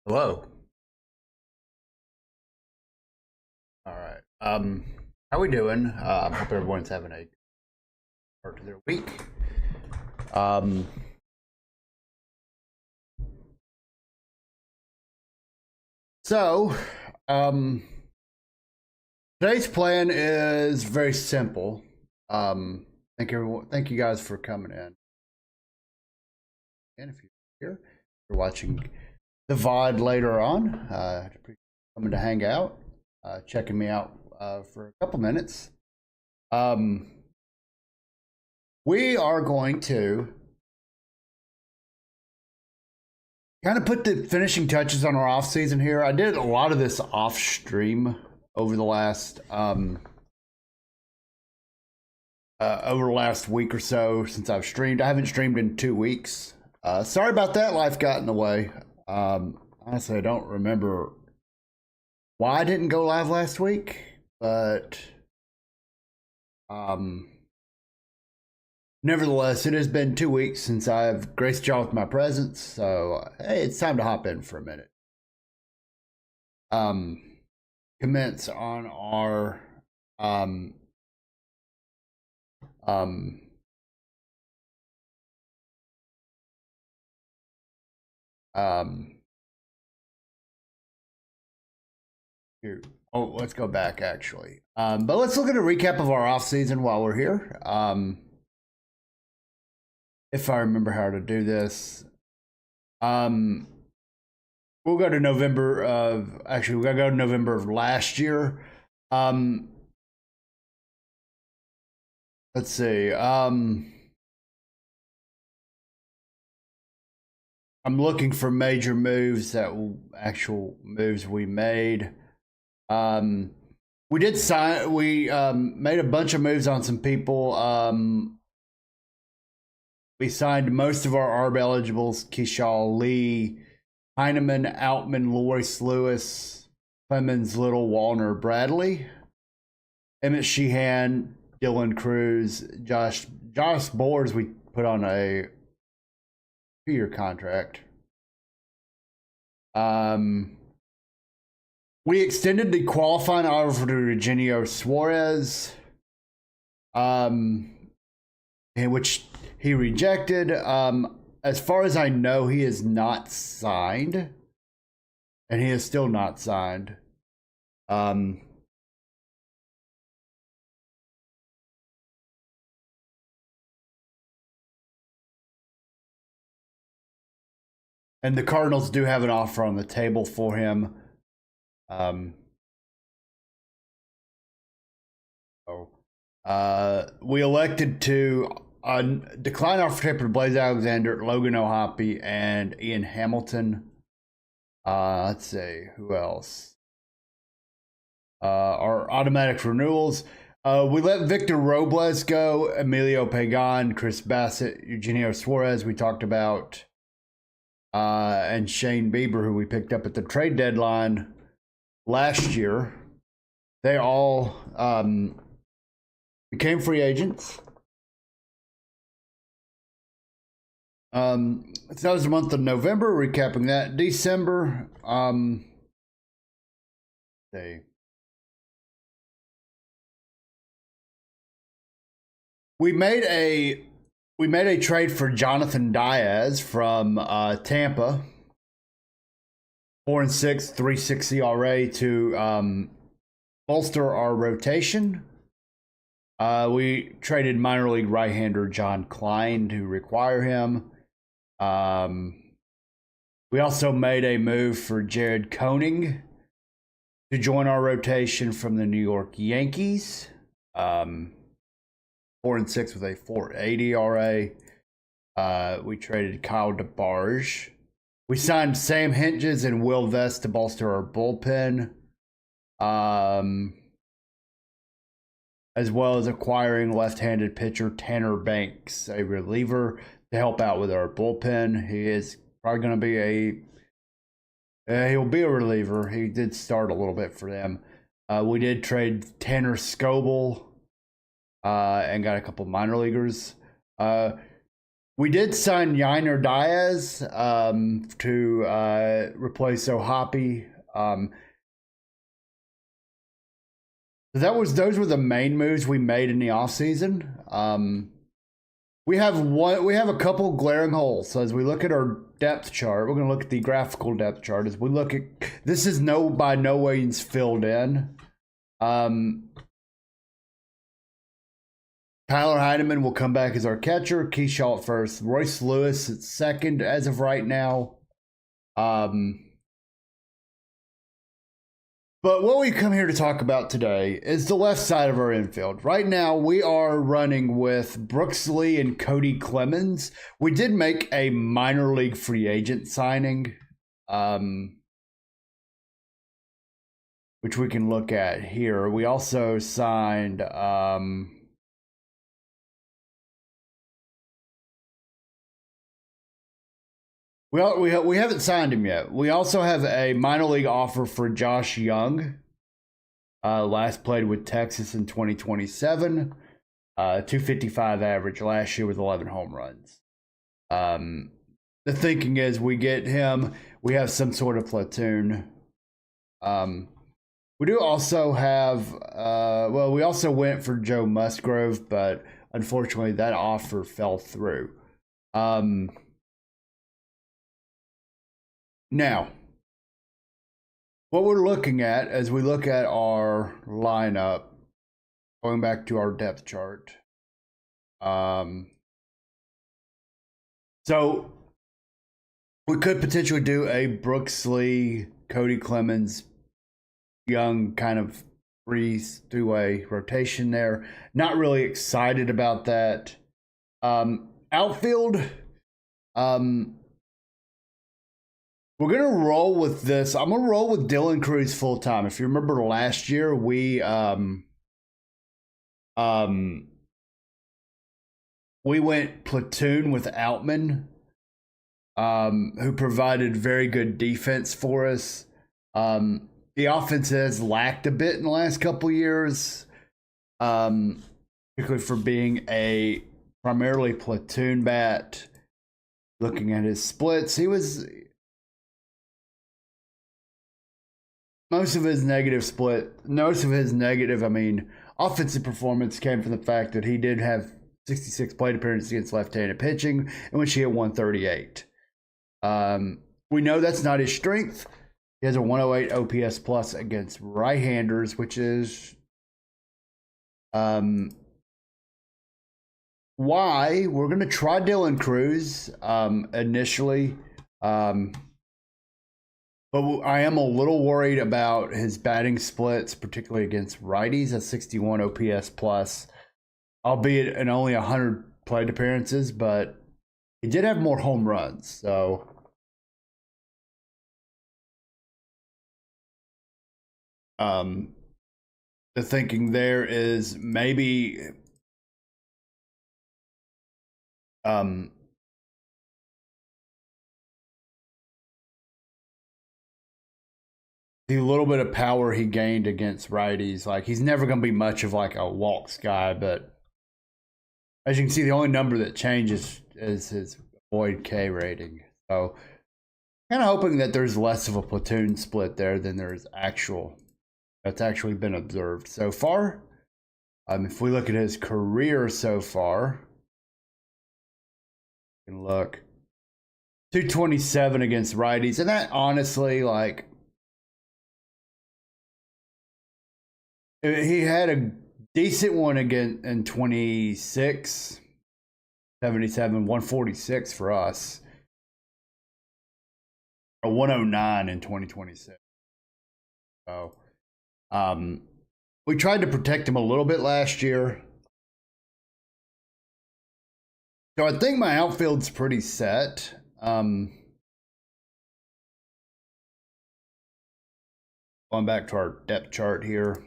Hello. All right. How we doing? Hope everyone's having a start to their week. Um, so, um, today's plan is very simple. Thank you guys for coming in. And if you're here, you're watching the VOD later on. Appreciate coming to hang out, checking me out for a couple minutes. We are going to kind of put the finishing touches on our off season here. I did a lot of this off stream over the last week or so since I've streamed. I haven't streamed in 2 weeks. Sorry about that. Life got in the way. Honestly, I don't remember why I didn't go live last week, but nevertheless, it has been 2 weeks since I've graced y'all with my presence, so hey, it's time to hop in for a minute. Commence on our here. Oh, let's go back actually. But let's look at a recap of our off season while we're here. If I remember how to do this. We'll go to November of actually we gotta go to November of last year. Let's see. I'm looking for major moves actual moves we made. We did sign. We made a bunch of moves on some people. We signed most of our ARB eligibles: Keyshaw Lee, Heineman, Outman, Loris Lewis, Clemens, Little, Wallner, Bradley, Emmett Sheehan, Dylan Cruz, Josh Boers. We put on a 2-year contract. We extended the qualifying offer to Eugenio Suarez, in which he rejected. As far as I know, he is not signed, and he is still not signed. And the Cardinals do have an offer on the table for him. We elected to decline offer paper to Blaze Alexander, Logan O'Hoppe, and Ian Hamilton. Let's see, who else? Our automatic renewals. We let Victor Robles go, Emilio Pagan, Chris Bassett, Eugenio Suarez, we talked about, and Shane Bieber, who we picked up at the trade deadline last year. They all became free agents. So that was the month of November. Recapping that, December. We made a trade for Jonathan Diaz from Tampa. 4-6, 3.6 ERA to bolster our rotation. We traded minor league right-hander John Klein to require him. We also made a move for Jared Koenig to join our rotation from the New York Yankees. 4-6 with a 4.80 ERA. We traded Kyle DeBarge. We signed Sam Hentges and Will Vest to bolster our bullpen. As well as acquiring left-handed pitcher Tanner Banks, a reliever, to help out with our bullpen. He is probably going to be he'll be a reliever. He did start a little bit for them. We did trade Tanner Scoble and got a couple minor leaguers. We did sign Yainer Diaz to replace O'Hoppe. Those were the main moves we made in the offseason. We have a couple glaring holes. So as we look at our depth chart, we're going to look at the graphical depth chart. As we look at this, is by no means filled in. Tyler Heineman will come back as our catcher. Keyshaw at first. Royce Lewis at second as of right now. But what we come here to talk about today is the left side of our infield. Right now, we are running with Brooks Lee and Cody Clemens. We did make a minor league free agent signing, which we can look at here. We also signed... We haven't signed him yet. We also have a minor league offer for Josh Young. Last played with Texas in 2027. 255 average last year with 11 home runs. The thinking is we get him. We have some sort of platoon. We do also have, we also went for Joe Musgrove, but unfortunately that offer fell through. Now, what we're looking at as we look at our lineup, going back to our depth chart. So we could potentially do a Brooks Lee, Cody Clemens, Young kind of three-way rotation there. Not really excited about that. Outfield, we're going to roll with this. I'm going to roll with Dylan Cruz full time. If you remember last year, we went platoon with Outman, who provided very good defense for us. The offense has lacked a bit in the last couple years, particularly for being a primarily platoon bat. Looking at his splits, most of his negative, offensive performance came from the fact that he did have 66 plate appearances against left-handed pitching, in which he hit 138. We know that's not his strength. He has a 108 OPS plus against right-handers, which is why we're going to try Dylan Cruz initially. But I am a little worried about his batting splits, particularly against righties at 61 OPS plus, albeit in only 100 plate appearances, but he did have more home runs. So the thinking there is maybe the little bit of power he gained against righties, like he's never going to be much of like a walks guy, but as you can see, the only number that changes is his avoid K rating. So kind of hoping that there's less of a platoon split there than there's that's actually been observed so far. If we look at his career so far, you can look 227 against righties, and that honestly, like, he had a decent one again in 26, 77, 146 for us. A 109 in 2026. So, we tried to protect him a little bit last year. So I think my outfield's pretty set. Going back to our depth chart here.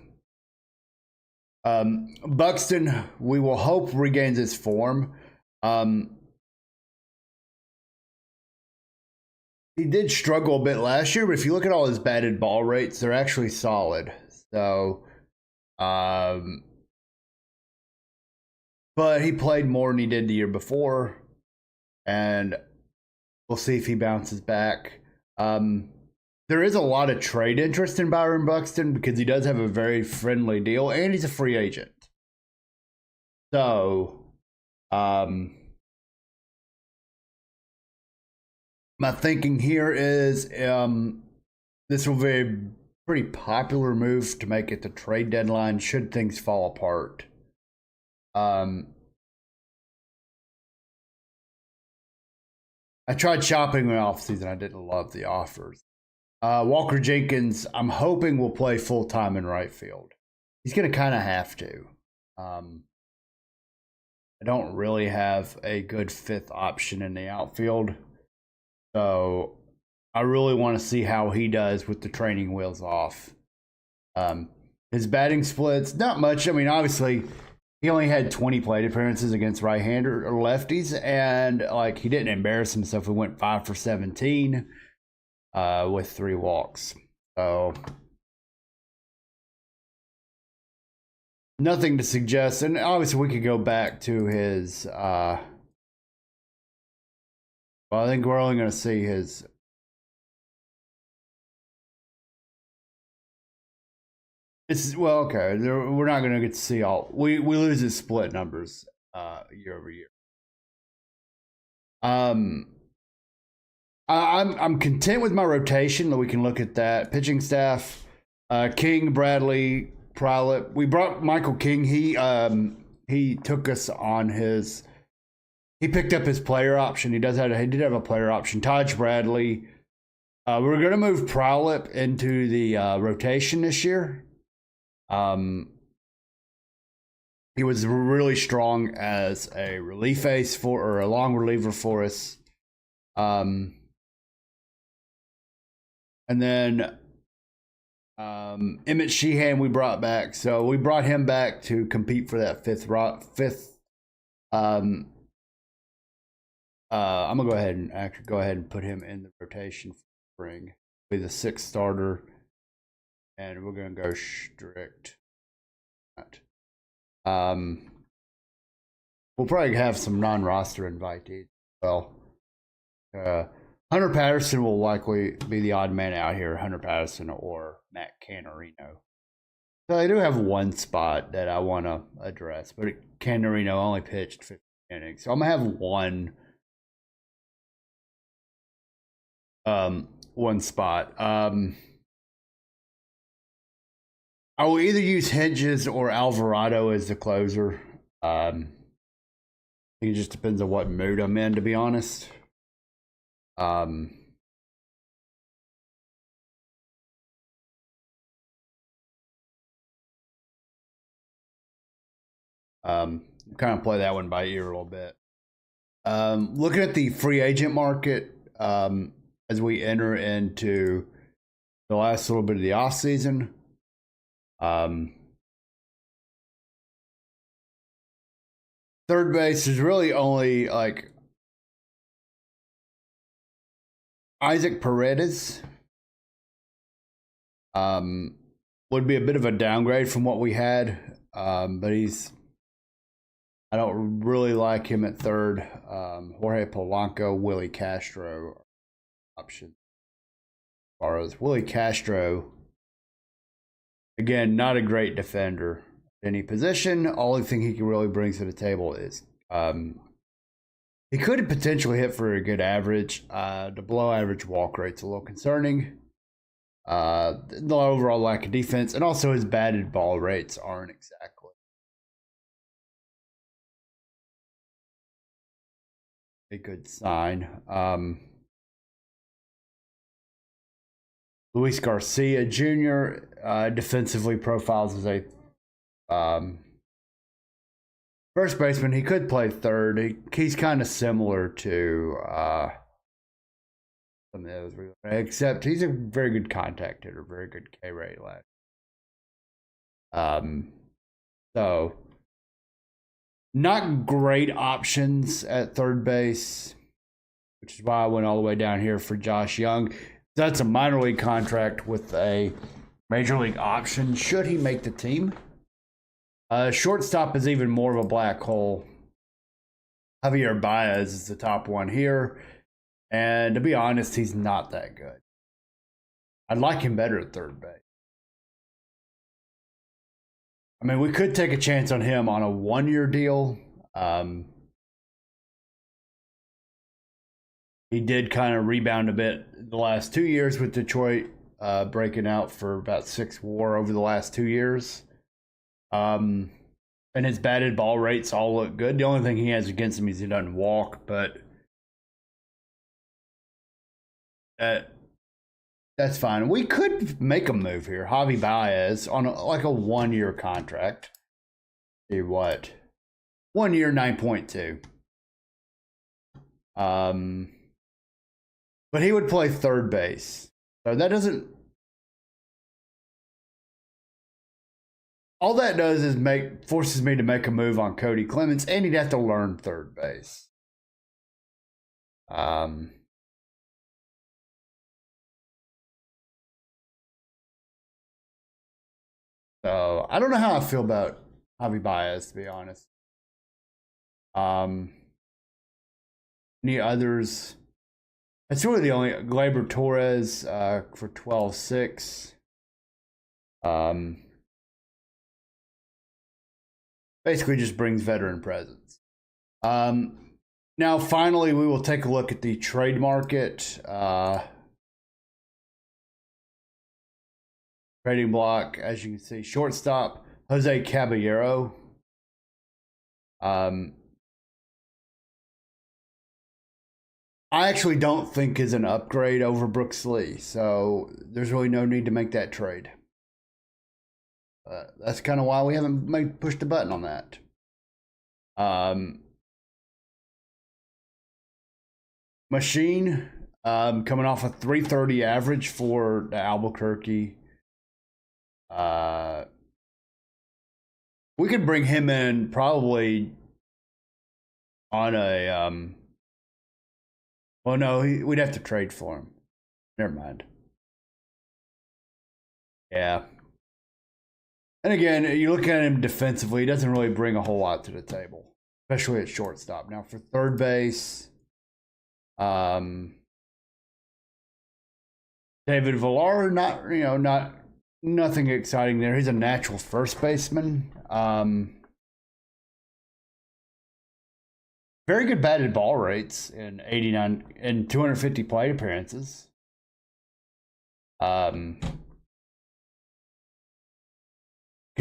Buxton, we will hope regains his form. He did struggle a bit last year, but if you look at all his batted ball rates, they're actually solid. So, but he played more than he did the year before. and we'll see if he bounces back. There is a lot of trade interest in Byron Buxton because he does have a very friendly deal and he's a free agent. So, my thinking here is this will be a pretty popular move to make at the trade deadline should things fall apart. I tried shopping in the offseason. I didn't love the offers. Walker Jenkins, I'm hoping will play full-time in right field. He's going to kind of have to. I don't really have a good fifth option in the outfield. So I really want to see how he does with the training wheels off. His batting splits, not much. I mean, obviously, he only had 20 plate appearances against right-hander or lefties, and like he didn't embarrass himself. He went 5 for 17 with 3 walks. So nothing to suggest. And obviously, we could go back to his. Well, I think we're only going to see his. Well, okay. We're not going to get to see all. We lose his split numbers year over year. I'm content with my rotation. That we can look at that pitching staff. King, Bradley, Prylip. We brought Michael King. He took us on his. He picked up his player option. He did have a player option. Taj Bradley. We're going to move Prylip into the rotation this year. He was really strong as a relief ace or a long reliever for us. And then Emmett Sheehan we brought back. So we brought him back to compete for that fifth. I'm gonna go ahead and put him in the rotation for spring. Be the 6th starter. And we're going to go strict. We'll probably have some non-roster invitees. Well, Hunter Patterson will likely be the odd man out here. Hunter Patterson or Matt Canarino. So I do have one spot that I want to address, but Canarino only pitched 15 innings. So I'm going to have one spot. I will either use Hedges or Alvarado as the closer. I think it just depends on what mood I'm in, to be honest. Kind of play that one by ear a little bit. Looking at the free agent market as we enter into the last little bit of the offseason. Third base is really only like Isaac Paredes. Would be a bit of a downgrade from what we had, but I don't really like him at third. Jorge Polanco, Willie Castro option. As far as Willie Castro, again, not a great defender at any position. Only thing he can really bring to the table is he could potentially hit for a good average. The below average walk rate's a little concerning. The overall lack of defense, and also his batted ball rates aren't exactly a good sign. Luis Garcia Jr. Defensively profiles as a first baseman. He could play third. He's kind of similar to some of the others, except he's a very good contact hitter, very good K rate last. So not great options at third base, which is why I went all the way down here for Josh Young. That's a minor league contract with a major league option should he make the team. Shortstop is even more of a black hole. Javier Baez is the top one here. And to be honest, he's not that good. I'd like him better at third base. I mean, we could take a chance on him on a 1-year deal. He did kind of rebound a bit the last 2 years with Detroit, breaking out for about 6 WAR over the last 2 years. And his batted ball rates all look good. The only thing he has against him is he doesn't walk, but that's fine. We could make a move here. Javi Baez on like a 1-year contract. See what? 1 year, 9.2. But he would play third base. So that doesn't. All that does is forces me to make a move on Cody Clemens, and he'd have to learn third base. So I don't know how I feel about Javi Baez, to be honest. Any others? It's really the only Gleyber Torres for 12.6. Basically just brings veteran presence. Now, finally, we will take a look at the trade market. Trading block, as you can see, shortstop, Jose Caballero. I actually don't think is an upgrade over Brooks Lee, so there's really no need to make that trade. That's kind of why we haven't pushed the button on that. Machine, coming off a 330 average for the Albuquerque. We could bring him in probably on a well, no, we'd have to trade for him. Never mind. Yeah. And again, you look at him defensively, he doesn't really bring a whole lot to the table, especially at shortstop. Now for third base, David Villar, nothing exciting there. He's a natural first baseman. Very good batted ball rates in 89 and 250 plate appearances. Can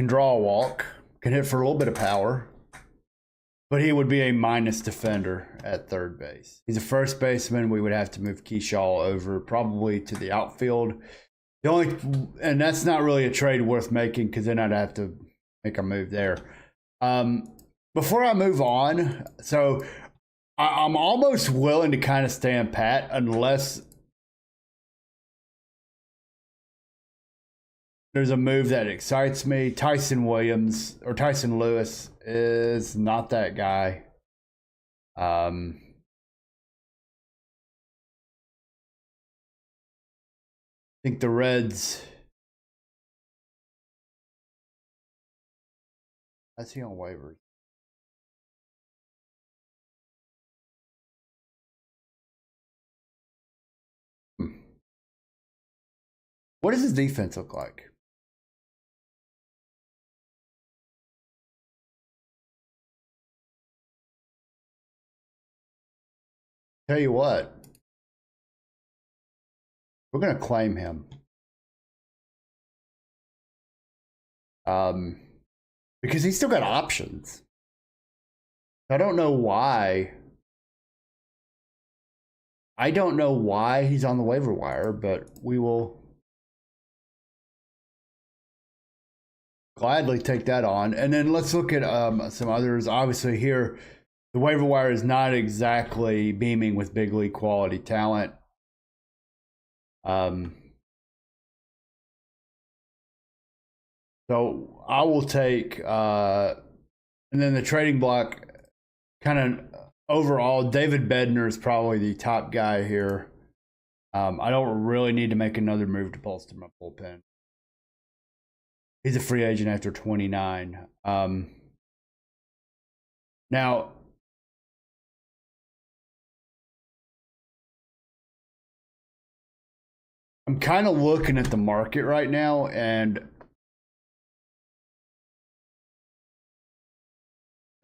draw a walk, can hit for a little bit of power, but he would be a minus defender at third base. He's a first baseman. We would have to move Keyshaw over probably to the outfield. And that's not really a trade worth making because then I'd have to make a move there. Before I move on, so I'm almost willing to kind of stand pat unless there's a move that excites me. Tyson Lewis is not that guy. I think the Reds. That's he on waivers. What does his defense look like? Tell you what, we're going to claim him. Because he's still got options. I don't know why. I don't know why he's on the waiver wire, but we will gladly take that on. And then let's look at some others. Obviously here, the waiver wire is not exactly beaming with big league quality talent. So I will take, and then the trading block, kind of overall, David Bednar is probably the top guy here. I don't really need to make another move to bolster my bullpen. He's a free agent after 29. Now, I'm kind of looking at the market right now, and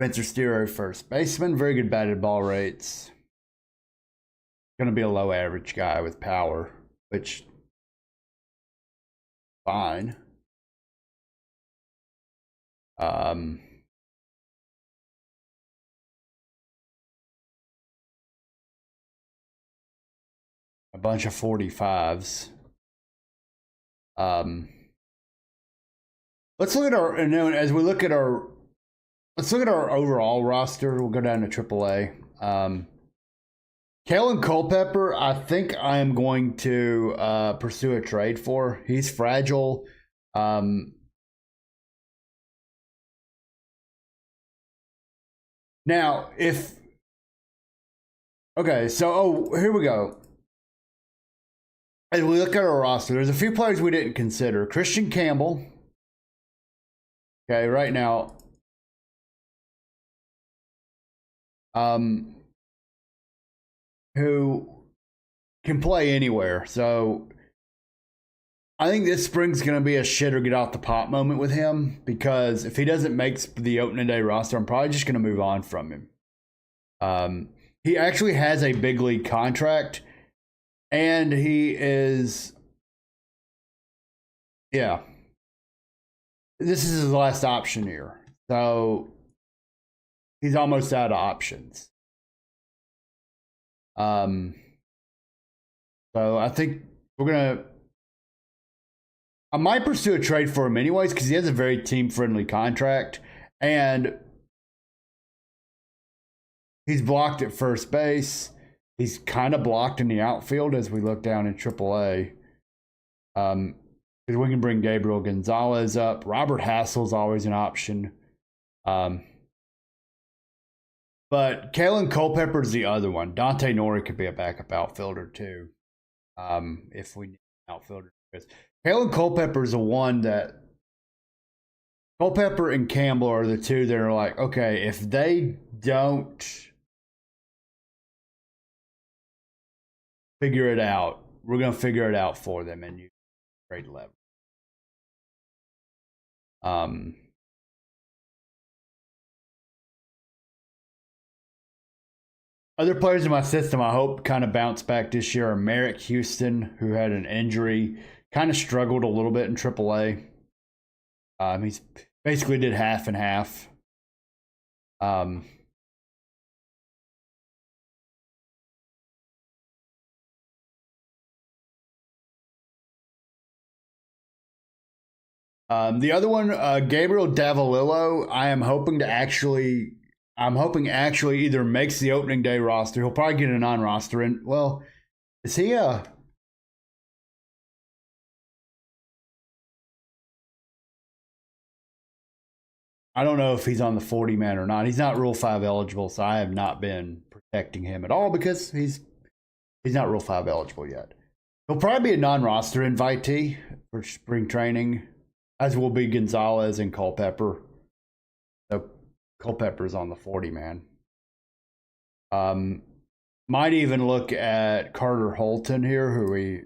Spencer Steero, first baseman, very good batted ball rates. Going to be a low average guy with power, which fine. A bunch of 45s. Let's look at our, and then as we look at our, let's look at our overall roster. We'll go down to AAA. Kalen Culpepper, I think I am going to pursue a trade for. He's fragile. Now, if okay, so here we go. As we look at our roster, there's a few players we didn't consider. Christian Campbell. Okay, right now. Who can play anywhere. So I think this spring's going to be a shit or get off the pot moment with him, because if he doesn't make the opening day roster, I'm probably just going to move on from him. He actually has a big league contract, and he is, yeah, this is his last option here. So he's almost out of options. So I think I might pursue a trade for him anyways, because he has a very team-friendly contract, and he's blocked at first base. He's kind of blocked in the outfield as we look down in AAA. Because we can bring Gabriel Gonzalez up. Robert Hassel's always an option. But Kalen Culpepper's the other one. Dante Nori could be a backup outfielder too, if we need an outfielder. Kalen Culpepper's the one that Culpepper and Campbell are the two that are like, okay, if they don't figure it out, we're going to figure it out for them and use trade leverage. Other players in my system I hope kind of bounce back this year are Merrick Houston, who had an injury, kind of struggled a little bit in AAA. He's basically did half and half. The other one, Gabriel Davalillo, I'm hoping actually either makes the opening day roster. He'll probably get a non-roster in. Well, is he I don't know if he's on the 40 man or not. He's not Rule 5 eligible, so I have not been protecting him at all because he's not Rule 5 eligible yet. He'll probably be a non-roster invitee for spring training, as will be Gonzalez and Culpepper. So Culpepper's on the 40 man. Might even look at Carter Holton here, who we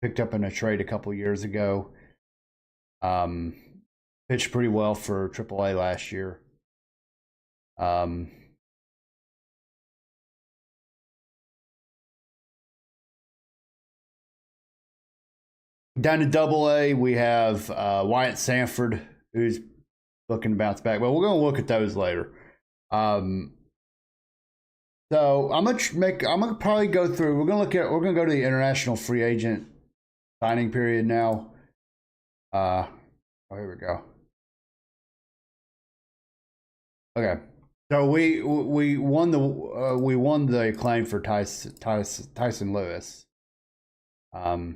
picked up in a trade a couple years ago. Pitched pretty well for AAA last year. Down to AA, we have Wyatt Sanford, who's looking to bounce back. Well, we're going to look at those later. So I'm gonna probably go through. We're gonna go to the international free agent signing period now. Oh, here we go. Okay, so we won the claim for Tyson Lewis. Oh,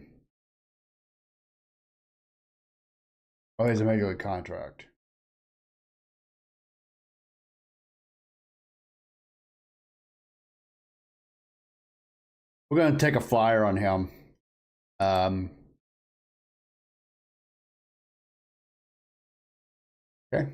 he has a major league contract. We're going to take a flyer on him. Okay.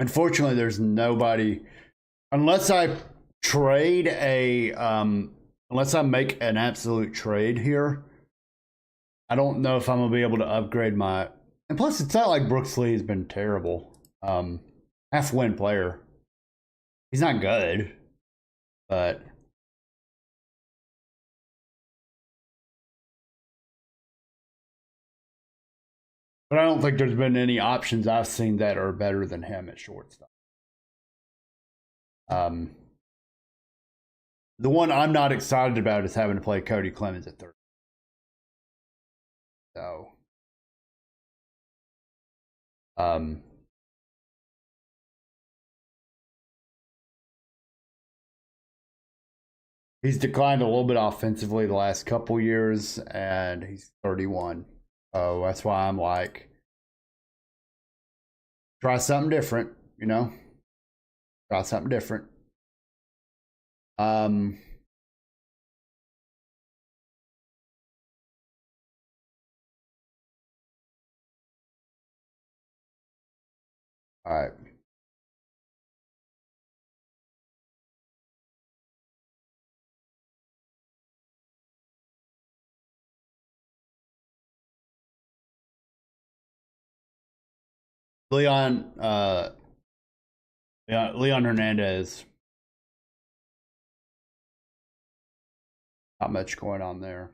Unfortunately, there's nobody unless I trade a unless I make an absolute trade here. I don't know if I'm gonna be able to upgrade my. And plus, it's not like Brooks Lee has been terrible. Half-win player. He's not good, but I don't think there's been any options I've seen that are better than him at shortstop. The one I'm not excited about is having to play Cody Clemens at third. So, he's declined a little bit offensively the last couple years, and he's 31. So that's why I'm like, try something different, you know? Try something different. All right. Leon, Leon Hernandez. Not much going on there.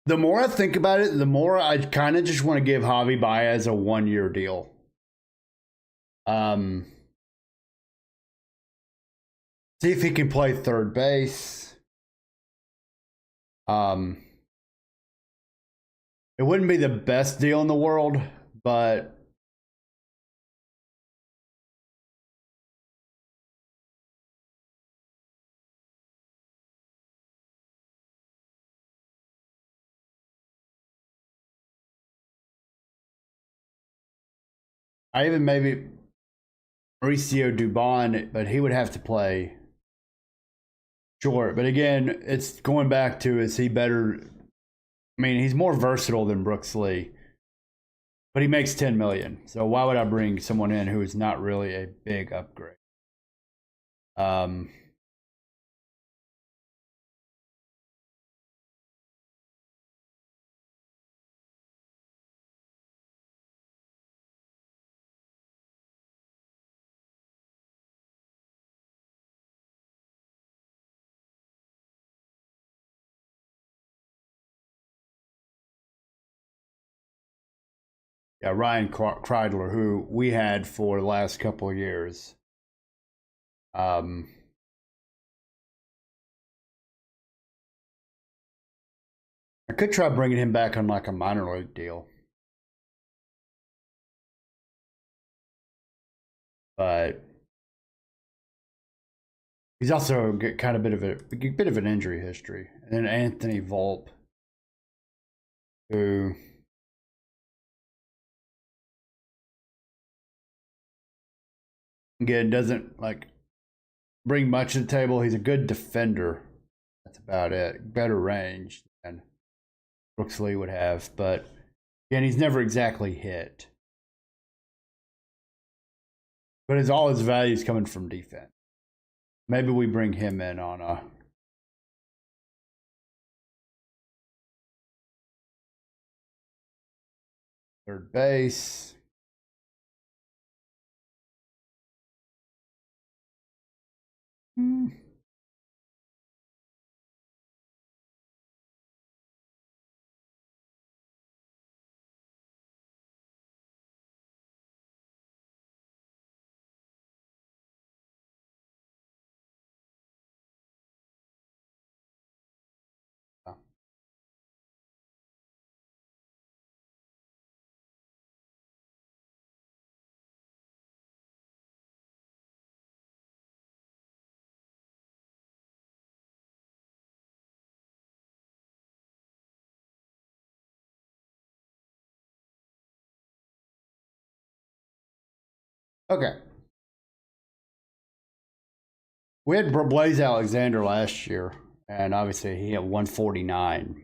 The more I think about it, the more I kind of just want to give Javi Baez a 1-year deal. See if he can play third base. It wouldn't be the best deal in the world, but I even maybe Mauricio Dubon, but he would have to play short. But again, it's going back to, is he better? I mean, he's more versatile than Brooks Lee, but he makes 10 million. So why would I bring someone in who is not really a big upgrade? Yeah, Ryan Kreidler, who we had for the last couple of years. I could try bringing him back on like a minor league deal, but he's also got kind of bit of an injury history. And then Anthony Volpe, who again doesn't like bring much to the table. He's a good defender. That's about it. Better range than Brooks Lee would have, but again, he's never exactly hit. But all his value is coming from defense. Maybe we bring him in on a third base. Okay. We had Blaze Alexander last year, and obviously he had 149,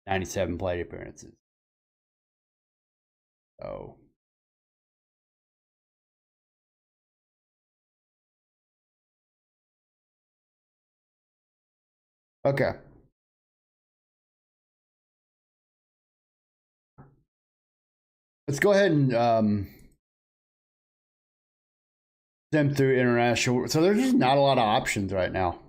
97 plate appearances. So. Okay. Let's go ahead and stem through international. So there's just not a lot of options right now.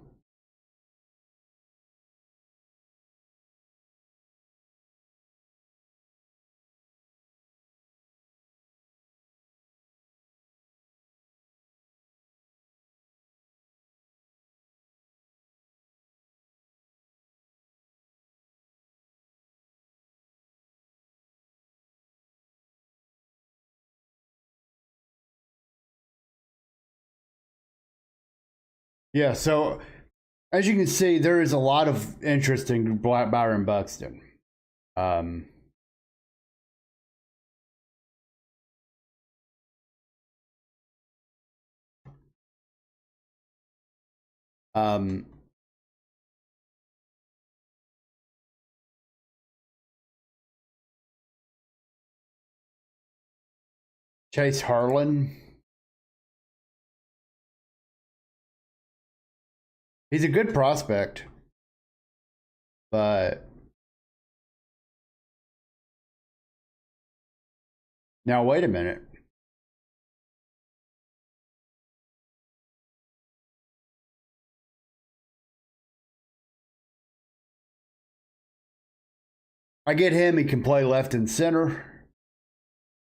Yeah, so as you can see, there is a lot of interest in Byron Buxton. Um, um, Chase Harlan. He's a good prospect, but now wait a minute. I get him. He can play left and center.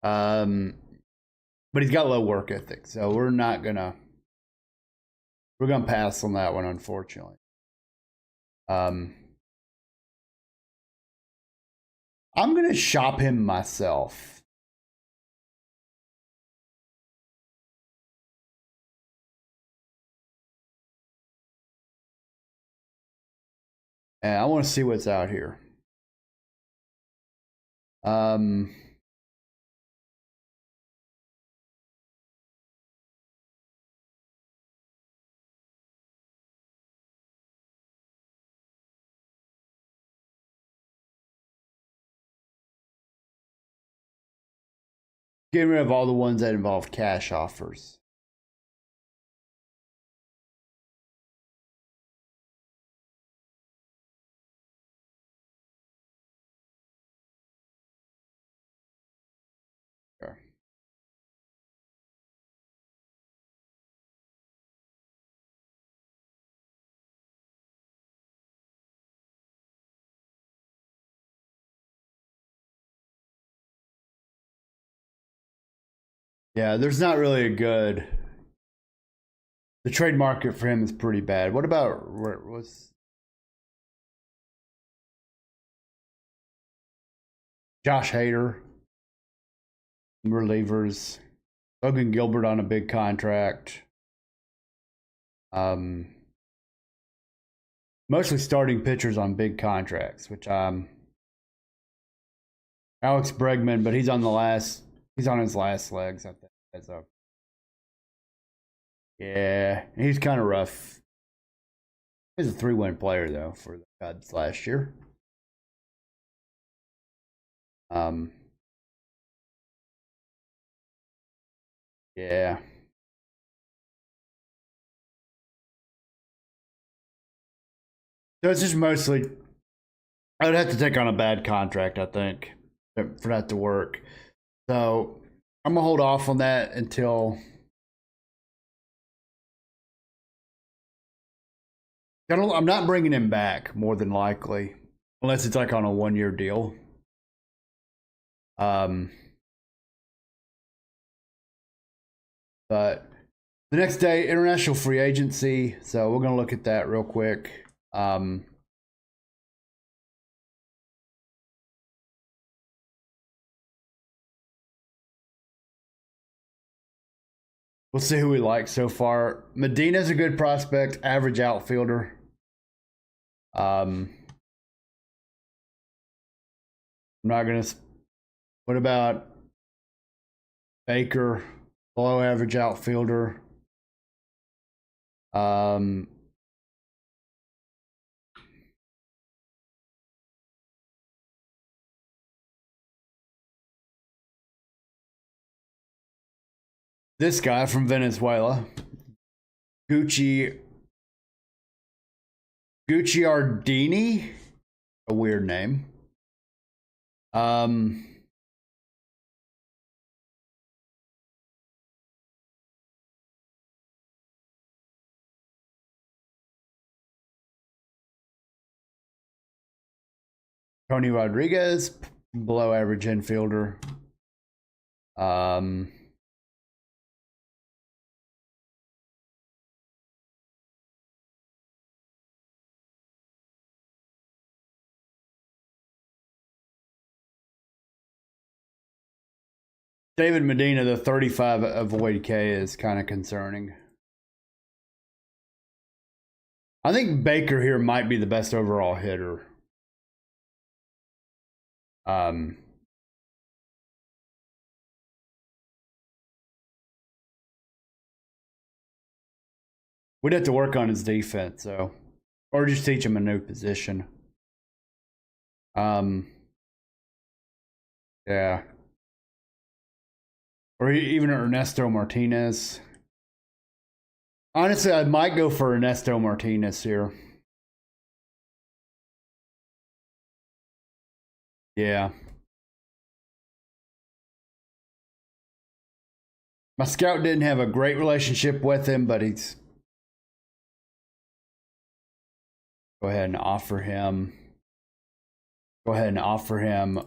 But he's got low work ethic, so we're gonna pass on that one, unfortunately. I'm gonna shop him myself. And I want to see what's out here. Getting rid of all the ones that involve cash offers. Sure. Yeah, there's not really a good. The trade market for him is pretty bad. What about what's Josh Hader? Relievers. Logan Gilbert on a big contract. Mostly starting pitchers on big contracts, which Alex Bregman, but he's on his last legs, I think. Yeah, he's kind of rough. He's a 3-win player though for the Cubs last year. Yeah. So it's just mostly I would have to take on a bad contract, I think, for that to work. So I'm gonna hold off on that until I'm not bringing him back more than likely, unless it's like on a 1-year deal. But the next day, international free agency. So we're gonna look at that real quick. We'll see who we like so far. Medina's a good prospect, average outfielder. I'm not gonna. What about Baker? below average outfielder. This guy from Venezuela, Gucci Ardini, a weird name. Tony Rodriguez, below average infielder. David Medina, the 35 avoid K is kind of concerning. I think Baker here might be the best overall hitter. We'd have to work on his defense, so, or just teach him a new position. Yeah. Or even Ernesto Martinez. Honestly, I might go for Ernesto Martinez here. Yeah. My scout didn't have a great relationship with him, but he's... Go ahead and offer him... Go ahead and offer him...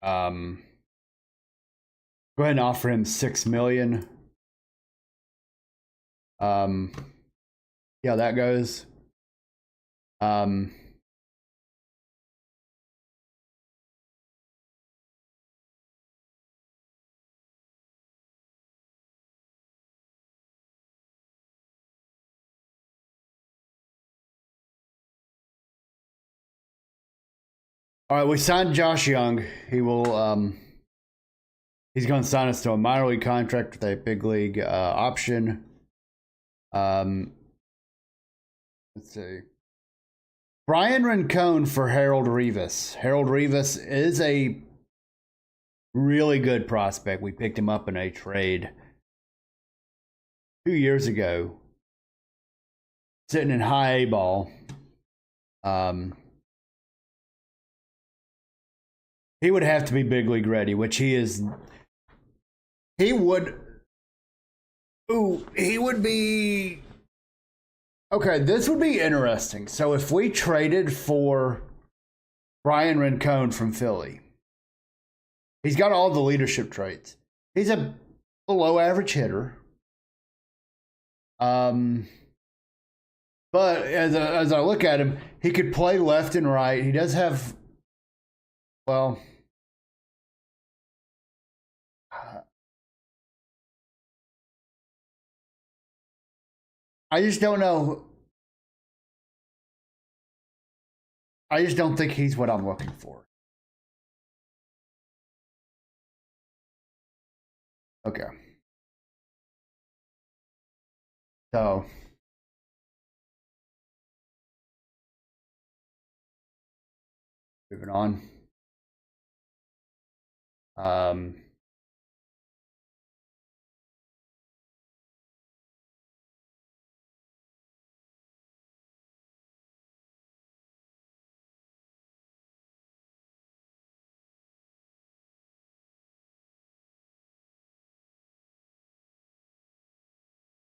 Go ahead and offer him $6 million. Yeah, that goes. All right, we signed Josh Young. He will he's going to sign us to a minor league contract with a big league option. Let's see. Brian Rincon for Harold Rivas. Harold Rivas is a really good prospect. We picked him up in a trade 2 years ago. Sitting in high A ball. He would have to be big league ready, which he is. He would. Ooh, he would be. Okay, this would be interesting. So if we traded for Brian Rincon from Philly, he's got all the leadership traits. He's a below average hitter. But as I look at him, he could play left and right. He does have, well, I just don't know. I just don't think he's what I'm looking for. Okay. So moving on.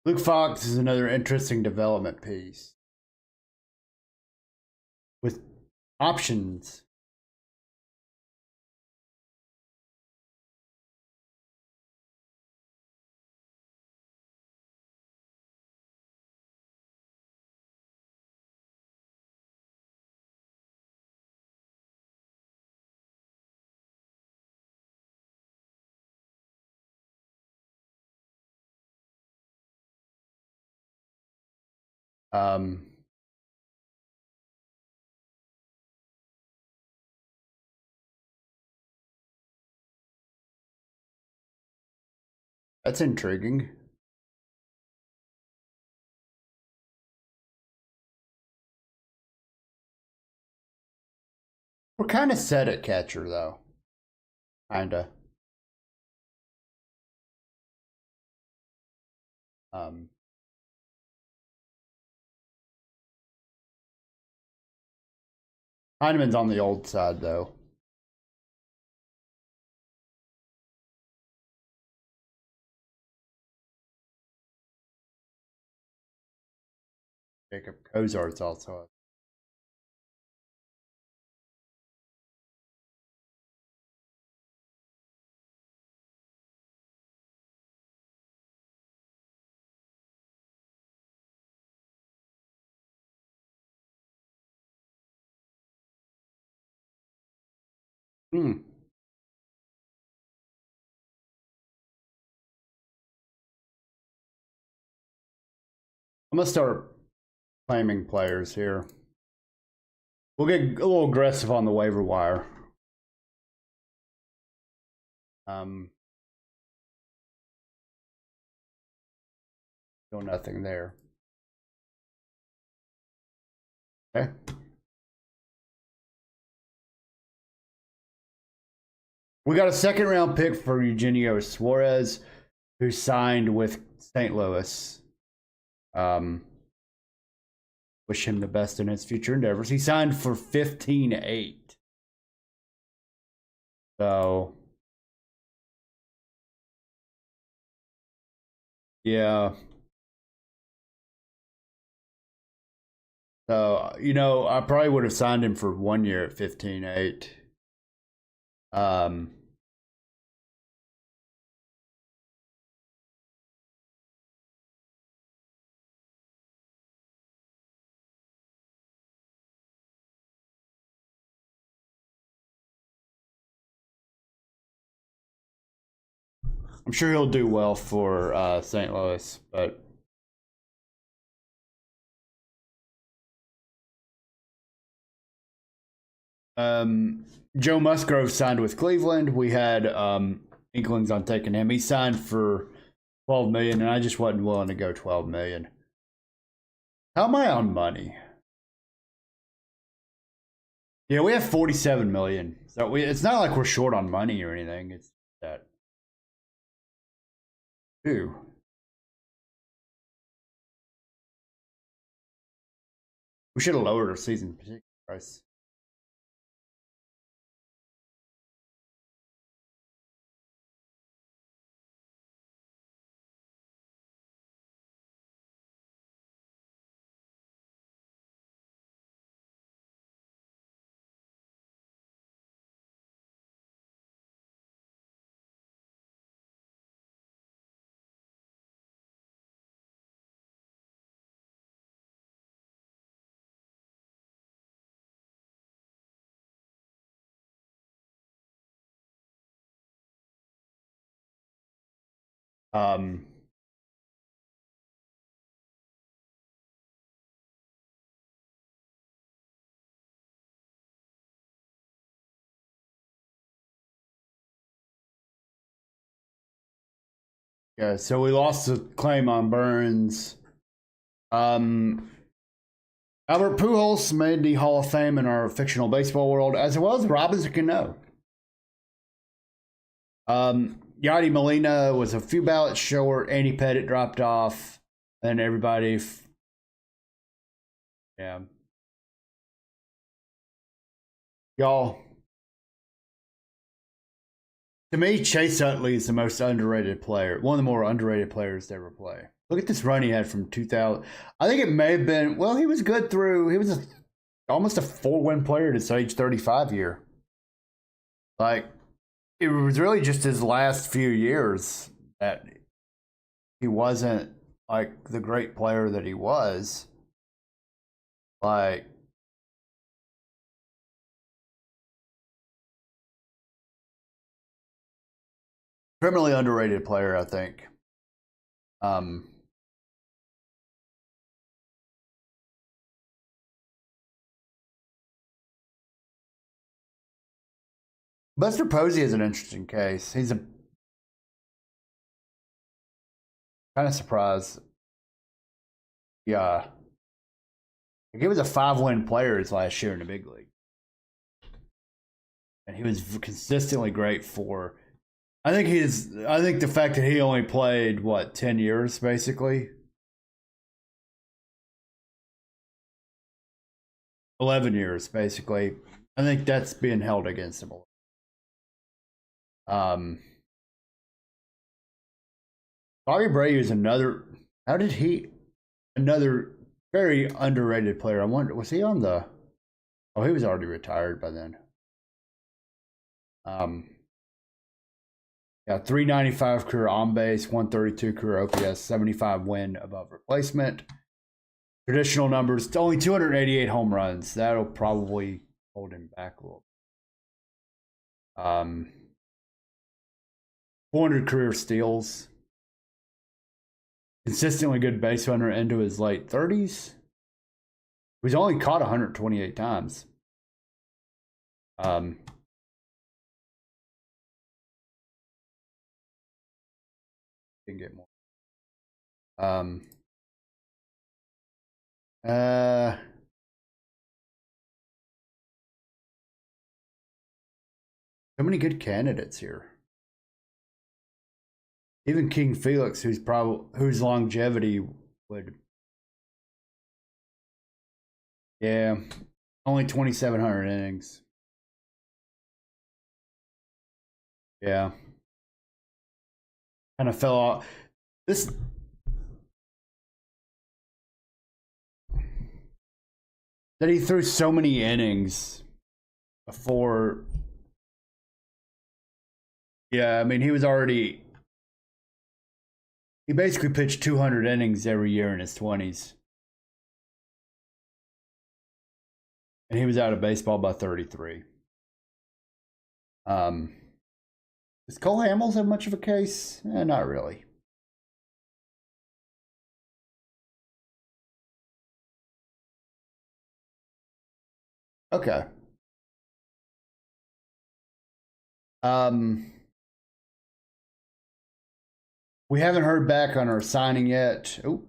Luke Fox is another interesting development piece with options. Um, That's intriguing. We're kind of set at catcher, though. Kinda. Heineman's on the old side, though. Jacob Cozart's also. Hmm. I'm gonna start claiming players here. We'll get a little aggressive on the waiver wire. Still nothing there. Okay. We got a second round pick for Eugenio Suarez, who signed with St. Louis. Wish him the best in his future endeavors. He signed for 15-8. So, yeah. So, you know, I probably would have signed him for 1 year at 15-8. I'm sure he'll do well for St. Louis, but Joe Musgrove signed with Cleveland. We had inklings on taking him. He signed for 12 million, and I just wasn't willing to go 12 million. How am I on money? Yeah, we have 47 million. So it's not like we're short on money or anything. It's that. Ooh. We should have lowered our season price. Um, yeah, so we lost the claim on Burns. Albert Pujols made the Hall of Fame in our fictional baseball world, as well as Robinson Cano. Yadi Molina was a few ballots short. Andy Pettit dropped off, and everybody, yeah. Y'all, to me, Chase Utley is the most underrated player, one of the more underrated players to ever play. Look at this run he had from 2000. I think it may have been, well, he was good through, he was almost a 4-win player at his age 35 year. Like, it was really just his last few years that he wasn't like the great player that he was. Like, criminally underrated player, I think. Buster Posey is an interesting case. Kind of surprised. Yeah. He was a 5-win player his last year in the big league. And he was consistently great for. I think the fact that he only played, what, 10 years, basically? 11 years, basically. I think that's being held against him. Bobby Bray is another. How did he? Another very underrated player. I wonder, was he on the? Oh, he was already retired by then. Yeah, 395 career on base, 132 career OPS, 75 win above replacement. Traditional numbers, only 288 home runs. That'll probably hold him back a little. 400 career steals. Consistently good base runner into his late 30s. He's only caught 128 times. Can get more. So many good candidates here. Even King Felix, whose longevity would, yeah, only 2,700 innings. Yeah, kind of fell off. This that he threw so many innings before. Yeah, I mean he basically pitched 200 innings every year in his 20s. And he was out of baseball by 33. Does Cole Hamels have much of a case? Not really. Okay. We haven't heard back on our signing yet. Oh.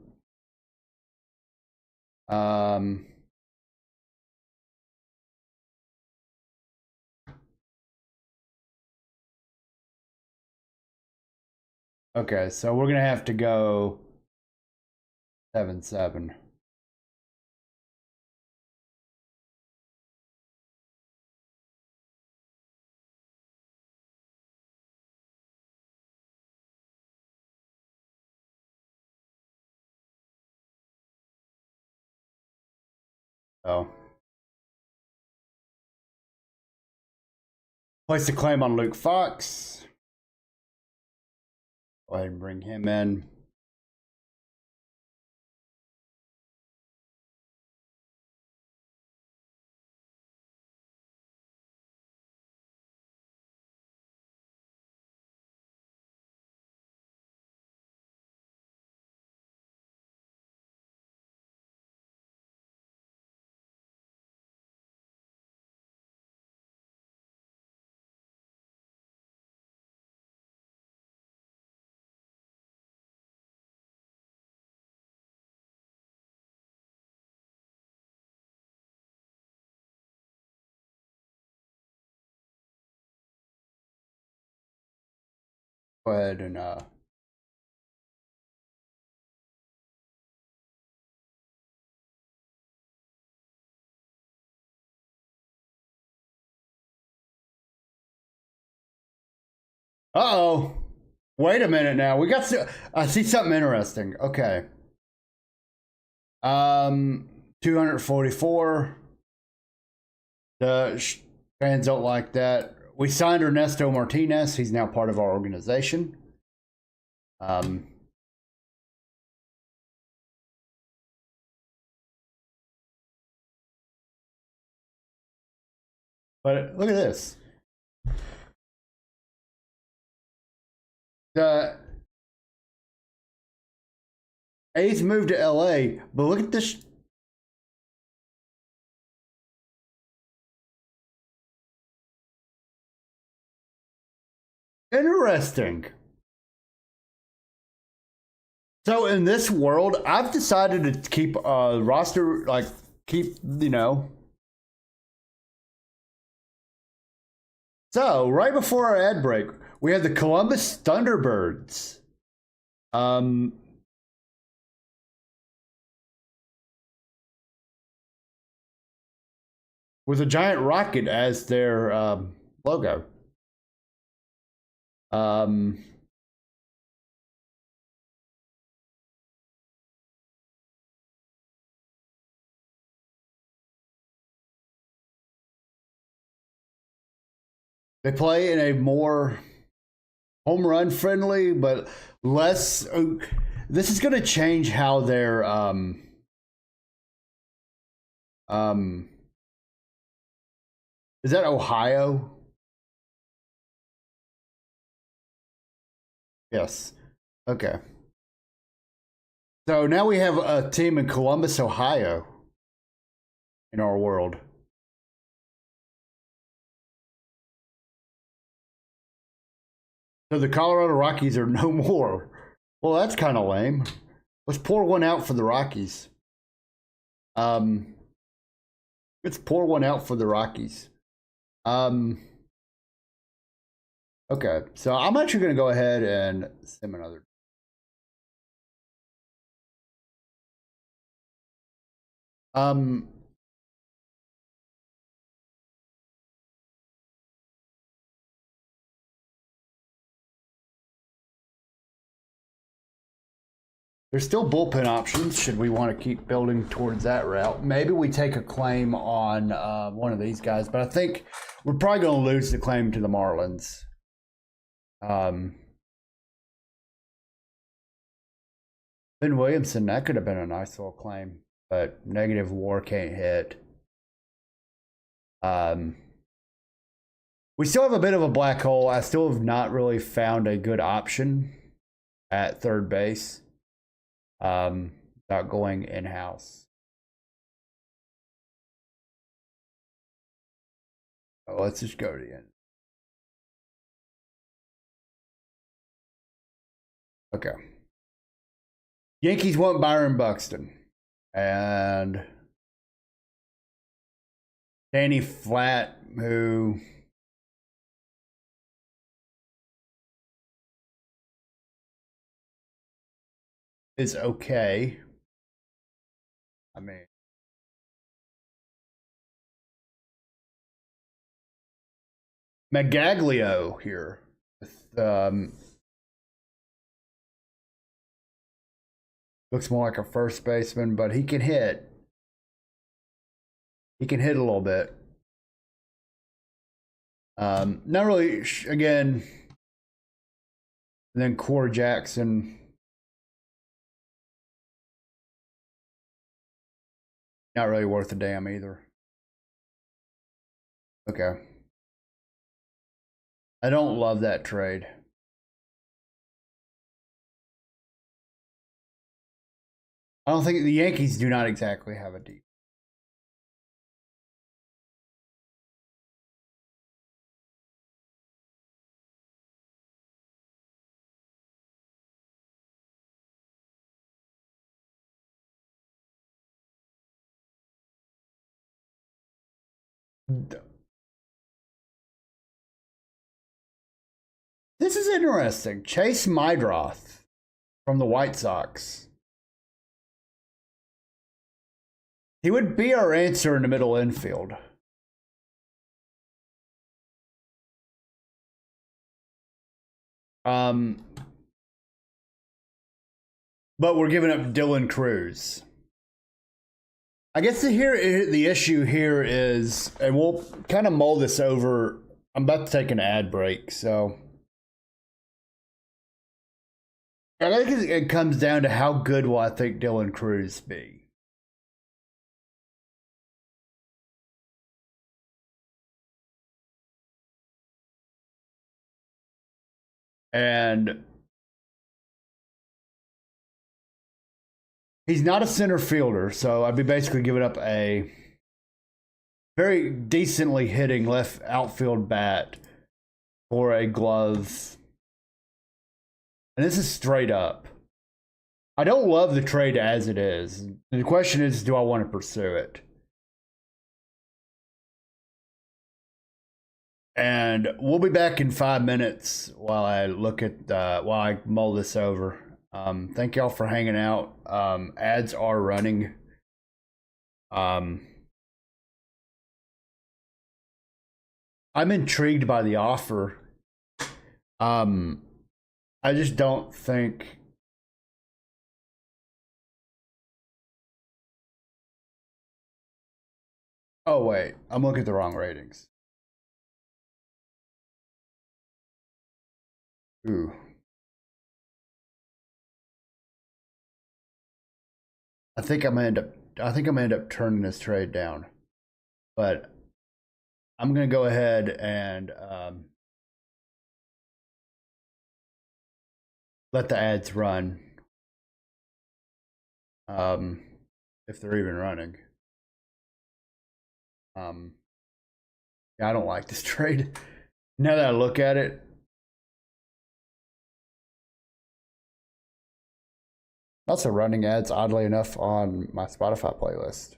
Okay, so we're gonna have to go 7-7. Oh. Place a claim on Luke Fox. Go ahead and bring him in. Go ahead and uh-oh. Wait a minute now. I see something interesting. Okay. 244. The fans don't like that. We signed Ernesto Martinez. He's now part of our organization. But look at this. The A's moved to LA, but look at this. Interesting. So in this world, I've decided to keep a roster, like keep, you know. So right before our ad break, we had the Columbus Thunderbirds. With a giant rocket as their logo. They play in a more home run friendly, but less. This is going to change how their is that Ohio? Yes. Okay. So now we have a team in Columbus, Ohio in our world. So the Colorado Rockies are no more. Well, that's kind of lame. Let's pour one out for the Rockies. Let's pour one out for the Rockies. Okay, so I'm actually going to go ahead and sim another. There's still bullpen options should we want to keep building towards that route. Maybe we take a claim on one of these guys, but I think we're probably going to lose the claim to the Marlins. Ben Williamson, that could have been a nice little claim, but negative WAR can't hit. We still have a bit of a black hole. I still have not really found a good option at third base without going in-house. Oh, let's just go to the end. Okay. Yankees want Byron Buxton. And Danny Flat, who is okay. I mean, Magaglio here with looks more like a first baseman, but he can hit. He can hit a little bit. Not really, again. And then Core Jackson. Not really worth a damn either. Okay. I don't love that trade. I don't think the Yankees do not exactly have a deep. This is interesting. Chase Mydroth from the White Sox. He would be our answer in the middle infield. But we're giving up Dylan Cruz. I guess the issue here is, and we'll kind of mull this over. I'm about to take an ad break, so I think it comes down to how good will I think Dylan Cruz be. And he's not a center fielder, so I'd be basically giving up a very decently hitting left outfield bat for a glove. And this is straight up. I don't love the trade as it is. The question is, do I want to pursue it? And we'll be back in 5 minutes while I look at while I mull this over. Thank y'all for hanging out. Ads are running. I'm intrigued by the offer. I just don't think. Oh wait, I'm looking at the wrong ratings. Ooh. I think I'm gonna end up. I think I'm gonna end up turning this trade down, but I'm gonna go ahead and let the ads run, um, if they're even running. Yeah, I don't like this trade. Now that I look at it, also running ads oddly enough on my Spotify playlist.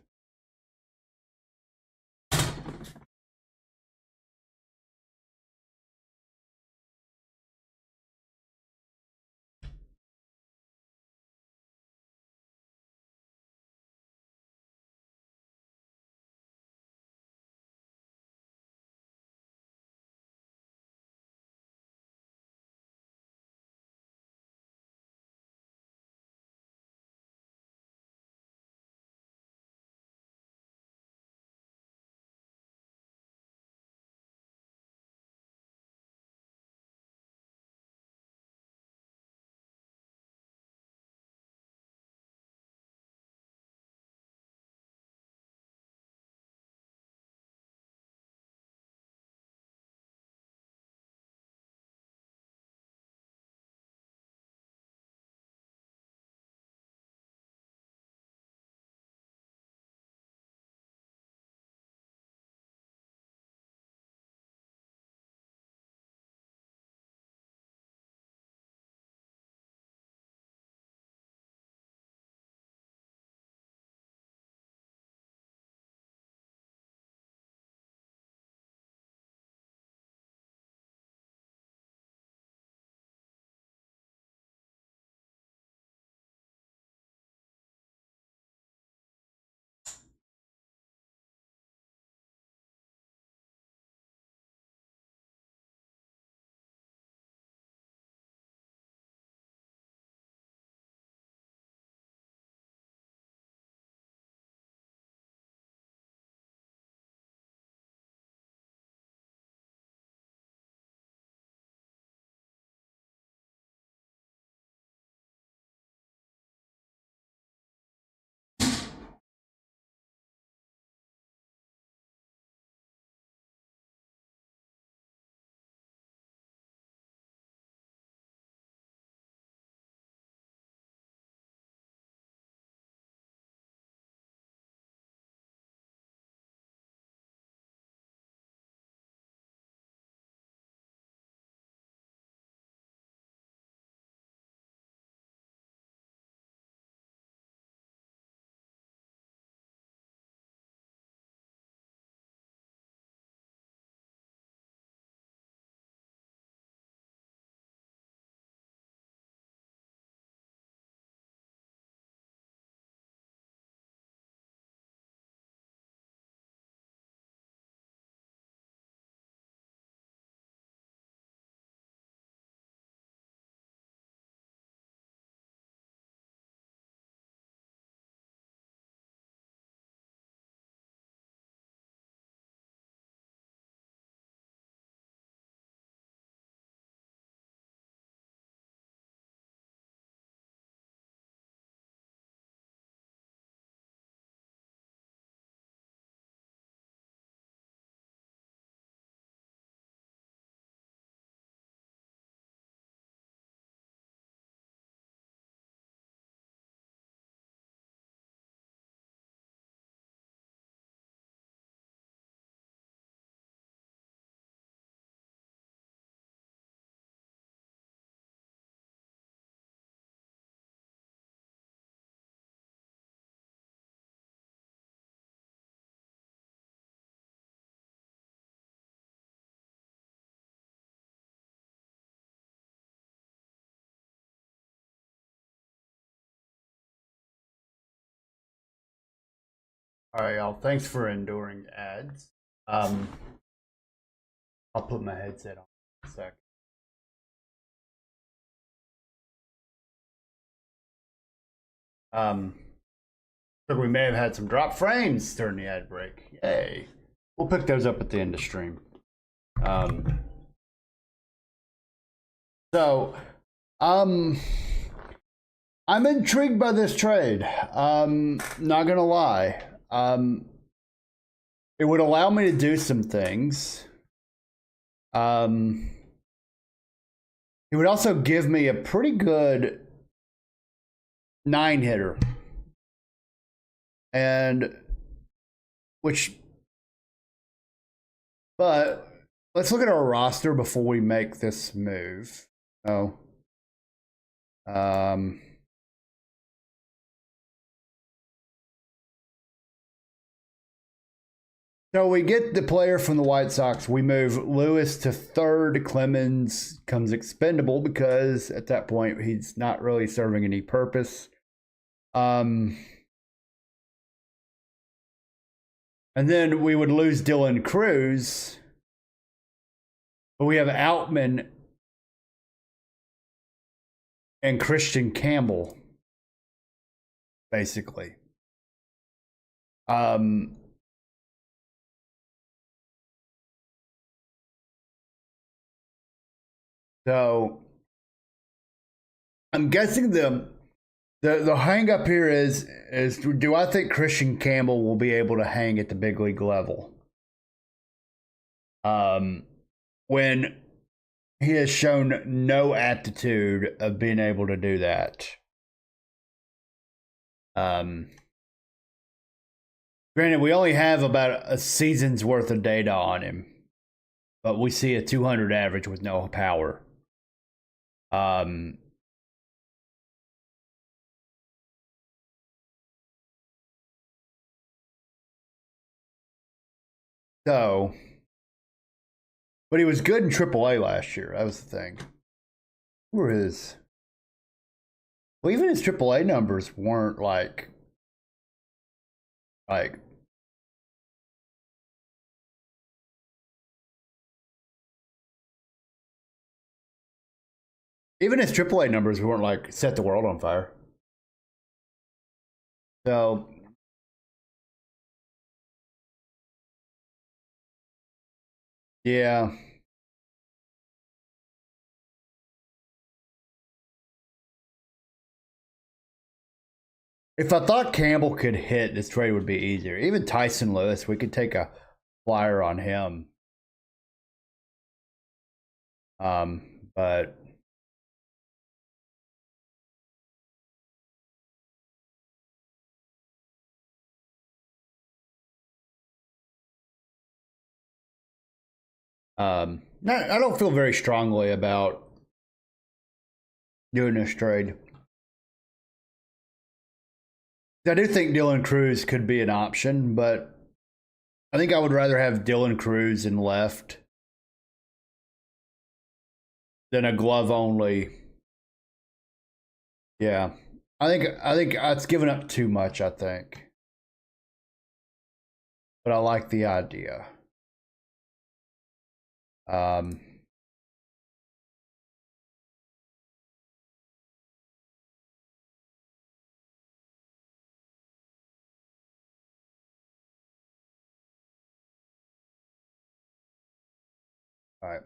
All right, y'all. Thanks for enduring ads. I'll put my headset on in a sec. So we may have had some drop frames during the ad break. Yay. We'll pick those up at the end of stream. I'm intrigued by this trade. Not gonna lie. It would allow me to do some things. It would also give me a pretty good 9-hitter. But let's look at our roster before we make this move. So we get the player from the White Sox. We move Lewis to third. Clemens comes expendable because at that point he's not really serving any purpose. And then we would lose Dylan Cruz. But we have Outman and Christian Campbell, basically. So I'm guessing the hang up here is do I think Christian Campbell will be able to hang at the big league level? When he has shown no aptitude of being able to do that. Granted, we only have about a season's worth of data on him, but we see a 200 average with no power. So, but he was good in AAA last year. That was the thing. Who were his? Well, even his AAA numbers weren't like even his AAA numbers weren't like set the world on fire. So yeah. If I thought Campbell could hit, this trade would be easier. Even Tyson Lewis, we could take a flyer on him. But I don't feel very strongly about doing this trade. I do think Dylan Cruz could be an option, but I think I would rather have Dylan Cruz in left than a glove only. Yeah. I think it's given up too much, I think. But I like the idea. All right.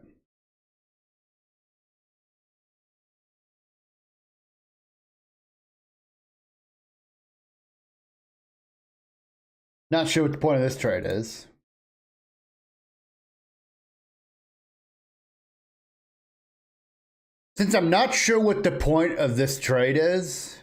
Not sure what the point of this trade is. Since I'm not sure what the point of this trade is,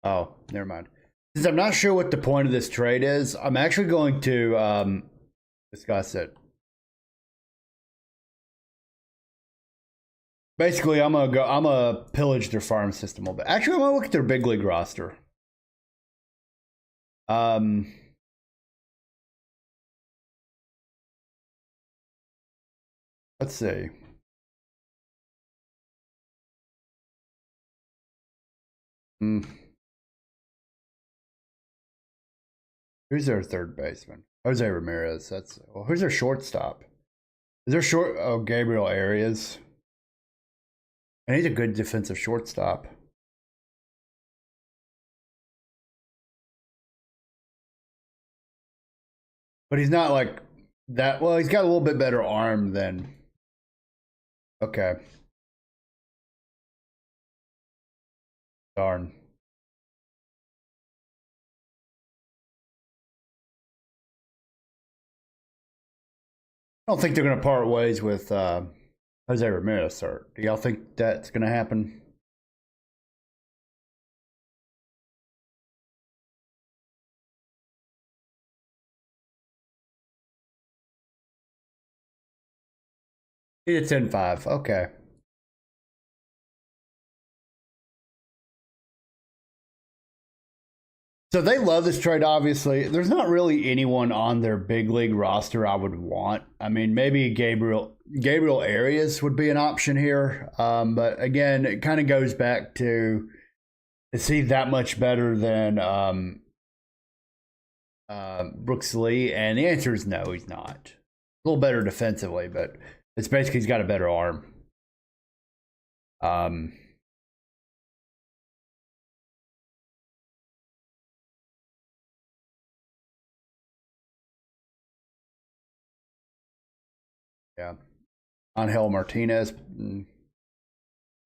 oh, never mind. Since I'm not sure what the point of this trade is, I'm actually going to discuss it. Basically, I'm gonna pillage their farm system a little bit. Actually, I'm gonna look at their big league roster. Let's see. Who's their third baseman? Jose Ramirez. That's well, who's their shortstop? Is there short? Oh, Gabriel Arias. And he's a good defensive shortstop. But he's not like that. Well, he's got a little bit better arm than. Okay. Darn. I don't think they're going to part ways with Jose Ramirez, sir. Do y'all think that's going to happen? It's 10-5. Okay. So they love this trade, obviously. There's not really anyone on their big league roster I would want. I mean, maybe Gabriel Arias would be an option here. But again, it kind of goes back to, is he that much better than Brooks Lee? And the answer is no, he's not. A little better defensively, but it's basically he's got a better arm. Yeah. Angel Martinez.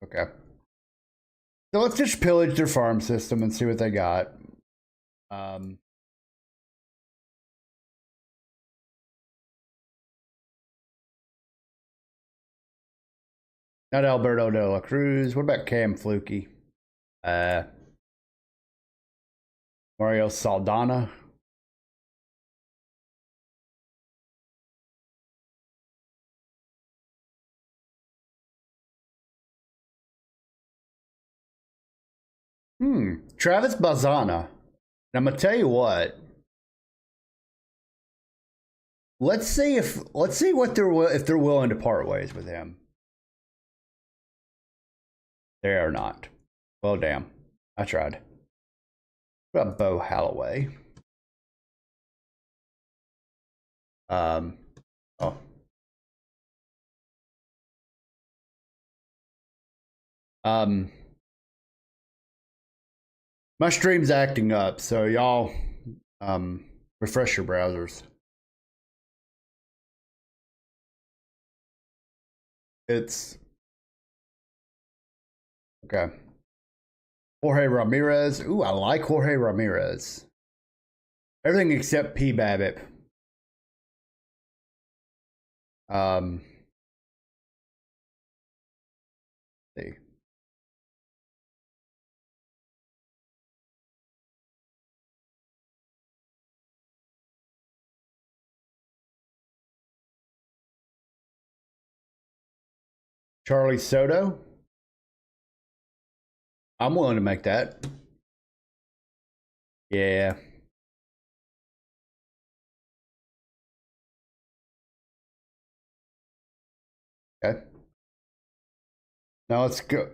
Okay. So let's just pillage their farm system and see what they got. Not Alberto de la Cruz. What about Cam Fluky? Mario Saldana. Travis Bazana. I'm gonna tell you what. Let's see what they're willing to part ways with him. They are not. Well, damn. I tried. What about Bo Halloway? Oh. My stream's acting up, so y'all refresh your browsers. It's okay. Jorge Ramirez. Ooh, I like Jorge Ramirez. Everything except P. Babbitt. See. Charlie Soto. I'm willing to make that. Yeah. Okay. Now let's go.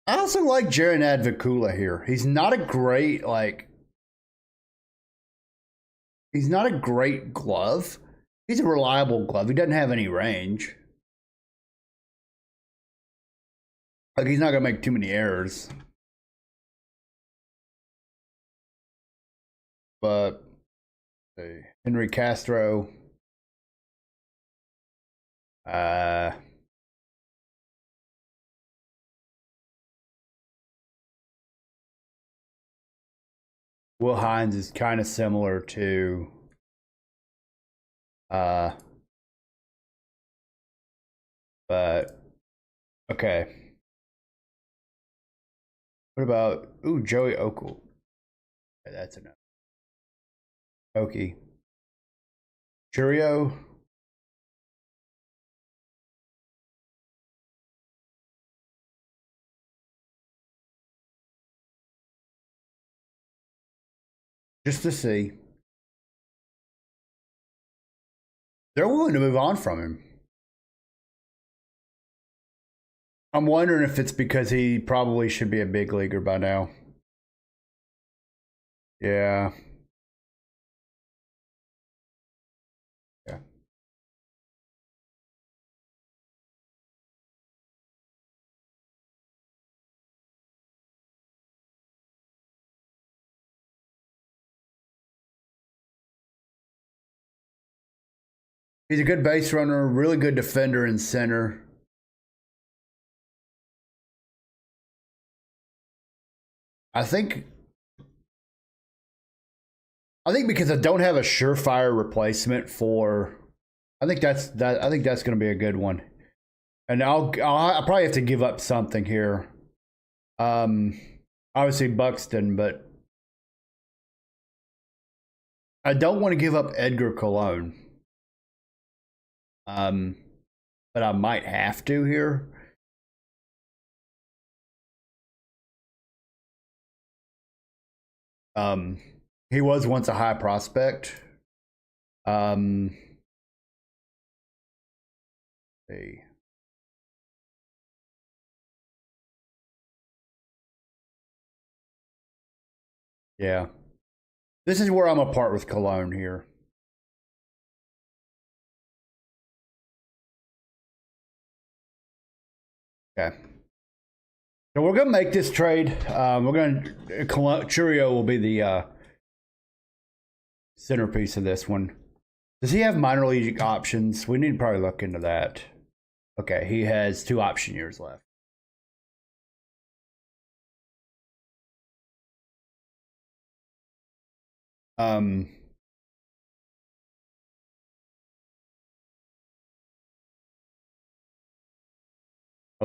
I also like Jaron Advocula here. He's not a great he's not a great glove. He's a reliable glove. He doesn't have any range. Like he's not gonna make too many errors. But Henry Castro. Will Hines is kind of similar to but okay. What about Joey Okel? Okay, that's enough. Okie. Churio. Just to see. They're willing to move on from him. I'm wondering if it's because he probably should be a big leaguer by now. Yeah. Yeah. He's a good base runner, really good defender in center. I think because I don't have a surefire replacement for, I think that's going to be a good one, and I'll probably have to give up something here. Obviously Buxton, but I don't want to give up Edgar Cologne. But I might have to here. He was once a high prospect. See. Yeah. This is where I'm apart with Cologne here. Okay. So we're gonna make this trade. We're gonna Churio will be the centerpiece of this one. Does he have minor league options? We need to probably look into that. Okay, he has 2 option years left. I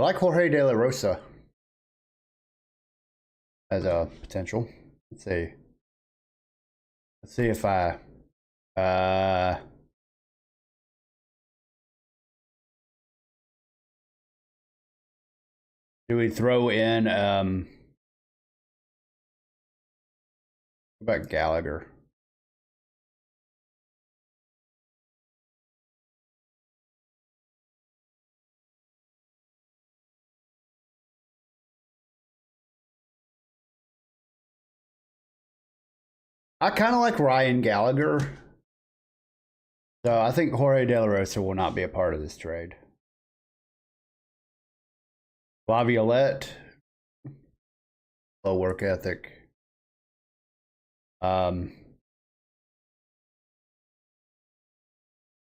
like Jorge De La Rosa as a potential. Let's see. Let's see if I do we throw in what about Gallagher? I kind of like Ryan Gallagher. So I think Jorge De La Rosa will not be a part of this trade. Laviolette, low work ethic.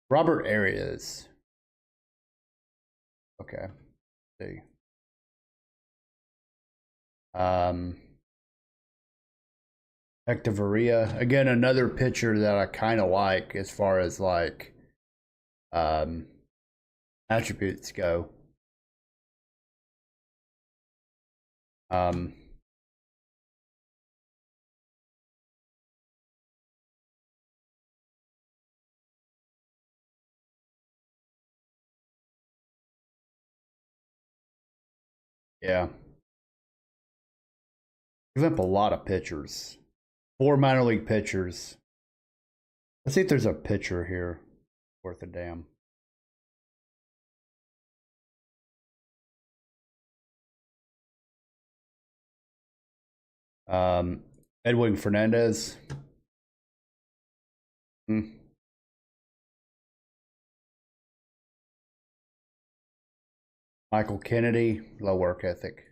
Robert Arias. Okay. Let's see. Hector Varia. Again, another pitcher that I kind of like as far as like attributes go. Yeah. Give up a lot of pitchers. 4 minor league pitchers. Let's see if there's a pitcher here worth a damn. Edwin Fernandez. Michael Kennedy, low work ethic.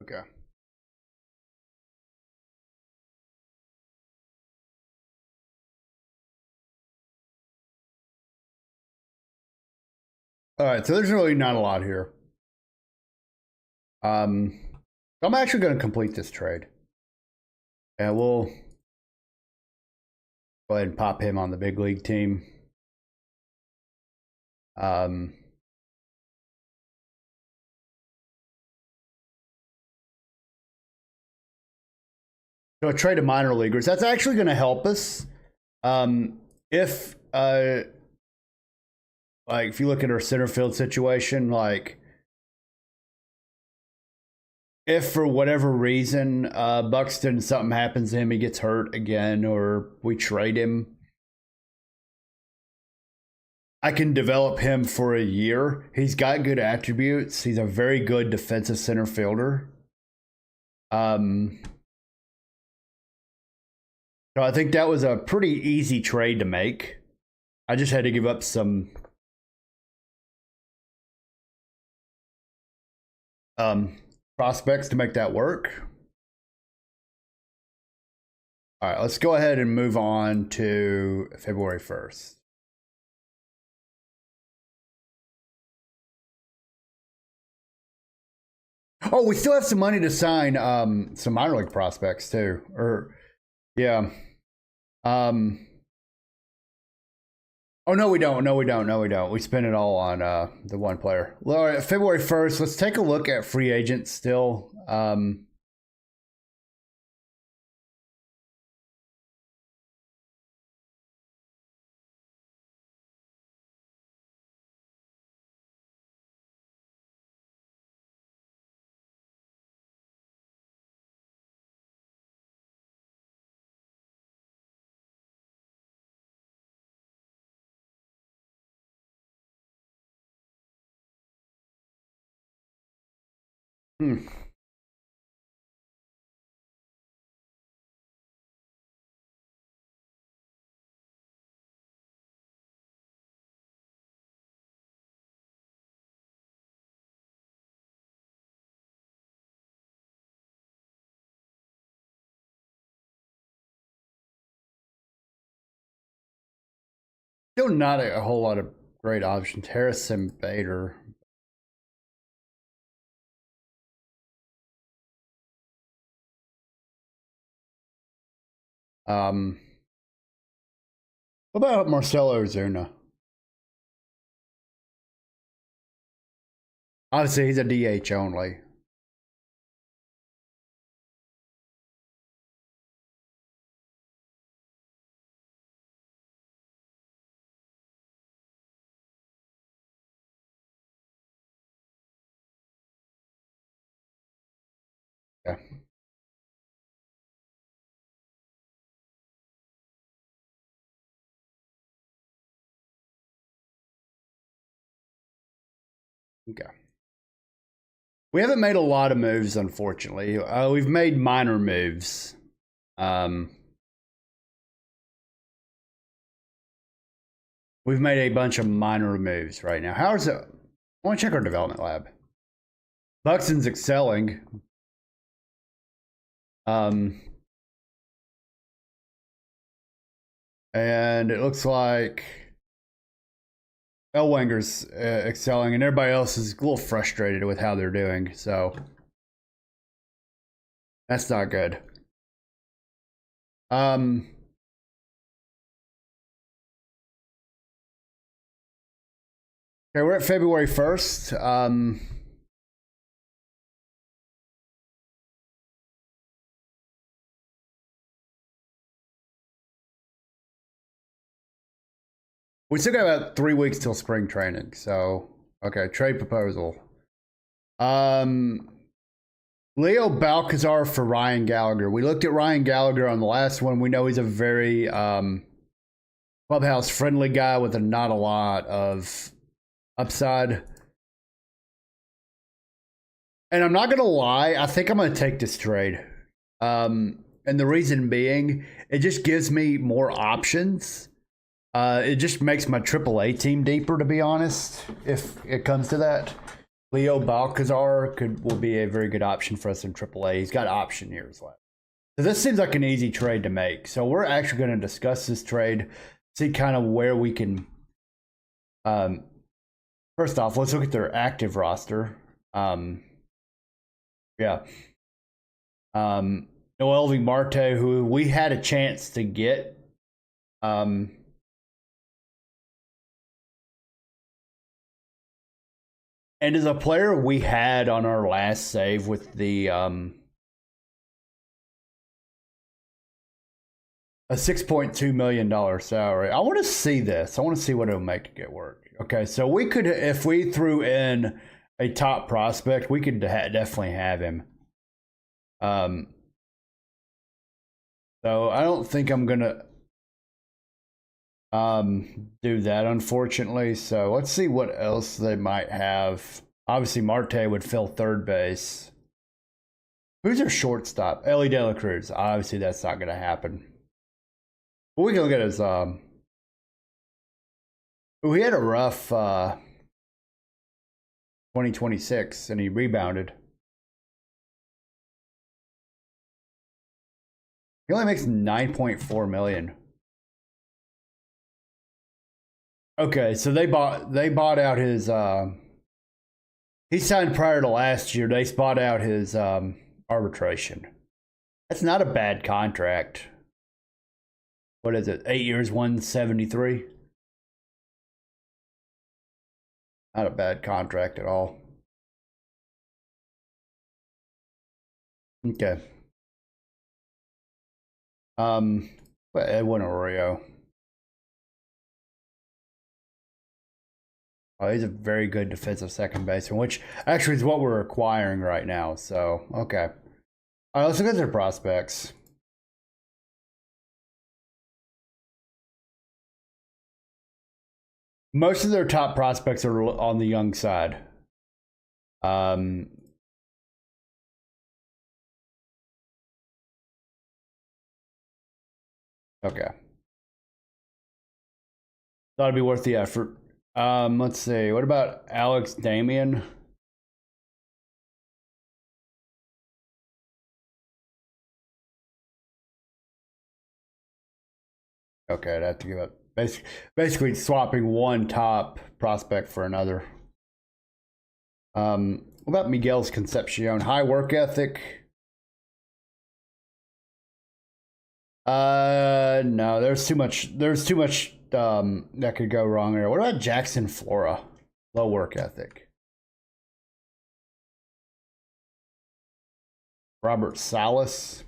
Okay. All right, so there's really not a lot here. I'm actually going to complete this trade. And we'll go ahead and pop him on the big league team. So a trade of minor leaguers. That's actually going to help us. If like if you look at our center field situation, like if for whatever reason Buxton, something happens to him, he gets hurt again, or we trade him, I can develop him for a year. He's got good attributes. He's a very good defensive center fielder. So I think that was a pretty easy trade to make. I just had to give up some prospects to make that work. All right, let's go ahead and move on to February 1st. Oh, we still have some money to sign some minor league prospects too. Or yeah. Oh no, we don't. No, we don't. No, we don't. We spent it all on the one player. Well, all right, February 1st. Let's take a look at free agents still. Hmm. Still not a whole lot of great options. Harrison Bader. What about Marcelo Ozuna? Obviously, he's a DH only. Yeah. Okay. We haven't made a lot of moves, unfortunately. We've made minor moves. We've made a bunch of minor moves right now. How is it? I want to check our development lab. Buxton's excelling. And it looks like Elwanger's excelling, and everybody else is a little frustrated with how they're doing. So that's not good. Okay, we're at February 1st. We still got about 3 weeks till spring training. So, okay, trade proposal. Leo Balcazar for Ryan Gallagher. We looked at Ryan Gallagher on the last one. We know he's a very clubhouse friendly guy with not a lot of upside. And I'm not gonna lie, I think I'm gonna take this trade. And the reason being, it just gives me more options. It just makes my AAA team deeper, to be honest, if it comes to that. Leo Balcazar will be a very good option for us in AAA. He's got option years left. So this seems like an easy trade to make. So we're actually going to discuss this trade, see kind of where we can. First off, let's look at their active roster. Yeah. Noel V. Marte, who we had a chance to get. Um, and is a player we had on our last save with the a $6.2 million salary. I want to see this. I want to see what it'll make to get work. Okay, so we could, if we threw in a top prospect, we could definitely have him. So I don't think I'm gonna do that, unfortunately. So let's see what else they might have. Obviously, Marte would fill third base. Who's their shortstop? Ellie De La Cruz. Obviously, that's not gonna happen. But we can look at his he had a rough 2026 and he rebounded. He only makes 9.4 million. Okay, so they bought out his he signed prior to last year. They bought out his arbitration. That's not a bad contract. What is it? 8 years, 173. Not a bad contract at all. Okay. Edwin Oreo. Oh, he's a very good defensive second baseman, which actually is what we're acquiring right now. So, okay. All right, let's look at their prospects. Most of their top prospects are on the young side. Okay. Thought it'd be worth the effort. Let's see. What about Alex Damian? Okay, I'd have to give up. Basically swapping one top prospect for another. What about Miguel's Concepcion? High work ethic. No, there's too much. There's too much that could go wrong there. What about Jackson Flora? Low work ethic. Robert Salas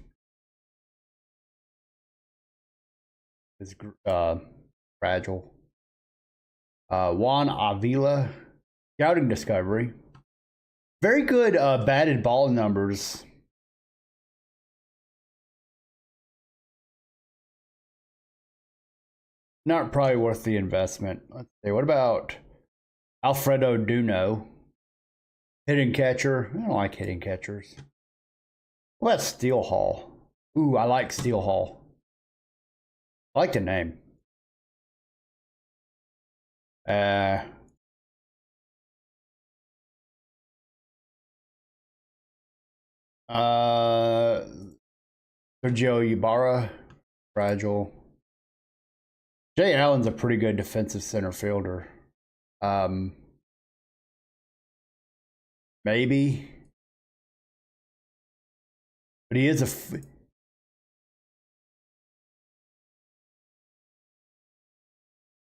is fragile. Juan Avila, scouting discovery. Very good batted ball numbers. Not probably worth the investment. Let's see. What about Alfredo Duno? Hitting catcher. I don't like hitting catchers. What about Steel Hall? Ooh, I like Steel Hall. I like the name. Sergio Ibarra, fragile. Jay Allen's a pretty good defensive center fielder. Maybe, but he is a.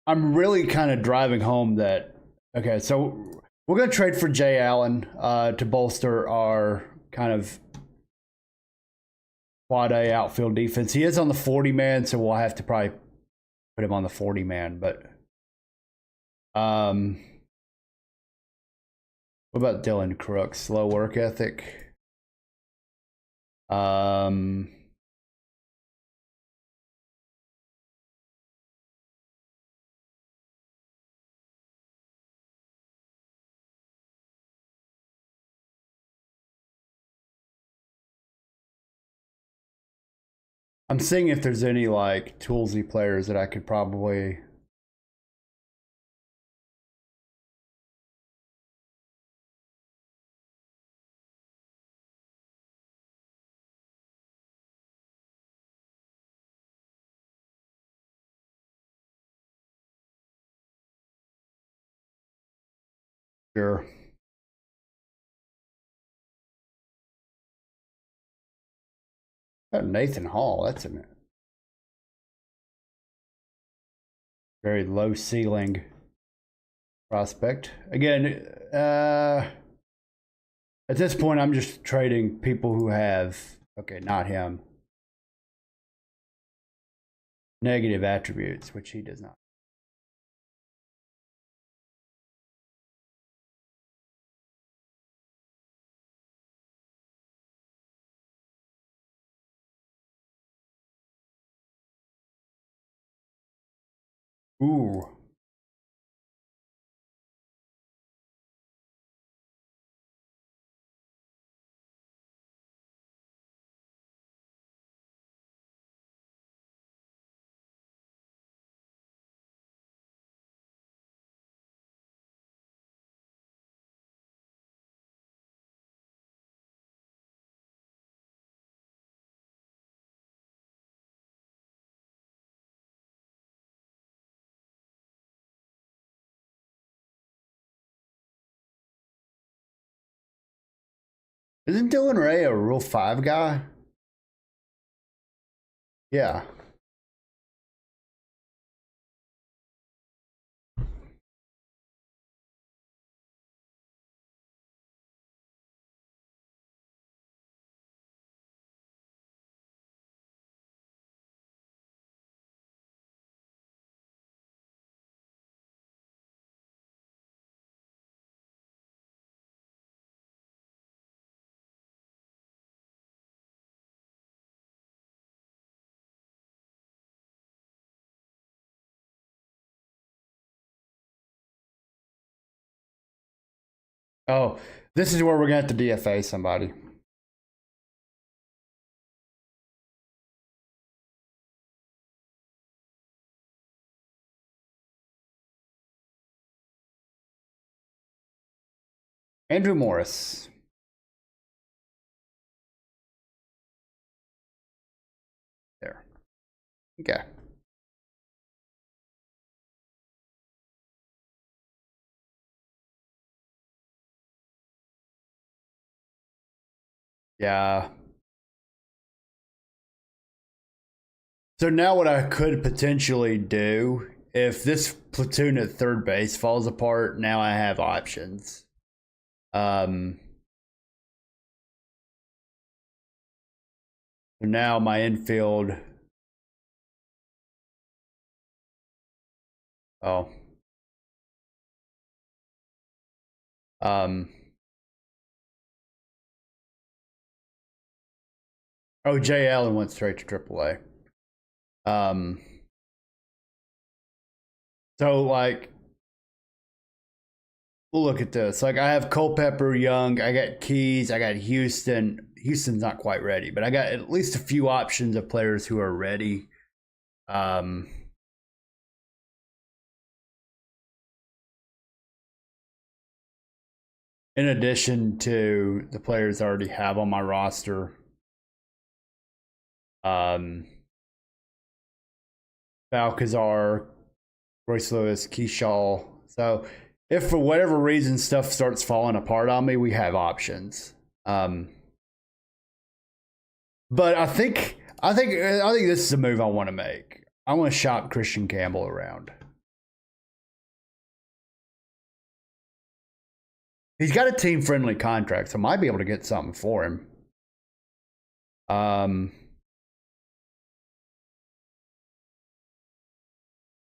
I'm really kind of driving home that. Okay, so we're gonna trade for Jay Allen to bolster our kind of quad A outfield defense. He is on the 40 man, so we'll have to probably put him on the 40 man. But what about Dylan Crooks? Slow work ethic. I'm seeing if there's any like toolsy players that I could probably. Sure. Oh, Nathan Hall, that's a very low ceiling prospect. Again, at this point, I'm just trading people who have, okay, not him, negative attributes, which he does not. Ooh. Isn't Dylan Ray a Rule 5 guy? Yeah. Oh, this is where we're going to have to DFA somebody. Andrew Morris. There. Okay. Yeah. So now what I could potentially do, if this platoon at third base falls apart, now I have options. Now my infield. Oh. Oh, Jay Allen went straight to AAA. So like, we'll look at this. Like, I have Culpepper, Young, I got Keys, I got Houston. Houston's not quite ready, but I got at least a few options of players who are ready. In addition to the players I already have on my roster. Balcazar, Royce Lewis, Keyshaw. So if for whatever reason stuff starts falling apart on me, we have options. But I think this is a move I want to make. I want to shop Christian Campbell around. He's got a team-friendly contract, so I might be able to get something for him.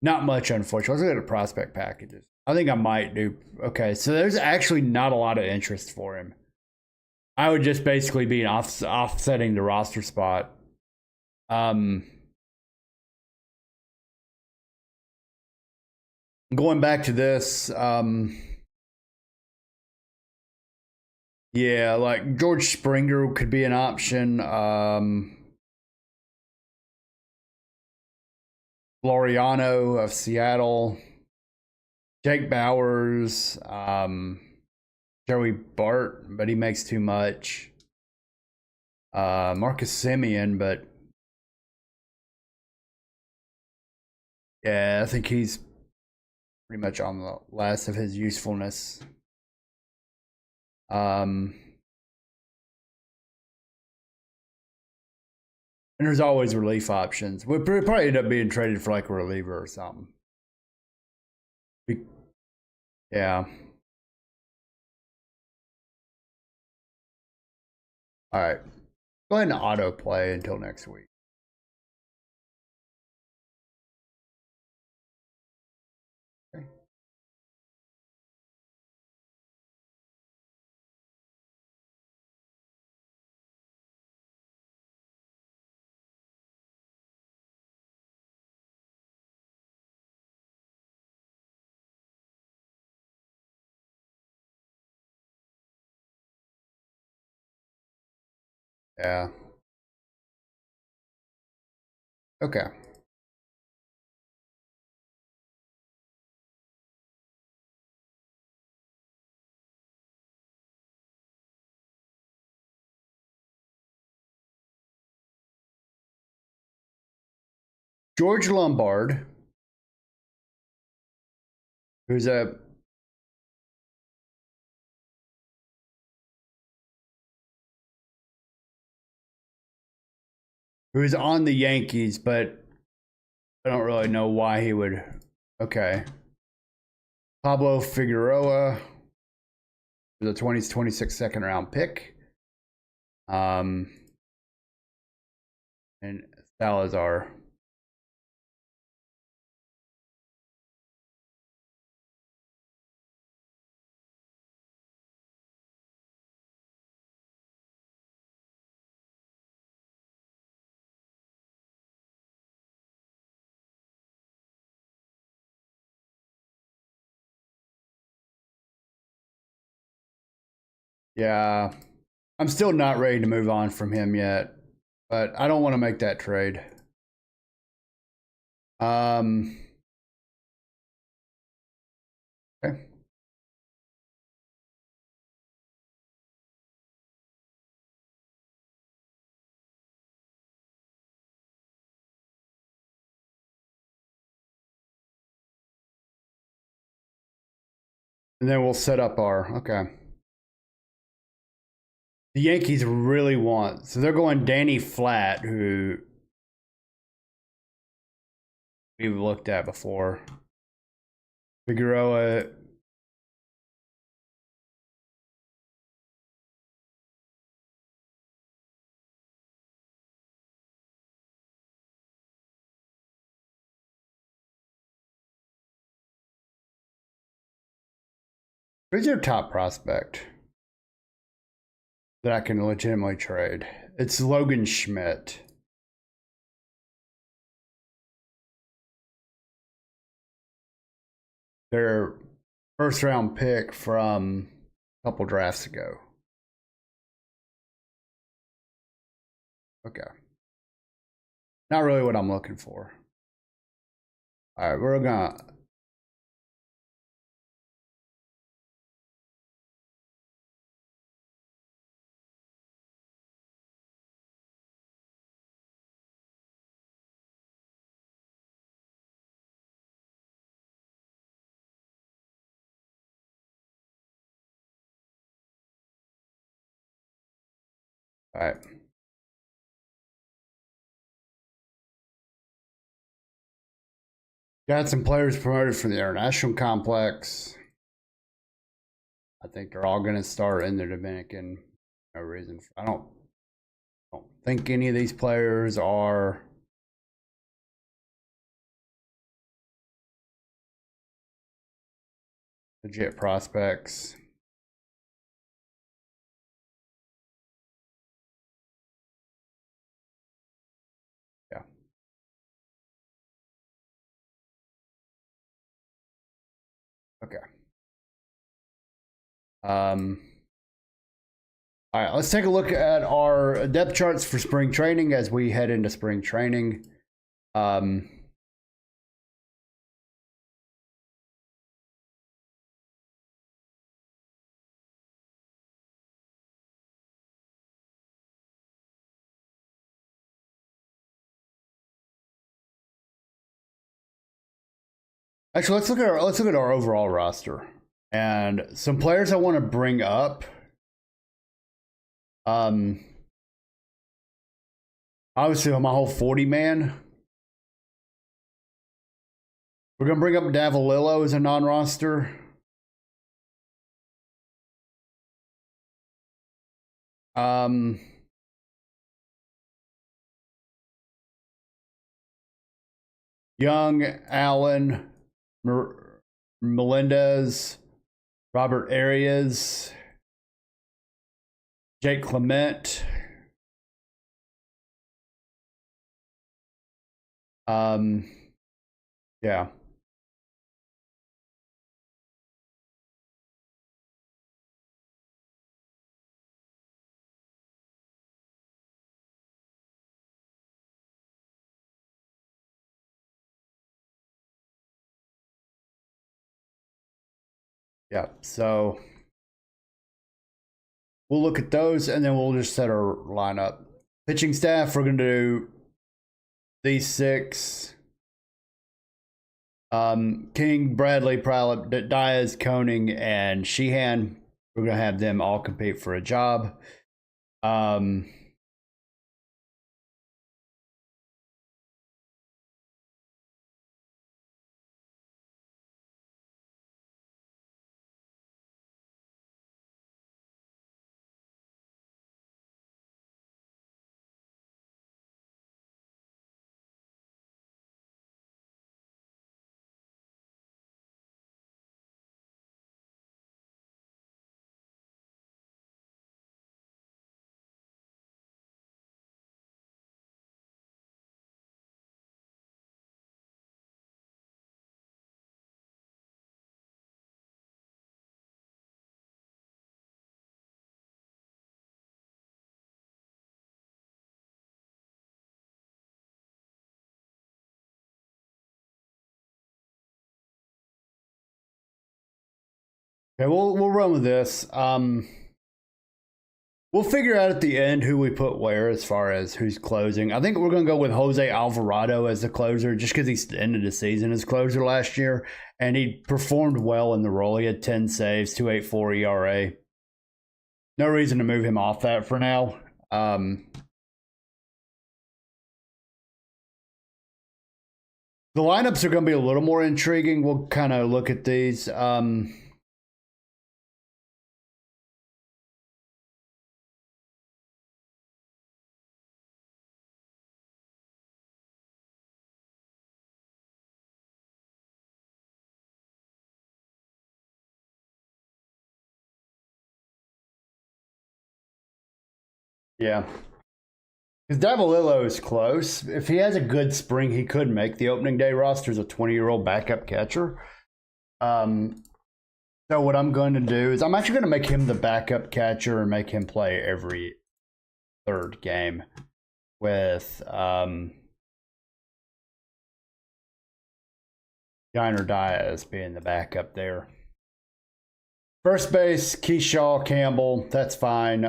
Not much, unfortunately. Let's look at the prospect packages. I think I might do. Okay, so there's actually not a lot of interest for him. I would just basically be offsetting the roster spot. Going back to this, yeah, like George Springer could be an option. Laureano of Seattle, Jake Bowers, Joey Bart, but he makes too much. Marcus Simeon, but yeah, I think he's pretty much on the last of his usefulness. And there's always relief options. We'll probably end up being traded for like a reliever or something. Yeah. All right. Go ahead and autoplay until next week. Okay. Yeah. Okay. George Lombard, who's on the Yankees, but I don't really know why he would. Okay. Pablo Figueroa, the 2026 second round pick. And Salazar. Yeah. I'm still not ready to move on from him yet, but I don't want to make that trade. Okay. And then we'll set up our, okay. The Yankees really want, so they're going Danny Flat, who we've looked at before. Figueroa. Who's your top prospect that I can legitimately trade? It's Logan Schmidt. Their first round pick from a couple drafts ago. Okay. Not really what I'm looking for. All right, we're gonna. All right. Got some players promoted from the international complex. I think they're all going to start in the Dominican. No reason. I don't think any of these players are legit prospects. Yeah. Okay. All right, let's take a look at our depth charts for spring training as we head into spring training. Actually, let's look at our overall roster and some players I want to bring up. Obviously, my whole 40 man. We're gonna bring up Davalillo as a non-roster. Young, Allen, Melendez, Robert Arias, Jake Clement. Yeah. Yeah, so we'll look at those and then we'll just set our lineup. Pitching staff, we're going to do these 6. King, Bradley, Prowlett, Diaz, Koenig, and Sheehan. We're going to have them all compete for a job. Okay, we'll run with this. We'll figure out at the end who we put where as far as who's closing. I think we're going to go with Jose Alvarado as the closer just because he ended the season as closer last year, and he performed well in the role. He had 10 saves, 2.84 ERA. No reason to move him off that for now. The lineups are going to be a little more intriguing. We'll kind of look at these. Yeah. Because Davalillo is close. If he has a good spring, he could make the opening day roster as a 20-year-old backup catcher. So what I'm going to do is I'm actually going to make him the backup catcher and make him play every third game with Yiner Diaz being the backup there. First base, Keyshaw, Campbell. That's fine.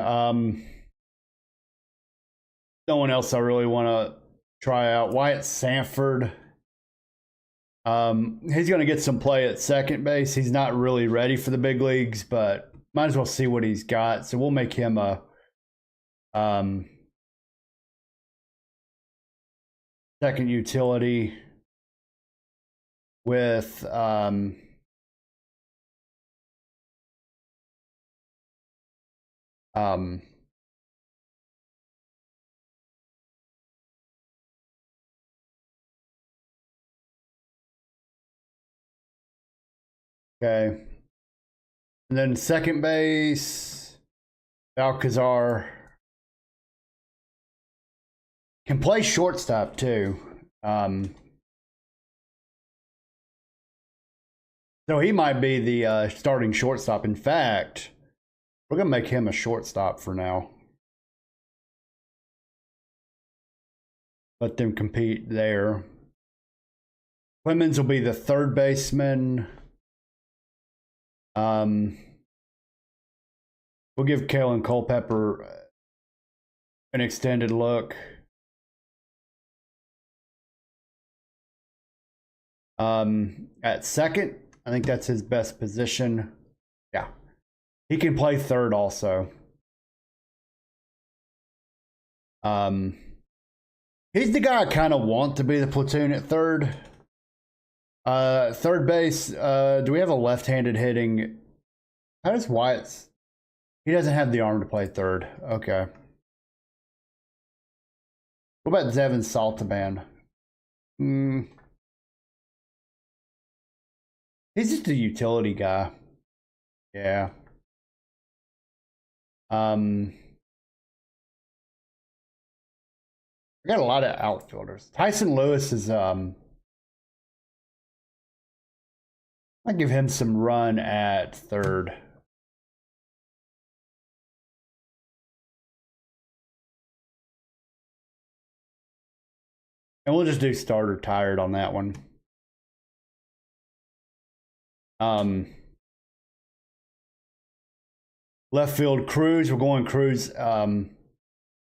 No one else I really want to try out. Wyatt Sanford. He's going to get some play at second base. He's not really ready for the big leagues, but might as well see what he's got. So we'll make him a second utility with okay. And then second base, Alcazar can play shortstop too. So he might be the starting shortstop. In fact, we're going to make him a shortstop for now. Let them compete there. Clemens will be the third baseman. We'll give Kalen Culpepper an extended look. At second, I think that's his best position. Yeah. He can play third also. He's the guy I kind of want to be the platoon at third. Third base, do we have a left-handed hitting? How does Wyatt's? He doesn't have the arm to play third. Okay. What about Devin Saltaban? He's just a utility guy. Yeah. I got a lot of outfielders. Tyson Lewis is I give him some run at third. And we'll just do starter tired on that one. Left field Cruz, we're going Cruz.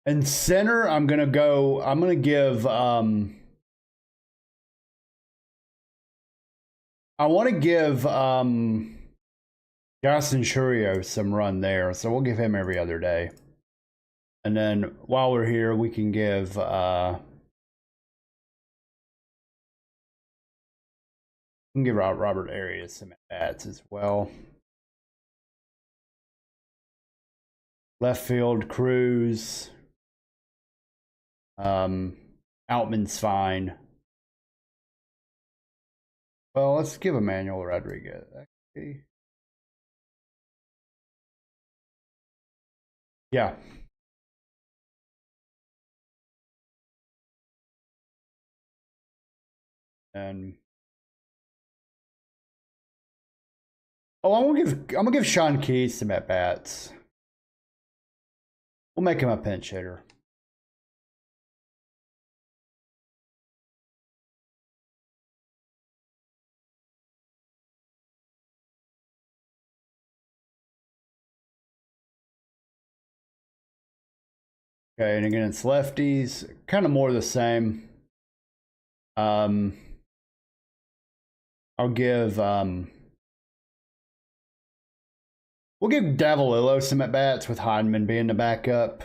And center, I'm gonna give I want to give Justin Churio some run there, so we'll give him every other day. And then while we're here, we can give Robert Arias some at-bats as well. Left field Cruz. Outman's fine. Well, let's give Emmanuel Rodriguez. Actually. Yeah. And I'm gonna give Sean Keys some at bats. We'll make him a pinch hitter. Okay, and again, it's lefties, kind of more the same. I'll give we'll give Davalillo some at bats with Heineman being the backup.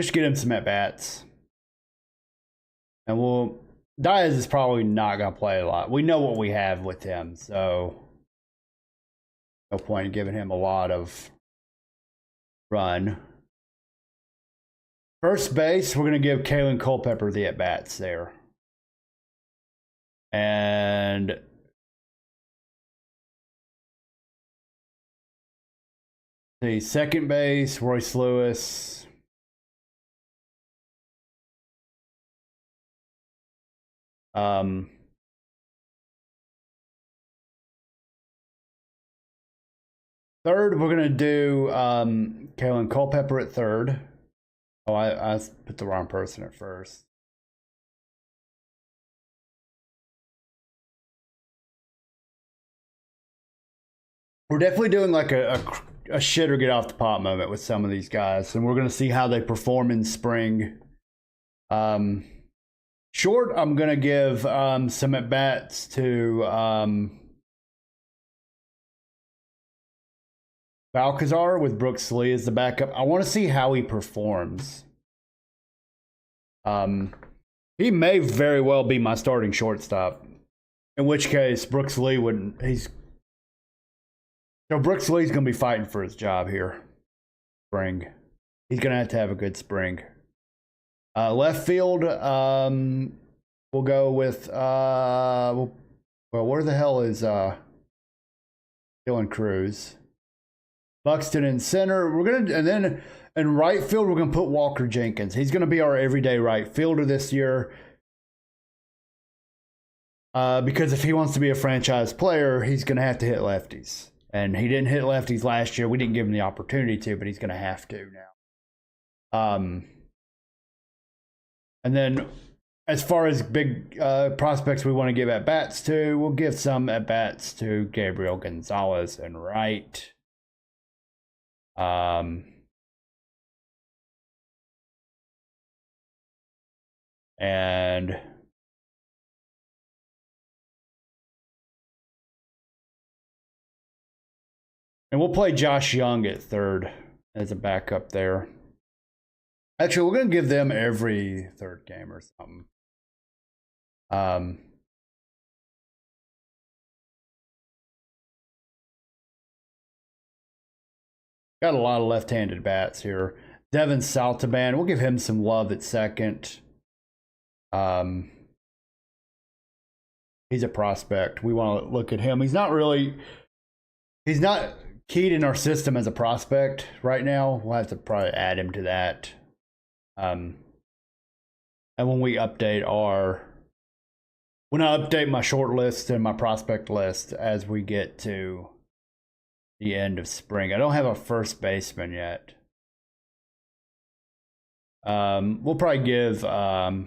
Just get him some at bats, and Diaz is probably not gonna play a lot. We know what we have with him, so no point in giving him a lot of run. First base, we're going to give Kalen Culpepper the at-bats there. And the second base, Royce Lewis. Third, we're going to do Kalen Culpepper at third. Oh, I put the wrong person at first. We're definitely doing like a shit or get off the pot moment with some of these guys, and we're going to see how they perform in spring. Short, I'm going to give some at-bats to Balcazar with Brooks Lee as the backup. I want to see how he performs. He may very well be my starting shortstop. In which case, Brooks Lee wouldn't. Brooks Lee's going to be fighting for his job here. Spring. He's going to have a good spring. Left field, we'll go with well, where the hell is Dylan Cruz? Buxton in center. And then in right field, we're gonna put Walker Jenkins. He's gonna be our everyday right fielder this year. Because if he wants to be a franchise player, he's gonna have to hit lefties. And he didn't hit lefties last year. We didn't give him the opportunity to, but he's gonna have to now. And then as far as big prospects we want to give at bats to, we'll give some at bats to Gabriel Gonzalez and right. And we'll play Josh Young at third as a backup there. Actually, we're gonna give them every third game or something. Got a lot of left-handed bats here. Devin Saltaban, we'll give him some love at second. He's a prospect. We want to look at him. He's not keyed in our system as a prospect right now. We'll have to probably add him to that. And when we update when I update my short list and my prospect list as we get to the end of spring. I don't have a first baseman yet. We'll probably give all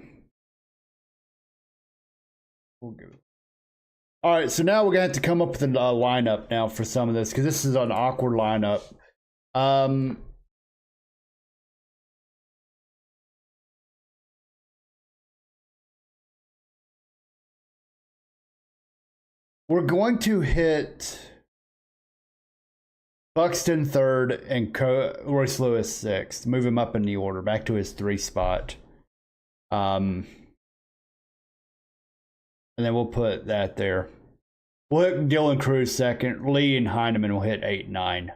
right, so now we're gonna have to come up with a lineup now for some of this because this is an awkward lineup. We're going to hit Buxton third and Royce Lewis sixth. Move him up in the order back to his 3 spot. And then we'll put that there. We'll hit Dylan Cruz second. Lee and Heineman will hit 8, 9.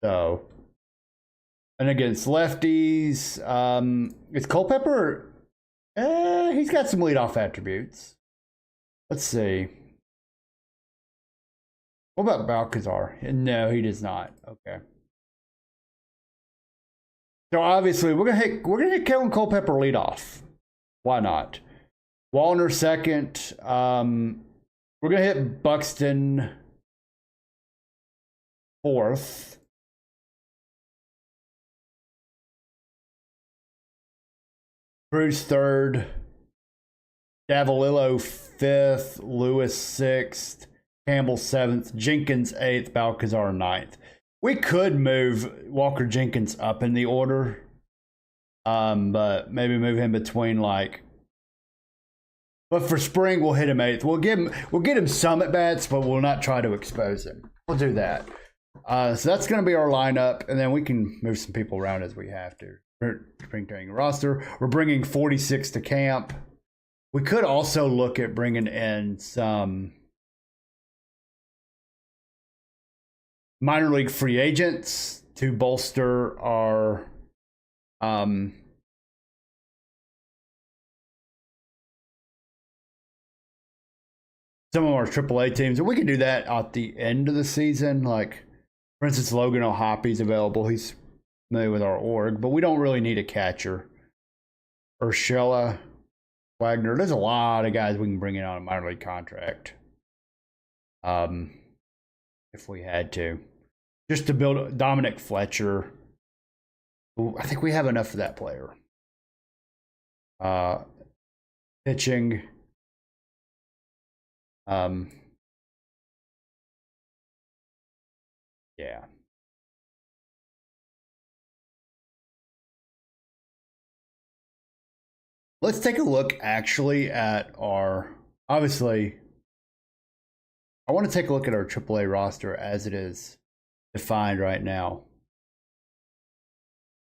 So, and against lefties, is Culpepper? He's got some leadoff attributes. Let's see. What about Balcazar? No, he does not. Okay. So obviously we're gonna hit Kellen Culpepper leadoff. Why not? Wallner second. We're gonna hit Buxton fourth. Cruz third. Davalillo fifth. Lewis sixth. Campbell seventh. Jenkins eighth. Balcazar ninth. We could move Walker Jenkins up in the order, but maybe move him between like. But for spring, we'll hit him eighth. We'll get him some at bats, but we'll not try to expose him. We'll do that. So that's going to be our lineup, and then we can move some people around as we have to. Spring training roster. We're bringing 46 to camp. We could also look at bringing in some minor league free agents to bolster our some of our AAA teams. And we can do that at the end of the season. Like, for instance, Logan O'Hoppy's available. He's familiar with our org, but we don't really need a catcher. Urshela, Wagner. There's a lot of guys we can bring in on a minor league contract. If we had to. Just to build Dominic Fletcher. I think we have enough for that player. Pitching. Yeah. Let's take a look actually at our, obviously, I want to take a look at our AAA roster as it is defined right now.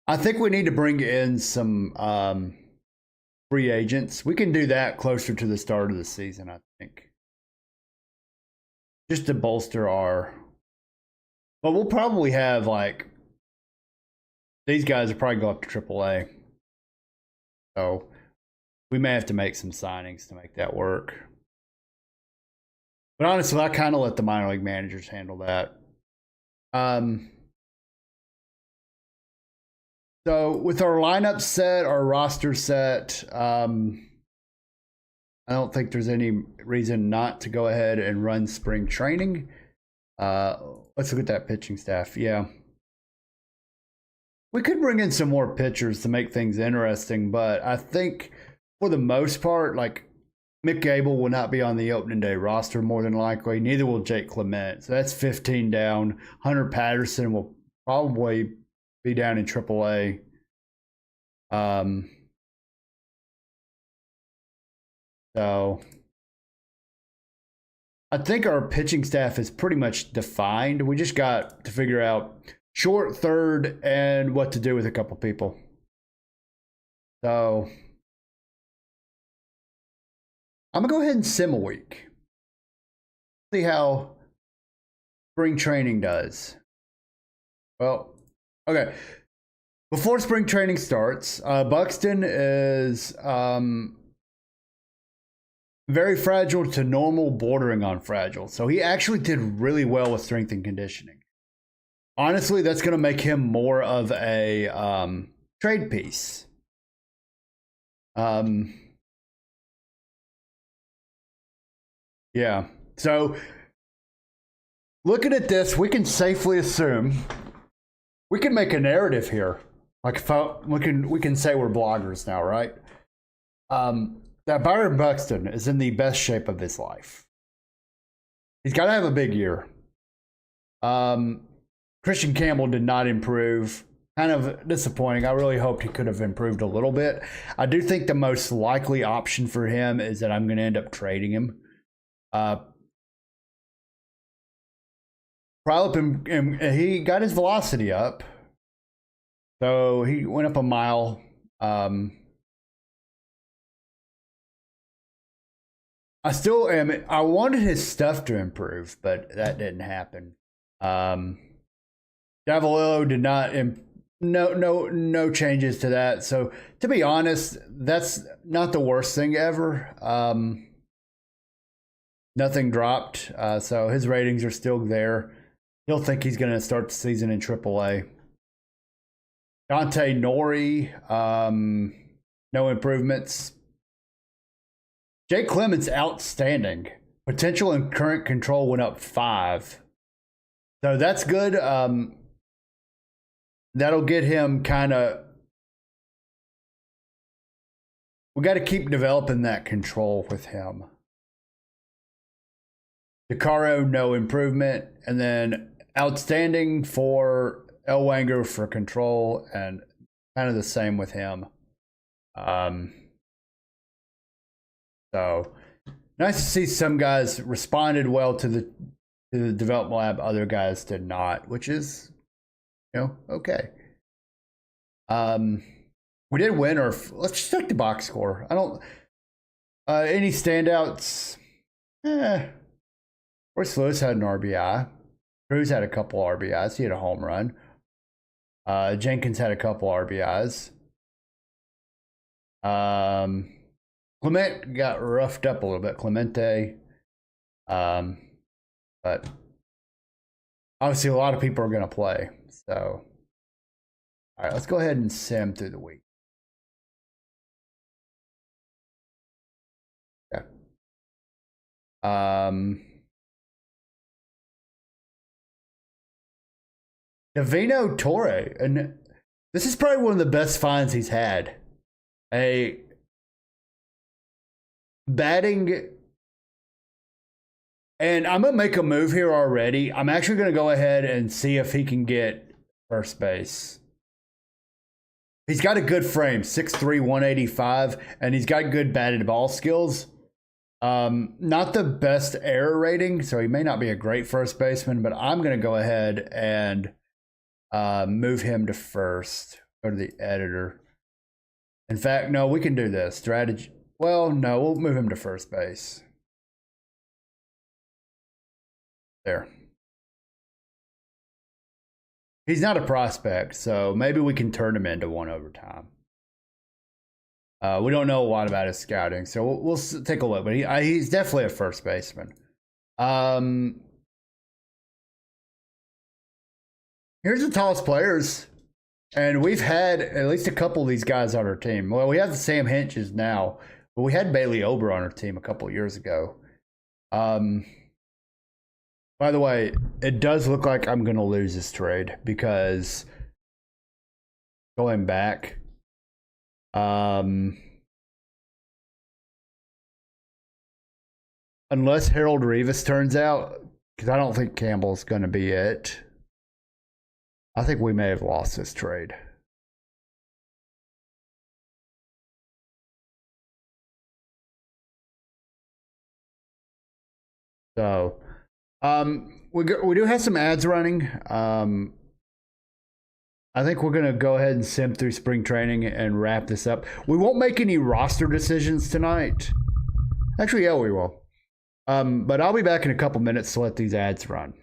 I think we need to bring in some free agents. We can do that closer to the start of the season, I think. Just to bolster our, but we'll probably have like, these guys will probably go up to AAA. So we may have to make some signings to make that work. But honestly, I kind of let the minor league managers handle that. So with our lineup set, our roster set, I don't think there's any reason not to go ahead and run spring training. Let's look at that pitching staff. Yeah. We could bring in some more pitchers to make things interesting, but I think for the most part, like, Mick Gable will not be on the opening day roster more than likely. Neither will Jake Clement. So that's 15 down. Hunter Patterson will probably be down in AAA. So I think our pitching staff is pretty much defined. We just got to figure out short, third, and what to do with a couple people. So I'm going to go ahead and sim a week. See how spring training does. Well, okay. Before spring training starts, Buxton is very fragile to normal, bordering on fragile. So he actually did really well with strength and conditioning. Honestly, that's going to make him more of a trade piece. Yeah. So looking at this, we can safely assume we can make a narrative here. Like we can say we're bloggers now, right? That Byron Buxton is in the best shape of his life. He's got to have a big year. Christian Campbell did not improve. Kind of disappointing. I really hoped he could have improved a little bit. I do think the most likely option for him is that I'm going to end up trading him. He got his velocity up. So he went up a mile. I still am. I wanted his stuff to improve, but that didn't happen. Davalillo did not. No changes to that. So to be honest, that's not the worst thing ever. Nothing dropped. So his ratings are still there. He'll think he's going to start the season in AAA. Dante Nori, no improvements. Jake Clemens, outstanding. Potential and current control went up 5. So that's good. That'll get him kind of... We got to keep developing that control with him. DeCaro, no improvement. And then outstanding for Elwanger for control, and kind of the same with him. So nice to see some guys responded well to the development lab, other guys did not, which is, okay. We did win, or let's just check the box score. I don't any standouts. Royce Lewis had an RBI. Cruz had a couple RBIs. He had a home run. Jenkins had a couple RBIs. Clement got roughed up a little bit. Clemente. But obviously a lot of people are going to play. So, all right, let's go ahead and sim through the week. Okay. Davino Torre, and this is probably one of the best finds he's had. A batting, and I'm gonna make a move here already. I'm actually gonna go ahead and see if he can get first base. He's got a good frame, 6'3", 185, and he's got good batted ball skills. Not the best error rating, so he may not be a great first baseman, but I'm gonna go ahead and move him to first. Go to the editor. In fact, no, we can do this. Strategy. Well, no, we'll move him to first base. There. He's not a prospect, so maybe we can turn him into one over time. We don't know a lot about his scouting, so we'll take a look. But he's definitely a first baseman. Here's the tallest players. And we've had at least a couple of these guys on our team. Well, we have the Sam Hinches now, but we had Bailey Ober on our team a couple of years ago. By the way, it does look like I'm going to lose this trade because going back, unless Harold Rivas turns out, because I don't think Campbell's going to be it. I think we may have lost this trade. So, we do have some ads running. I think we're gonna go ahead and sim through spring training and wrap this up. We won't make any roster decisions tonight. Actually, yeah, we will. But I'll be back in a couple minutes to let these ads run.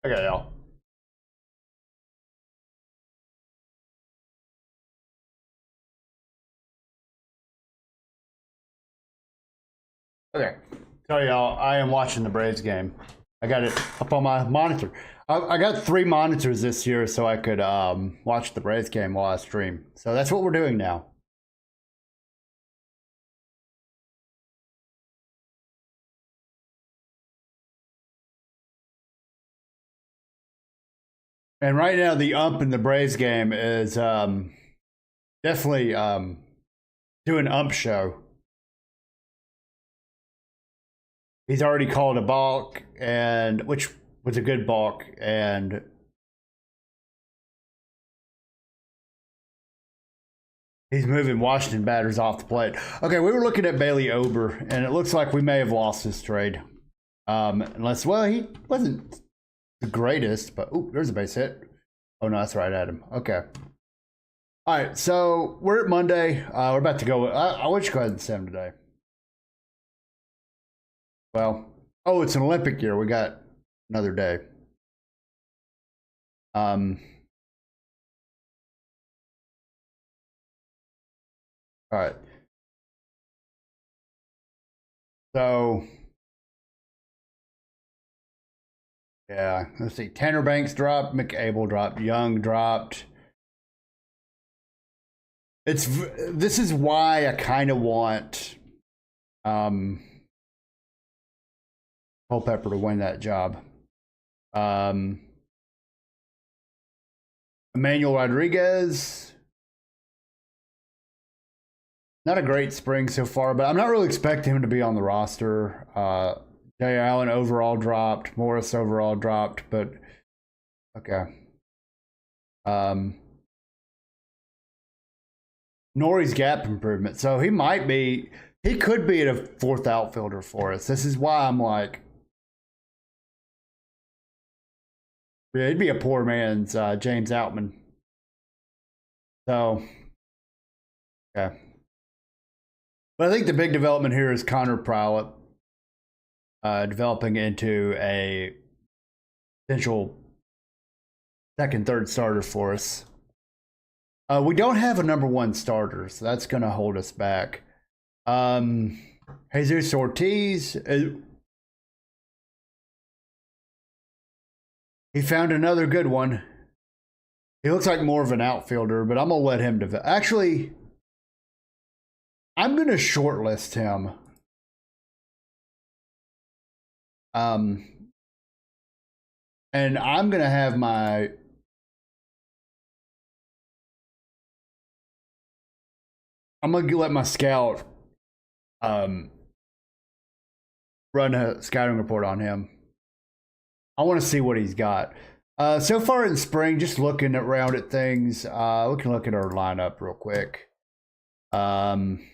Okay, y'all. Okay. Tell y'all, I am watching the Braves game. I got it up on my monitor. I got 3 monitors this year so I could watch the Braves game while I stream. So that's what we're doing now. And right now, the ump in the Braves game is definitely doing ump show. He's already called a balk, and which was a good balk, and he's moving Washington batters off the plate. Okay, we were looking at Bailey Ober, and it looks like we may have lost this trade. Unless, well, he wasn't the greatest, but there's a base hit. Oh, no, that's right, Adam. Okay. All right, so we're at Monday. We're about to go. I want you to go ahead and send today. Well, oh, it's an Olympic year. We got another day. All right. So, yeah, let's see. Tanner Banks dropped. McAble dropped. Young dropped. This is why I kind of want Culpepper to win that job. Emmanuel Rodriguez, not a great spring so far, but I'm not really expecting him to be on the roster. Jay Allen overall dropped, Morris overall dropped, but okay. Nori's gap improvement, so he could be a fourth outfielder for us. This is why I'm like, yeah, he'd be a poor man's James Outman. So, okay. But I think the big development here is Connor Prowlett developing into a potential second, third starter for us. We don't have a number one starter, so that's going to hold us back. Jesus Ortiz, he found another good one. He looks like more of an outfielder, but I'm going to let him develop. Actually, I'm going to shortlist him. And I'm going to have my... I'm going to let my scout run a scouting report on him. I want to see what he's got. So far in spring, just looking around at things, we can look at our lineup real quick. Probably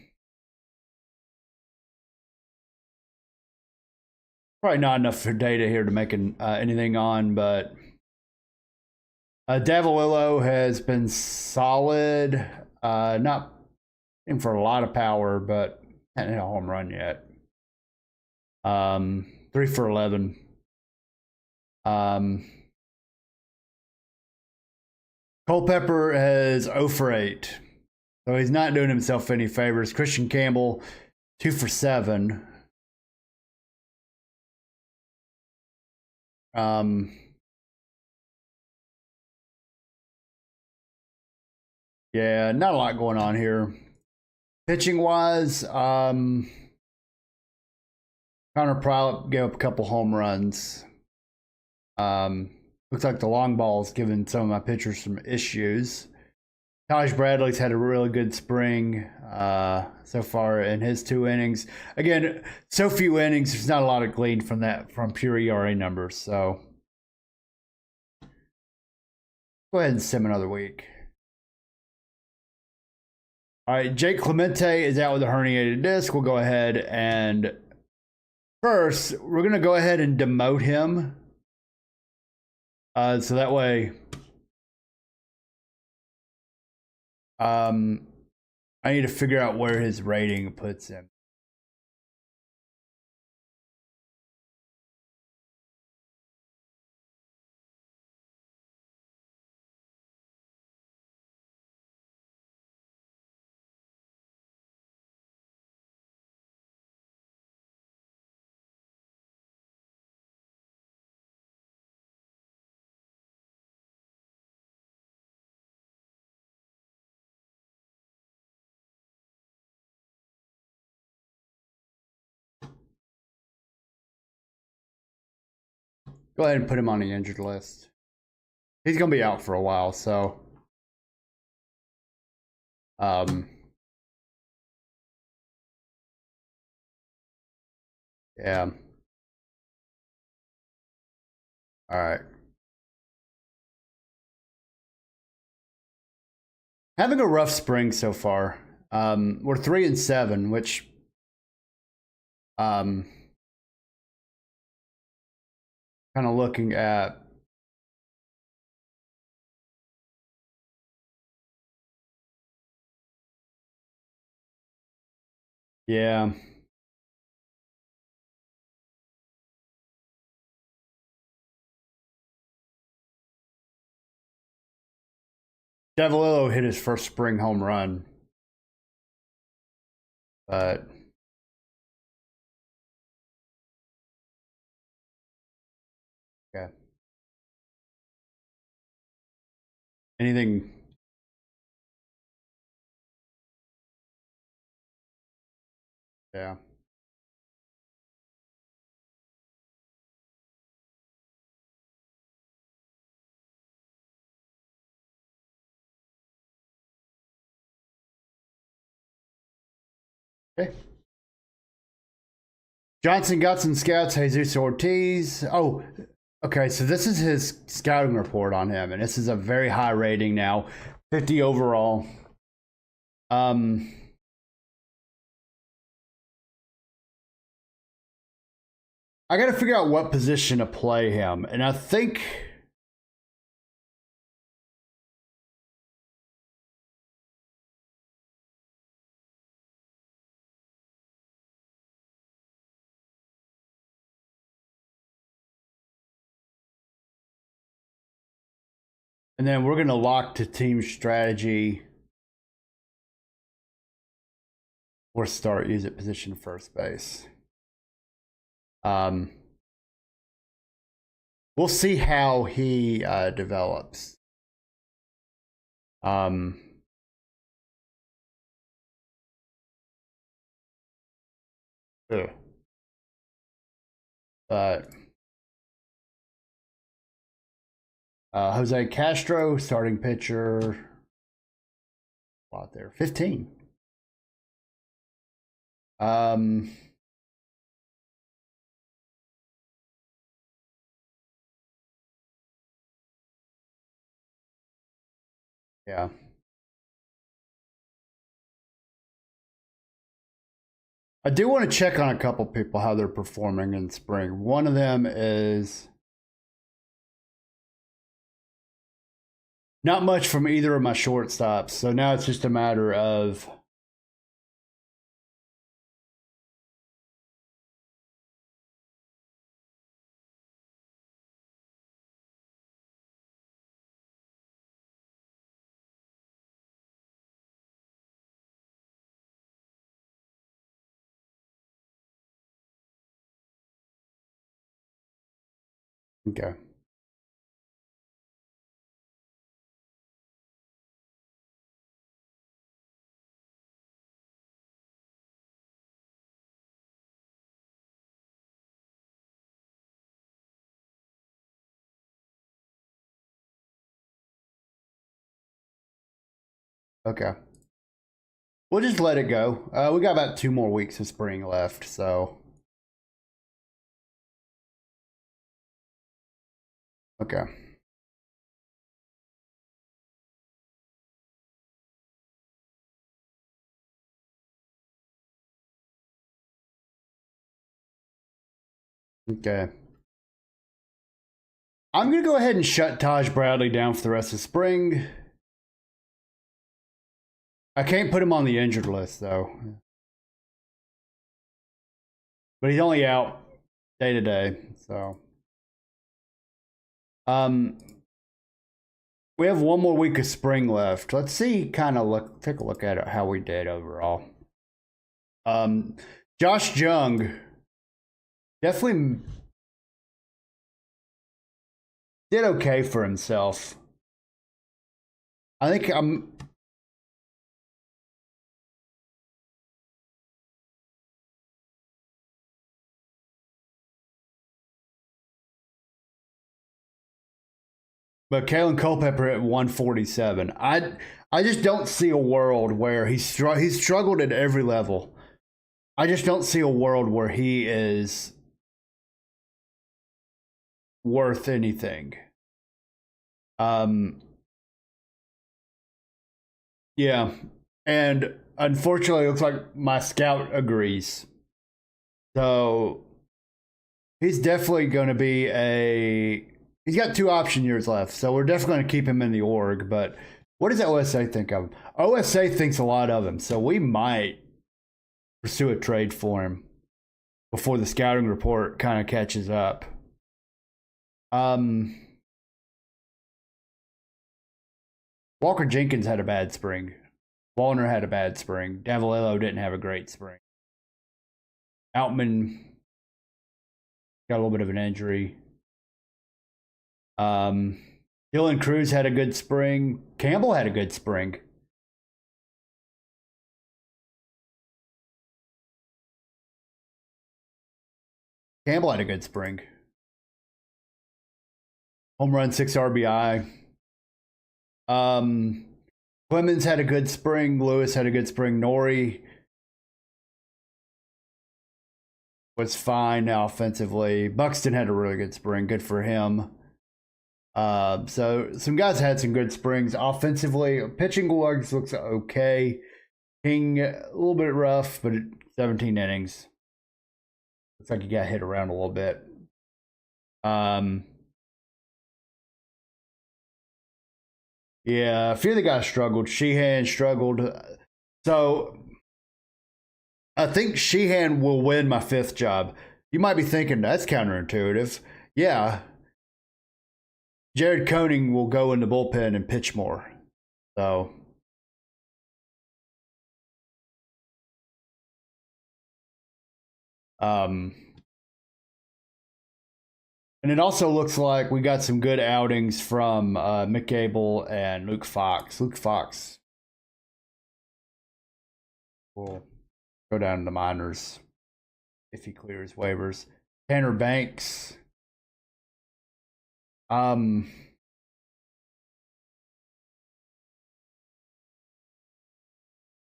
not enough for data here to make anything on, but Davalillo has been solid. Not in for a lot of power, but hasn't hit a home run yet. 3 for 11. Culpepper has 0 for 8. So he's not doing himself any favors. Christian Campbell, 2 for 7. Yeah, not a lot going on here. Pitching wise, Connor Prowlett gave up a couple home runs. Looks like the long ball's given some of my pitchers some issues. Taj Bradley's had a really good spring so far in his 2 innings. Again, so few innings, there's not a lot of gleaned from pure ERA numbers. So go ahead and sim another week. All right, Jake Clemente is out with a herniated disc. We'll go ahead and first, we're going to go ahead and demote him. So that way, I need to figure out where his rating puts him. Go ahead and put him on the injured list. He's going to be out for a while, so yeah. All right. Having a rough spring so far. We're 3-7, which kind of looking at Yeah. Davalillo hit his first spring home run. But okay. Anything? Yeah. Okay. Johnson got some scouts. Jesus Ortiz. Oh, okay. So this is his scouting report on him, and this is a very high rating now, 50 overall. I got to figure out what position to play him, and I think. And then we're going to lock to team strategy. Or start use it position first base. We'll see how he develops. But Jose Castro, starting pitcher. Out there, 15. Yeah. I do want to check on a couple people how they're performing in spring. One of them is not much from either of my shortstops. So now it's just a matter of okay. Okay. We'll just let it go. We got about 2 more weeks of spring left, so. Okay. Okay. I'm going to go ahead and shut Taj Bradley down for the rest of spring. I can't put him on the injured list, though. But he's only out day to day, so. We have 1 more week of spring left. Let's see, take a look at it, how we did overall. Josh Jung definitely did okay for himself. I think but Kalen Culpepper at 147. I just don't see a world where he's struggled at every level. I just don't see a world where he is worth anything. Yeah. And unfortunately, it looks like my scout agrees. So he's definitely going to be he's got 2 option years left. So we're definitely going to keep him in the org. But what does OSA think of him? OSA thinks a lot of him. So we might pursue a trade for him before the scouting report kind of catches up. Walker Jenkins had a bad spring. Wallner had a bad spring. Davalillo didn't have a great spring. Outman got a little bit of an injury. Dylan Cruz had a good spring. Campbell had a good spring. Campbell had a good spring. Home run, 6 RBI. Clemens had a good spring. Lewis had a good spring. Nori was fine now offensively. Buxton had a really good spring. Good for him. So some guys had some good springs offensively. Pitching looks okay. King a little bit rough, but 17 innings. Looks like he got hit around a little bit. Yeah, a few of the guys struggled. Sheehan struggled. So I think Sheehan will win my 5th job. You might be thinking that's counterintuitive. Yeah. Jared Koenig will go in the bullpen and pitch more. So and it also looks like we got some good outings from Mick Gable and Luke Fox. Luke Fox will go down to the minors if he clears waivers. Tanner Banks. Had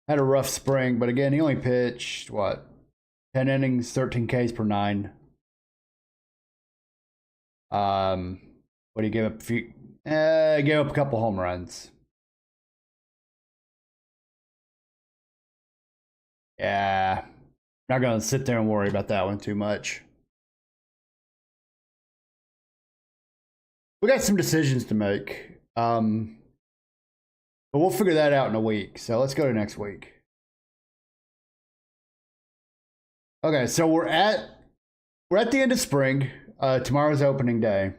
a rough spring, but again, he only pitched, 10 innings, 13 Ks per 9. What he gave up gave up a couple home runs. Yeah, not gonna sit there and worry about that one too much. We got some decisions to make, but we'll figure that out in a week. So let's go to next week. Okay, so we're at the end of spring. Tomorrow's opening day.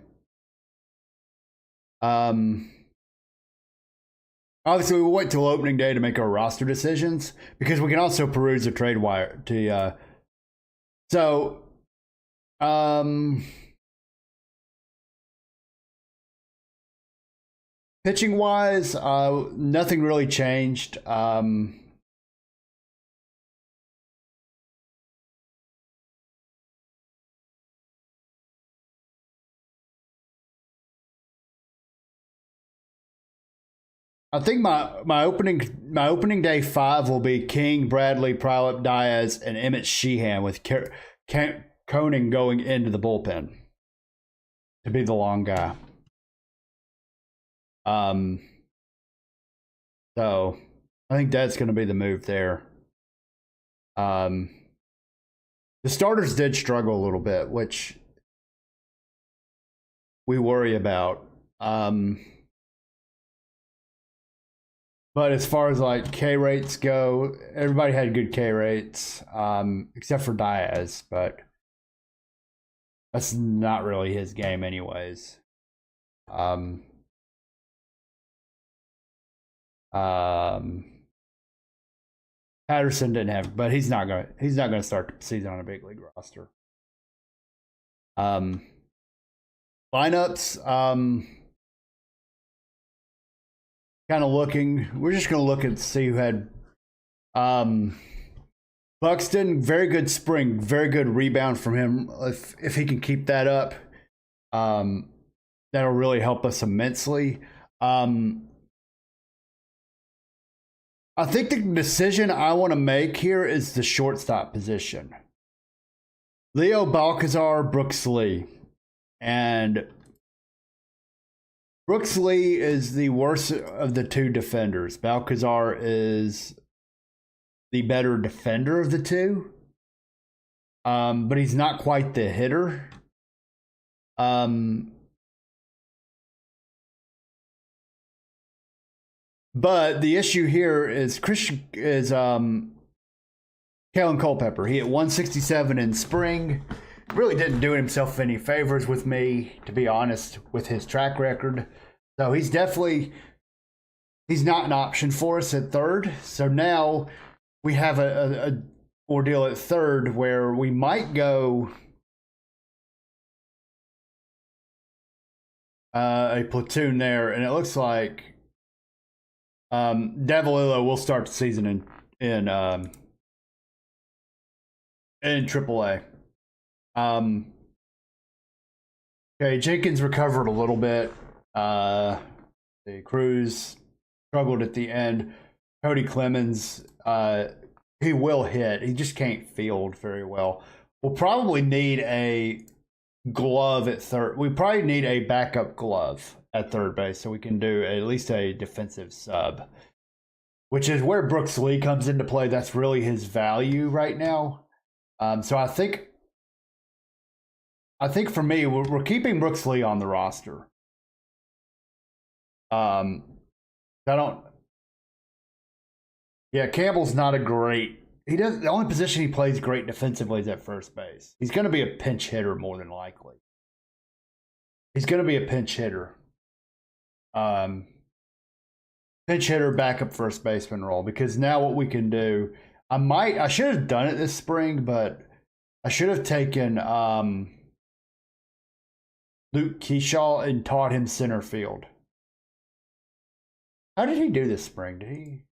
Obviously, we'll wait till opening day to make our roster decisions because we can also peruse the trade wire to. Pitching wise, nothing really changed. I think my opening day 5 will be King, Bradley, Prilip, Diaz, and Emmett Sheehan with Koenig going into the bullpen to be the long guy. So I think that's going to be the move there. The starters did struggle a little bit, which we worry about. But as far as like K rates go, everybody had good K rates, except for Diaz, but that's not really his game anyways. Patterson didn't have, but he's not gonna start the season on a big league roster. Lineups, kind of looking. We're just gonna look and see who had. Buxton, very good spring, very good rebound from him. If he can keep that up, that'll really help us immensely. I think the decision I want to make here is the shortstop position. Leo Balcazar, Brooks Lee. And Brooks Lee is the worst of the two defenders. Balcazar is the better defender of the two. But he's not quite the hitter. But the issue here is Kalen Culpepper. He hit 167 in spring. Really didn't do himself any favors with me, to be honest, with his track record. So he's not an option for us at third. So now we have a ordeal at third where we might go a platoon there, and it looks like Davalillo will start the season in AAA. Okay, Jenkins recovered a little bit. The Cruz struggled at the end. Cody Clemens, he will hit. He just can't field very well. We'll probably need a glove at third. We probably need a backup glove at third base so we can do at least a defensive sub, which is where Brooks Lee comes into play. That's really his value right now. So I think for me, we're keeping Brooks Lee on the roster. Yeah, Campbell's not a great. The only position he plays great defensively is at first base. He's going to be a pinch hitter more than likely. He's going to be a pinch hitter. Pinch hitter, backup first baseman role, because now what we can do, I should have done it this spring, but I should have taken Luke Keyshaw and taught him center field. How did he do this spring?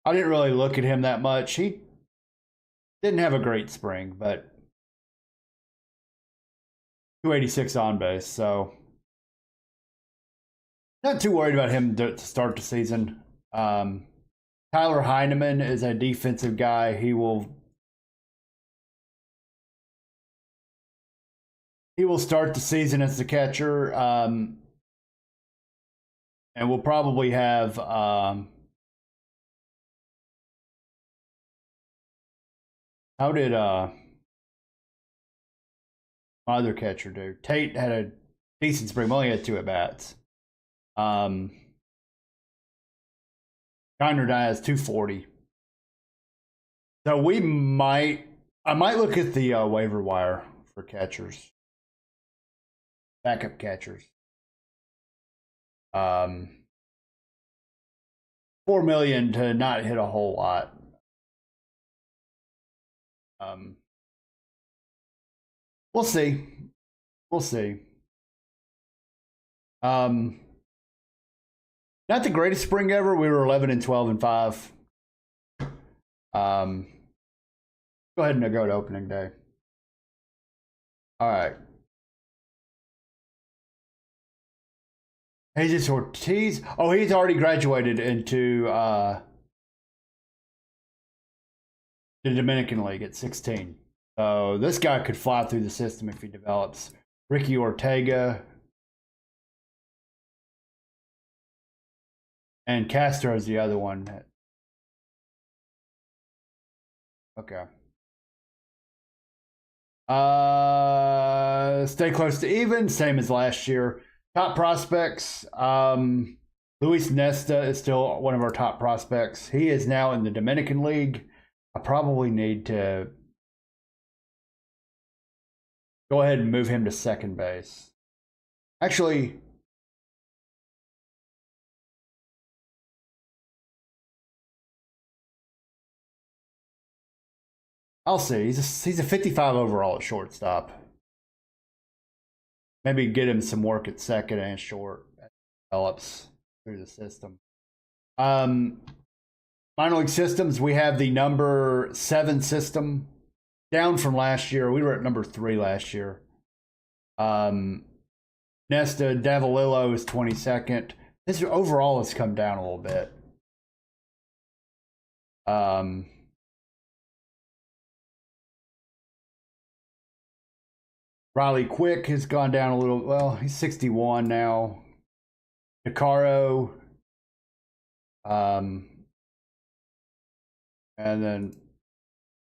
I didn't really look at him that much. He didn't have a great spring, but 286 on base, so not too worried about him to start the season. Tyler Heineman is a defensive guy. He will start the season as the catcher, and we'll probably have how did my other catcher do? Tate had a decent spring. We only had 2 at-bats. Kinder has 240. So I might look at the waiver wire for catchers. Backup catchers. $4 million to not hit a whole lot. We'll see. Not the greatest spring ever. We were 11 and 12 and 5. Go ahead and go to opening day. All right. Jesus Ortiz. Oh, he's already graduated into the Dominican League at 16. So this guy could fly through the system if he develops. Ricky Ortega. And Castro is the other one. Okay. Stay close to even, same as last year. Top prospects. Luis Nesta is still one of our top prospects. He is now in the Dominican League. I probably need to go ahead and move him to second base. Actually, I'll see. He's a 55 overall at shortstop. Maybe get him some work at second and short. Develops through the system. Minor league systems, we have the number 7 system. Down from last year. We were at number 3 last year. Nesta Davalillo is 22nd. His overall has come down a little bit. Riley Quick has gone down a little. Well, he's 61 now. Nicaro. And then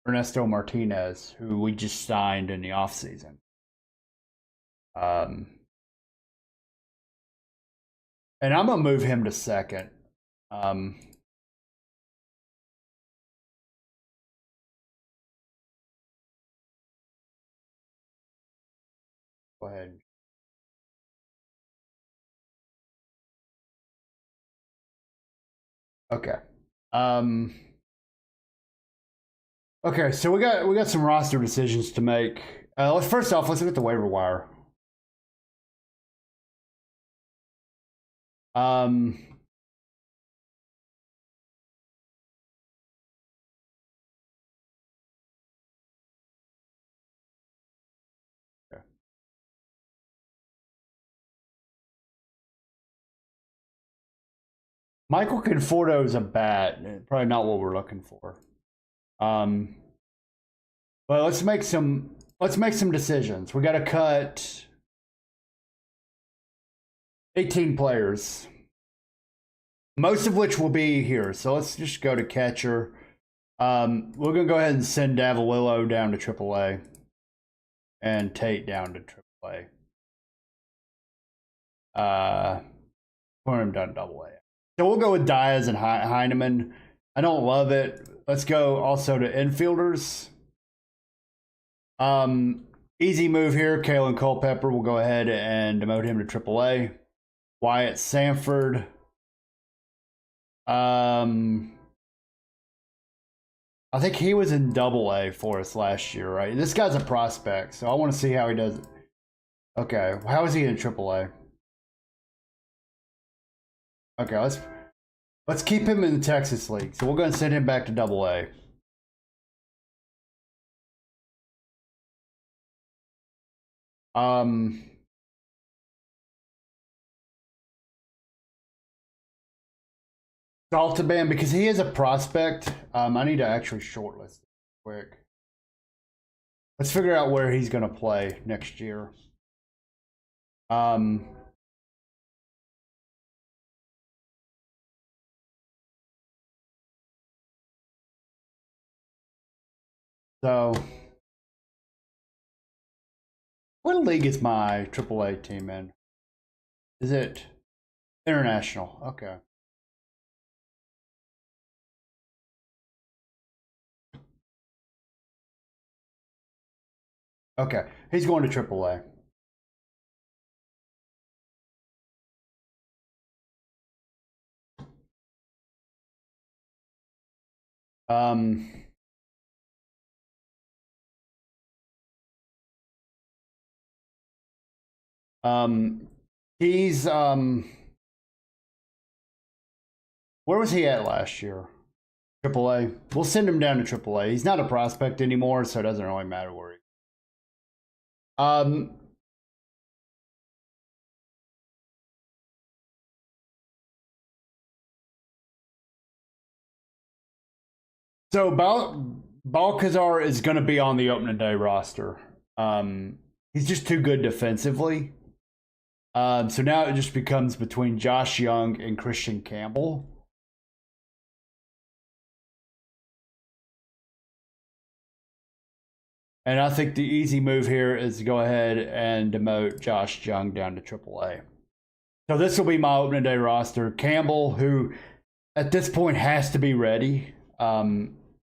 Ernesto Martinez, who we just signed in the offseason. And I'm going to move him to second. Go ahead. Okay. Okay, so we got some roster decisions to make. First off, let's look at the waiver wire. Um, okay. Michael Conforto is a bat. Probably not what we're looking for. But let's make some decisions. We got to cut 18 players, most of which will be here. So let's just go to catcher. We're gonna go ahead and send Davalillo down to AAA and Tate down to AAA. Put him down to AA. So we'll go with Diaz and Heineman. I don't love it. Let's go also to infielders. Easy move here. Kalen Culpepper will go ahead and demote him to AAA. Wyatt Sanford. I think he was in AA for us last year, right? This guy's a prospect, so I want to see how he does it. Okay, how is he in AAA? Okay, let's keep him in the Texas League. So we're going to send him back to AA. Saltaban, because he is a prospect. I need to actually shortlist it quick. Let's figure out where he's going to play next year. So, what league is my AAA team in? Is it international? Okay. Okay, he's going to AAA. He's where was he at last year? AAA. We'll send him down to AAA. He's not a prospect anymore, so it doesn't really matter where he. So Balcazar is going to be on the opening day roster. He's just too good defensively. So now it just becomes between Josh Young and Christian Campbell. And I think the easy move here is to go ahead and demote Josh Young down to AAA. So this will be my opening day roster. Campbell, who at this point has to be ready.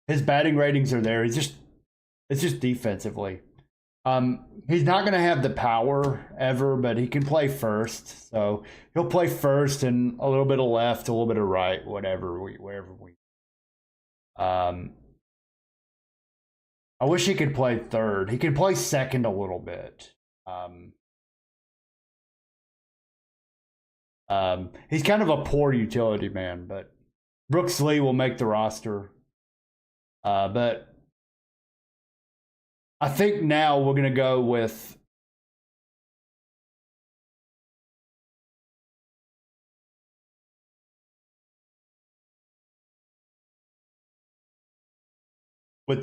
His batting ratings are there. It's just defensively. He's not going to have the power ever, but he can play first. So he'll play first and a little bit of left, a little bit of right, wherever we. I wish he could play third. He can play second a little bit. He's kind of a poor utility man, but Brooks Lee will make the roster. But I think now we're going to go with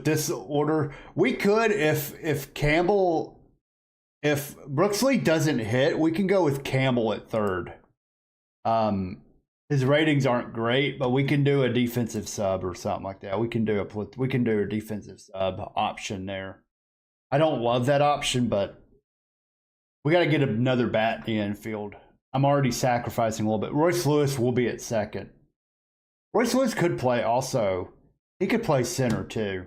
this order. We could, if Campbell, if Brooks Lee doesn't hit, we can go with Campbell at third. His ratings aren't great, but we can do a defensive sub or something like that. We can do a defensive sub option there. I don't love that option, but we got to get another bat in the infield. I'm already sacrificing a little bit. Royce Lewis will be at second. Royce Lewis could play also. He could play center too.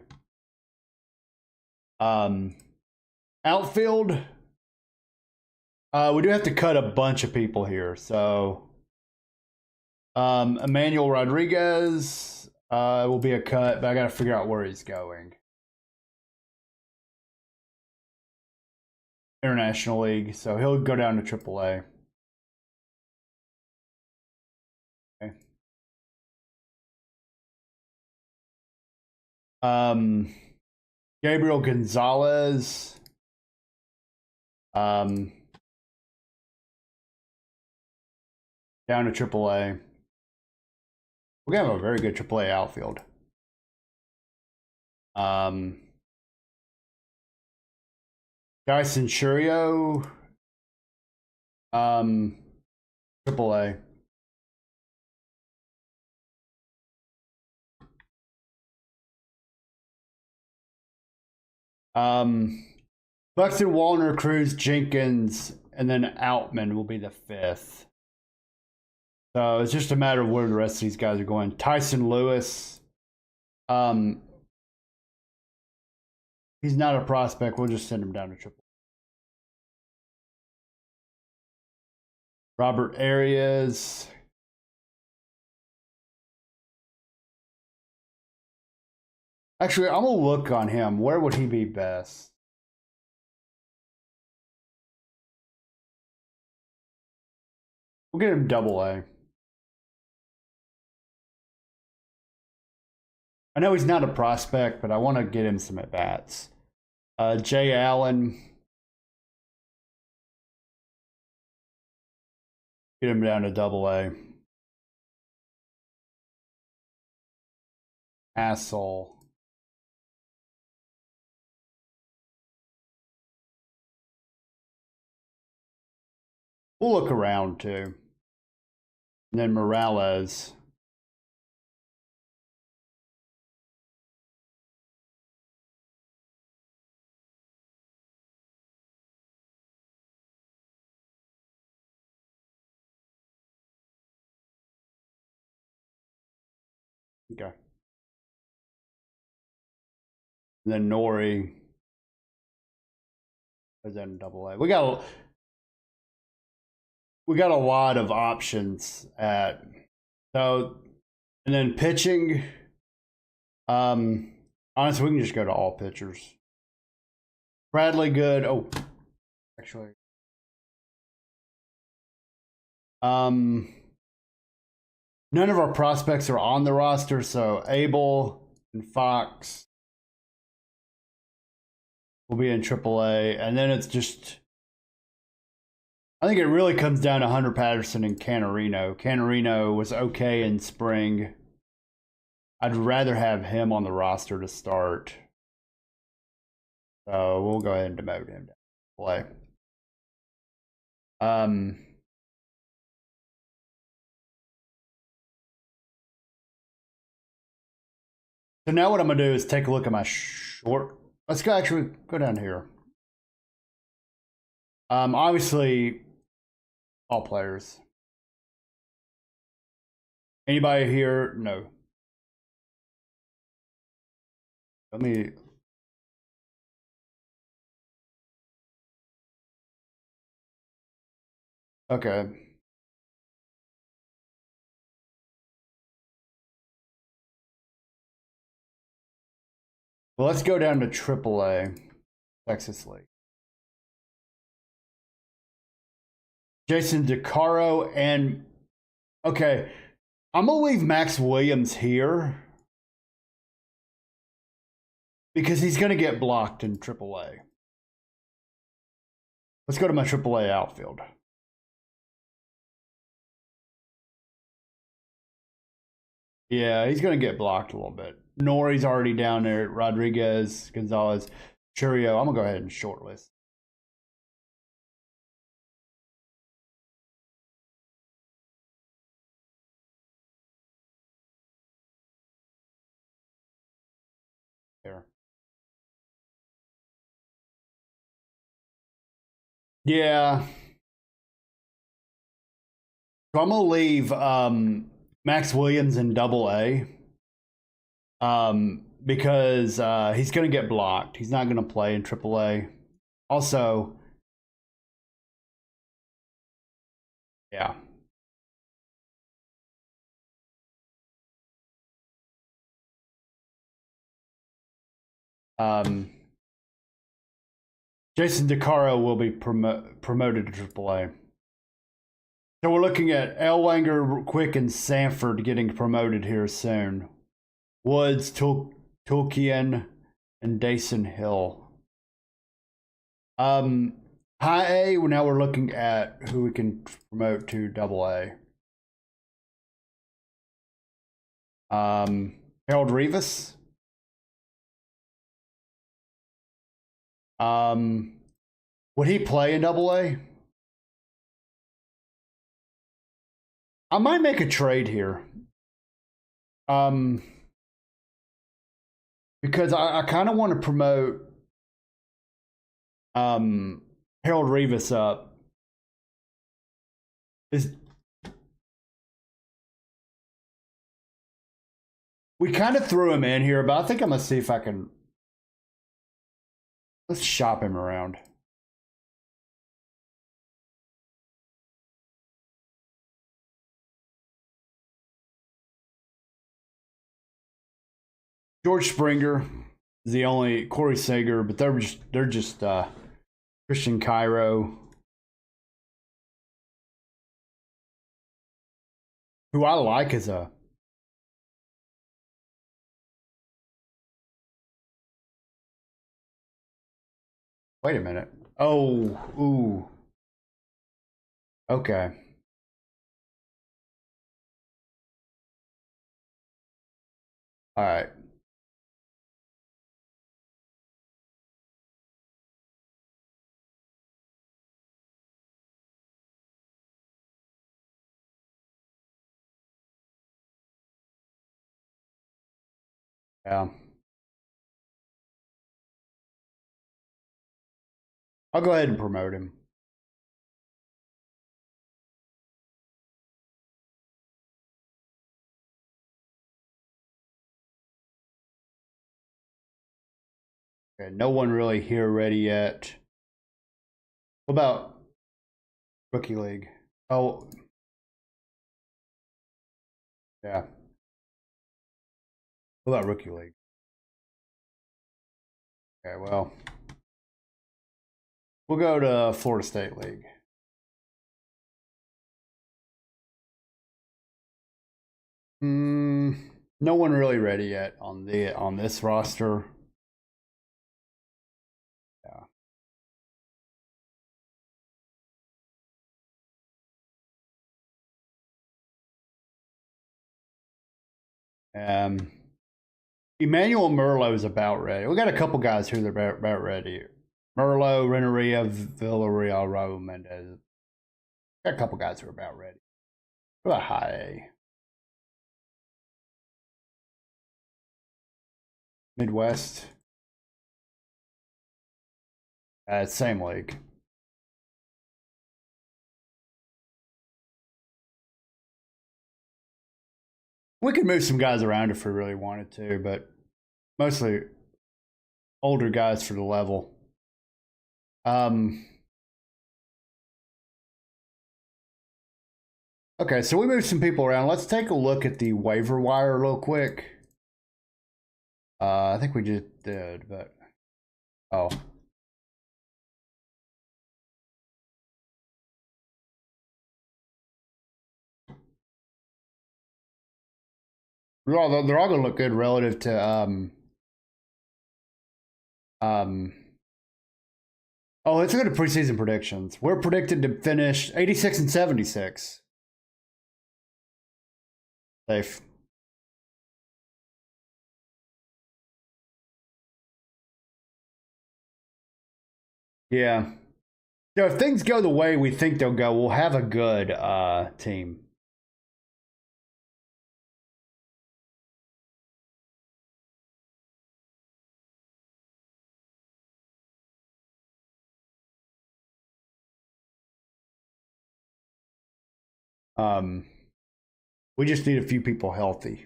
Outfield. We do have to cut a bunch of people here. So Emmanuel Rodriguez will be a cut, but I got to figure out where he's going. International League, so he'll go down to AAA. Okay. Gabriel Gonzalez. Down to AAA. We're gonna have a very good AAA outfield. Dyson Churio. AAA. Buxton, Wallner, Cruz, Jenkins, and then Outman will be the 5th. So it's just a matter of where the rest of these guys are going. Tyson Lewis. He's not a prospect. We'll just send him down to AAA. Robert Arias. Actually, I'm going to look on him. Where would he be best? We'll get him AA. I know he's not a prospect, but I want to get him some at-bats. Jay Allen. Get him down to AA. Asshole. We'll look around too. And then Morales. Okay. And then Nori. Is that in AA? We got a lot of options at so, and then pitching. Honestly, we can just go to all pitchers. Bradley Good. Oh, actually. None of our prospects are on the roster, so Abel and Fox will be in AAA, and then it's just. I think it really comes down to Hunter Patterson and Canarino. Canarino was okay in spring. I'd rather have him on the roster to start. So we'll go ahead and demote him to play. So now what I'm going to do is take a look at my short. Let's go actually go down here. Obviously, all players. Anybody here? No. Let me. Okay. Well, let's go down to AAA, Texas League. Jason DeCaro and okay, I'm gonna leave Max Williams here because he's gonna get blocked in AAA. Let's go to my AAA outfield. Yeah, he's gonna get blocked a little bit. Nori's already down there. Rodriguez, Gonzalez, Churio. I'm gonna go ahead and shortlist. There. Yeah. So I'm gonna leave Max Williams in AA. Because he's gonna get blocked. He's not gonna play in AAA. Also, Yeah. Jason DeCaro will be promoted to AAA. So we're looking at Elwanger, Quick, and Sanford getting promoted here soon. Woods, Tulkian, and Dason Hill. High A, now we're looking at who we can promote to Double A. Harold Rivas. Would he play in Double A? I might make a trade here. Because I kind of want to promote Harold Rivas up. We kind of threw him in here, but I think I'm gonna see if I can. Let's shop him around. George Springer is the only Corey Seager, but they're just Christian Cairo, who I like as a. Wait a minute. Oh, ooh. Okay. All right. Yeah. I'll go ahead and promote him. Okay, no one really here ready yet. What about Rookie League? Oh, yeah. What about Rookie League? Okay, well, we'll go to Florida State League. No one really ready yet on this roster. Yeah. Emmanuel Merlot is about ready. We got a couple guys who are about ready. Merlot, Renneria, Villarreal, Raul Mendez. Got a couple guys who are about ready. What about high A? Midwest. Same league. We could move some guys around if we really wanted to, but mostly older guys for the level. Okay, so we moved some people around. Let's take a look at the waiver wire real quick. I think we just did, but oh. They're all going to look good relative to oh, let's look at the preseason predictions. We're predicted to finish 86 and 76. Safe. Yeah. So if things go the way we think they'll go, we'll have a good team. We just need a few people healthy.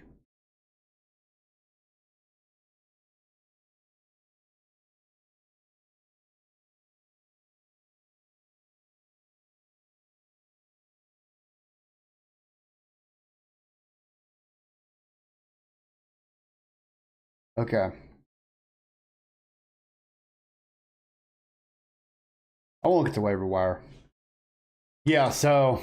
Okay. I won't look at the waiver wire. Yeah, so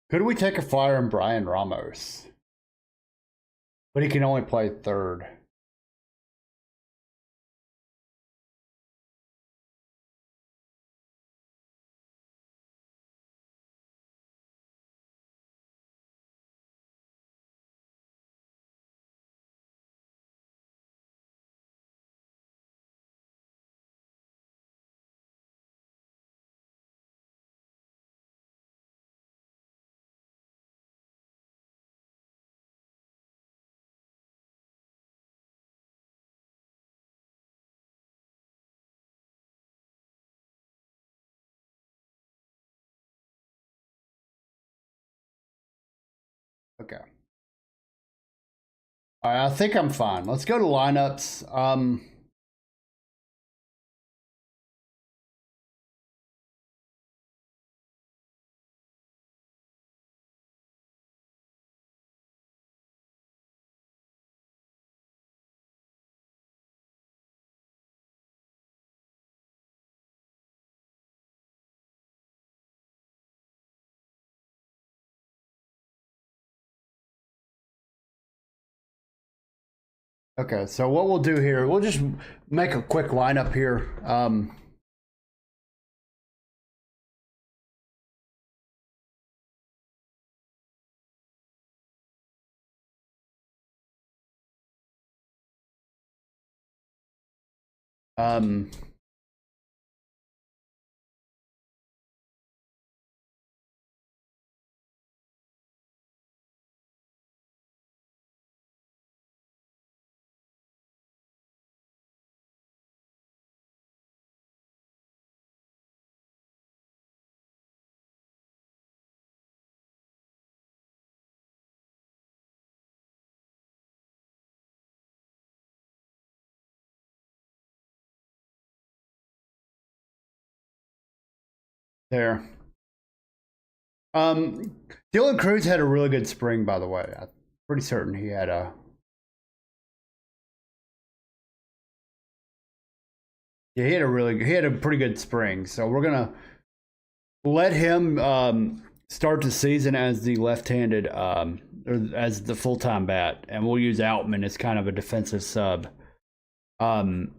could we take a flyer on Brian Ramos? But he can only play third. Okay. All right, I think I'm fine. Let's go to lineups. Okay, so what we'll do here, we'll just make a quick lineup here. Um, there. Dylan Cruz had a really good spring, by the way. I'm pretty certain he had a. Yeah, he had a pretty good spring. So we're gonna let him start the season as the left-handed or as the full-time bat, and we'll use Outman as kind of a defensive sub um,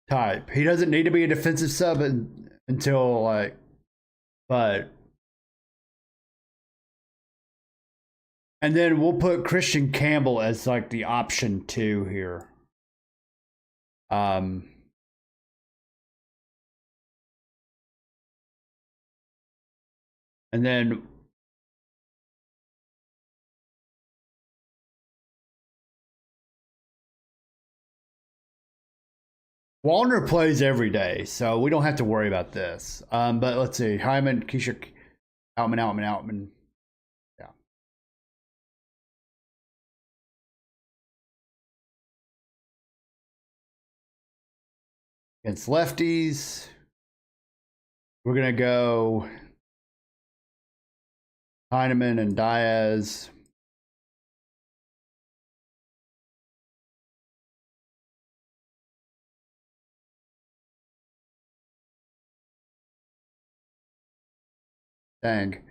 type. He doesn't need to be a defensive sub until like, but and then we'll put Christian Campbell as like the option 2 here. Um, and then Wallner plays every day, so we don't have to worry about this. But let's see, Hyman, Keisha, Outman. Yeah. Against lefties, we're gonna go Heineman and Diaz. Dang.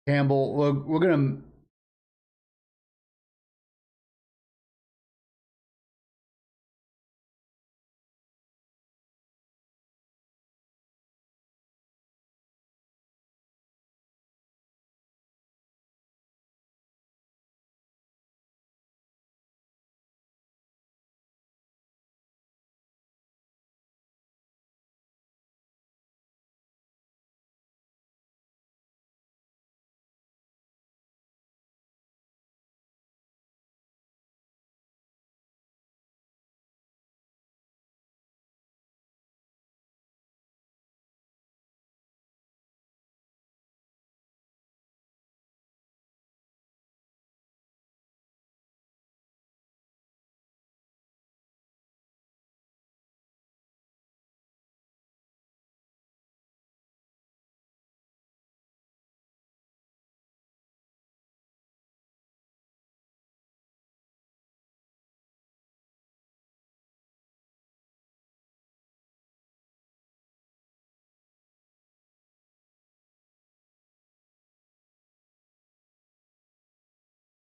Campbell, we're gonna.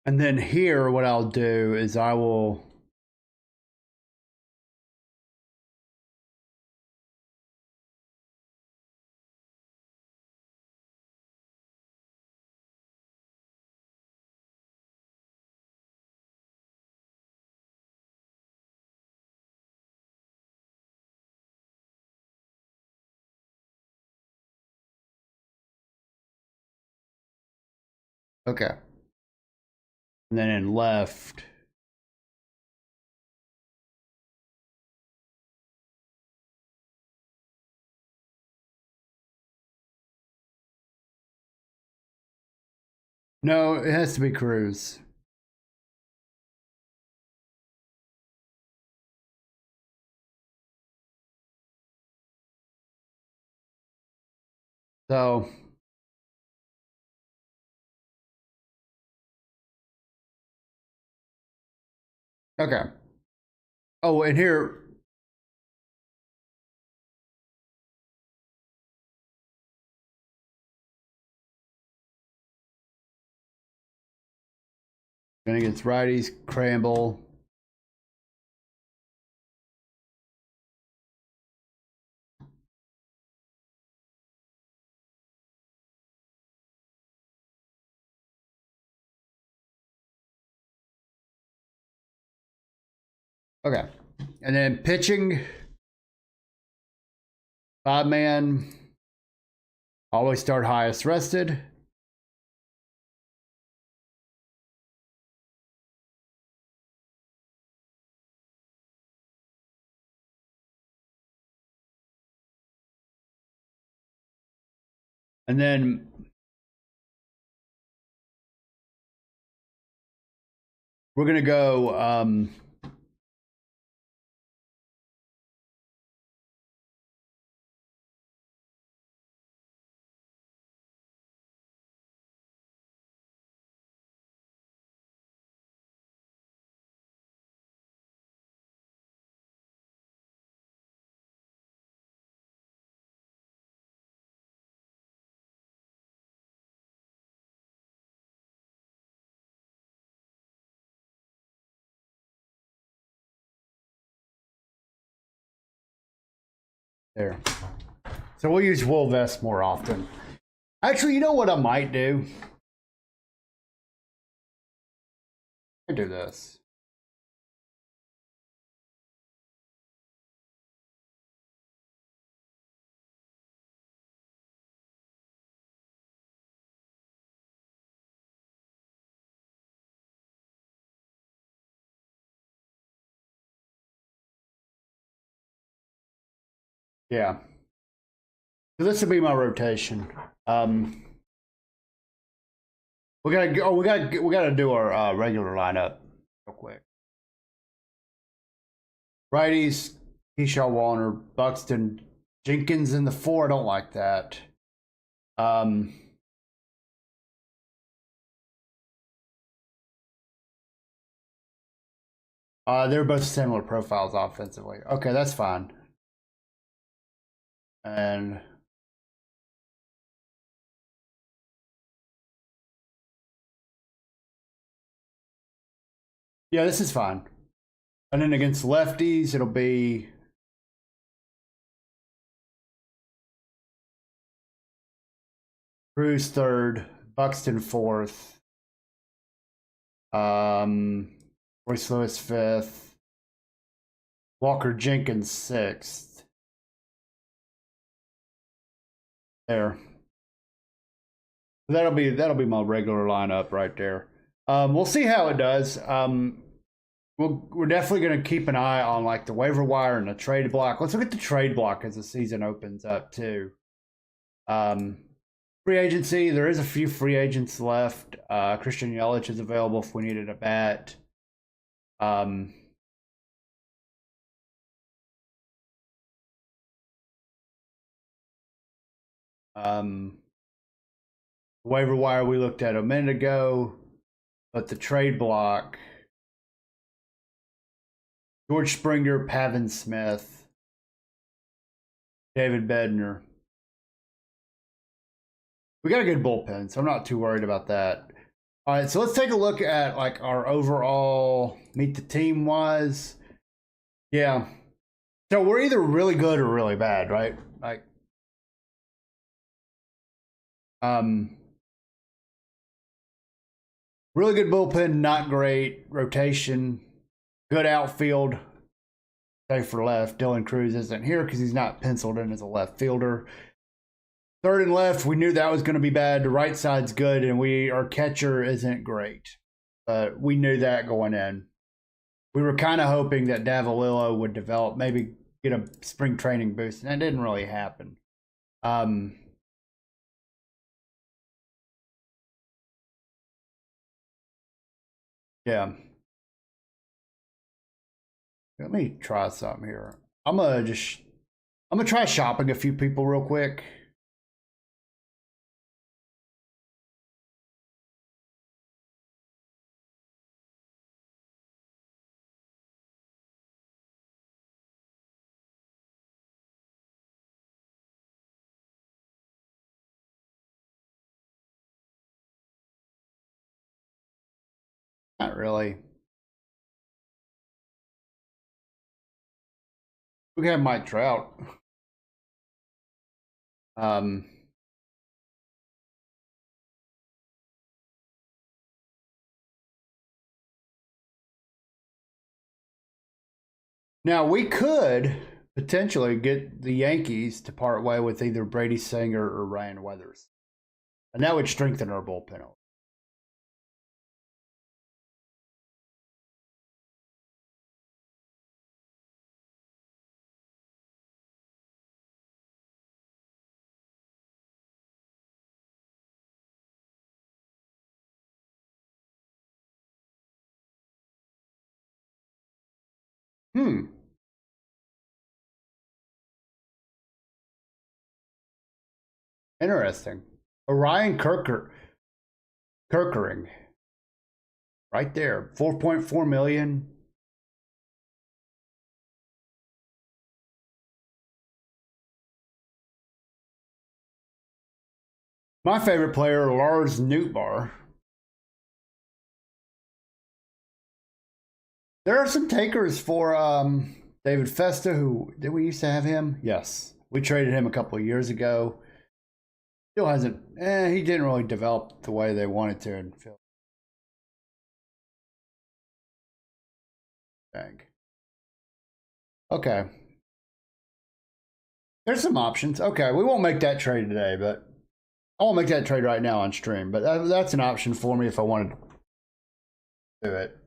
And then here, what I'll do is I will okay. And then in left, no, it has to be Cruz. So okay. Oh, and here, going against righties, Cramble. Okay. And then pitching, 5-man, always start highest rested. And then we're going to go there. So we'll use wool vest more often. Actually, you know what I might do? I do this. Yeah. So this will be my rotation. We gotta go. We gotta do our regular lineup real quick. Righties, Keyshawn Warner, Buxton, Jenkins in the 4. I don't like that. They're both similar profiles offensively. Okay, that's fine. And yeah, this is fine. And then against lefties, it'll be Cruz 3rd, Buxton 4th, Royce Lewis 5th, Walker Jenkins 6th. There. That'll be my regular lineup right there. We'll see how it does. We're definitely going to keep an eye on like the waiver wire and the trade block. Let's look at the trade block as the season opens up too. Free agency, there is a few free agents left. Christian Yelich is available if we needed a bat. Waiver wire we looked at a minute ago, but the trade block, George Springer, Pavin Smith, David Bednar. We got a good bullpen, so I'm not too worried about that. All right, so let's take a look at like our overall meet the team wise. Yeah. So we're either really good or really bad, right? Like really good bullpen, not great. Rotation, good outfield. Save for left. Dylan Cruz isn't here because he's not penciled in as a left fielder. Third and left, we knew that was going to be bad. The right side's good, and our catcher isn't great. But we knew that going in. We were kind of hoping that Davalillo would develop, maybe get a spring training boost, and that didn't really happen. Yeah. Let me try something here. I'm gonna try shopping a few people real quick. Not really. We have Mike Trout. Now we could potentially get the Yankees to part way with either Brady Singer or Ryan Weathers, and that would strengthen our bullpen. Interesting. Orion Kirkering, right there, 4.4 million. My favorite player, Lars Nootbaar. There are some takers for David Festa, who did we used to have him? Yes. We traded him a couple of years ago. Still hasn't he didn't really develop the way they wanted to in Philly. Dang. Okay. There's some options. Okay, we won't make that trade today, but I won't make that trade right now on stream. But that's an option for me if I wanted to do it.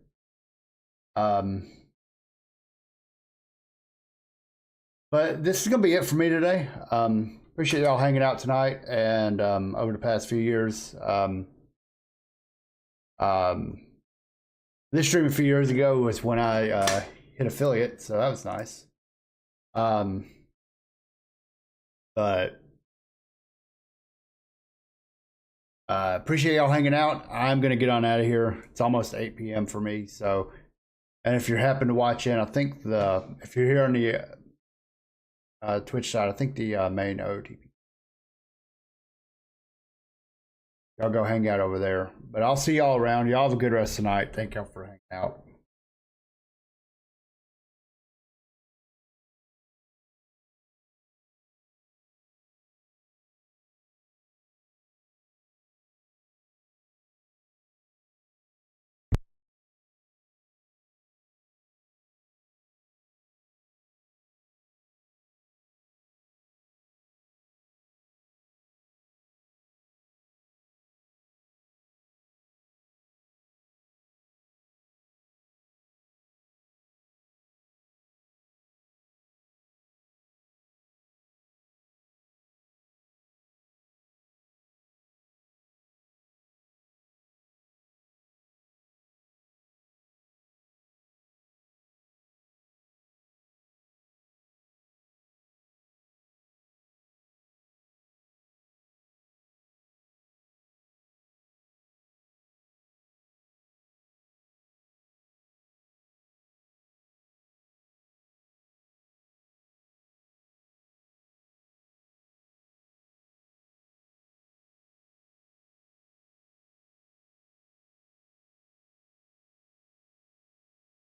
But this is gonna be it for me today. Appreciate y'all hanging out tonight and over the past few years. This stream a few years ago was when I hit affiliate, so that was nice. But appreciate y'all hanging out. I'm gonna get on out of here. It's almost 8 p.m. for me. So, and if you're happen to watch in, I think if you're here on the Twitch side, I think the main OOTP. Y'all go hang out over there. But I'll see y'all around. Y'all have a good rest of the night. Thank y'all for hanging out.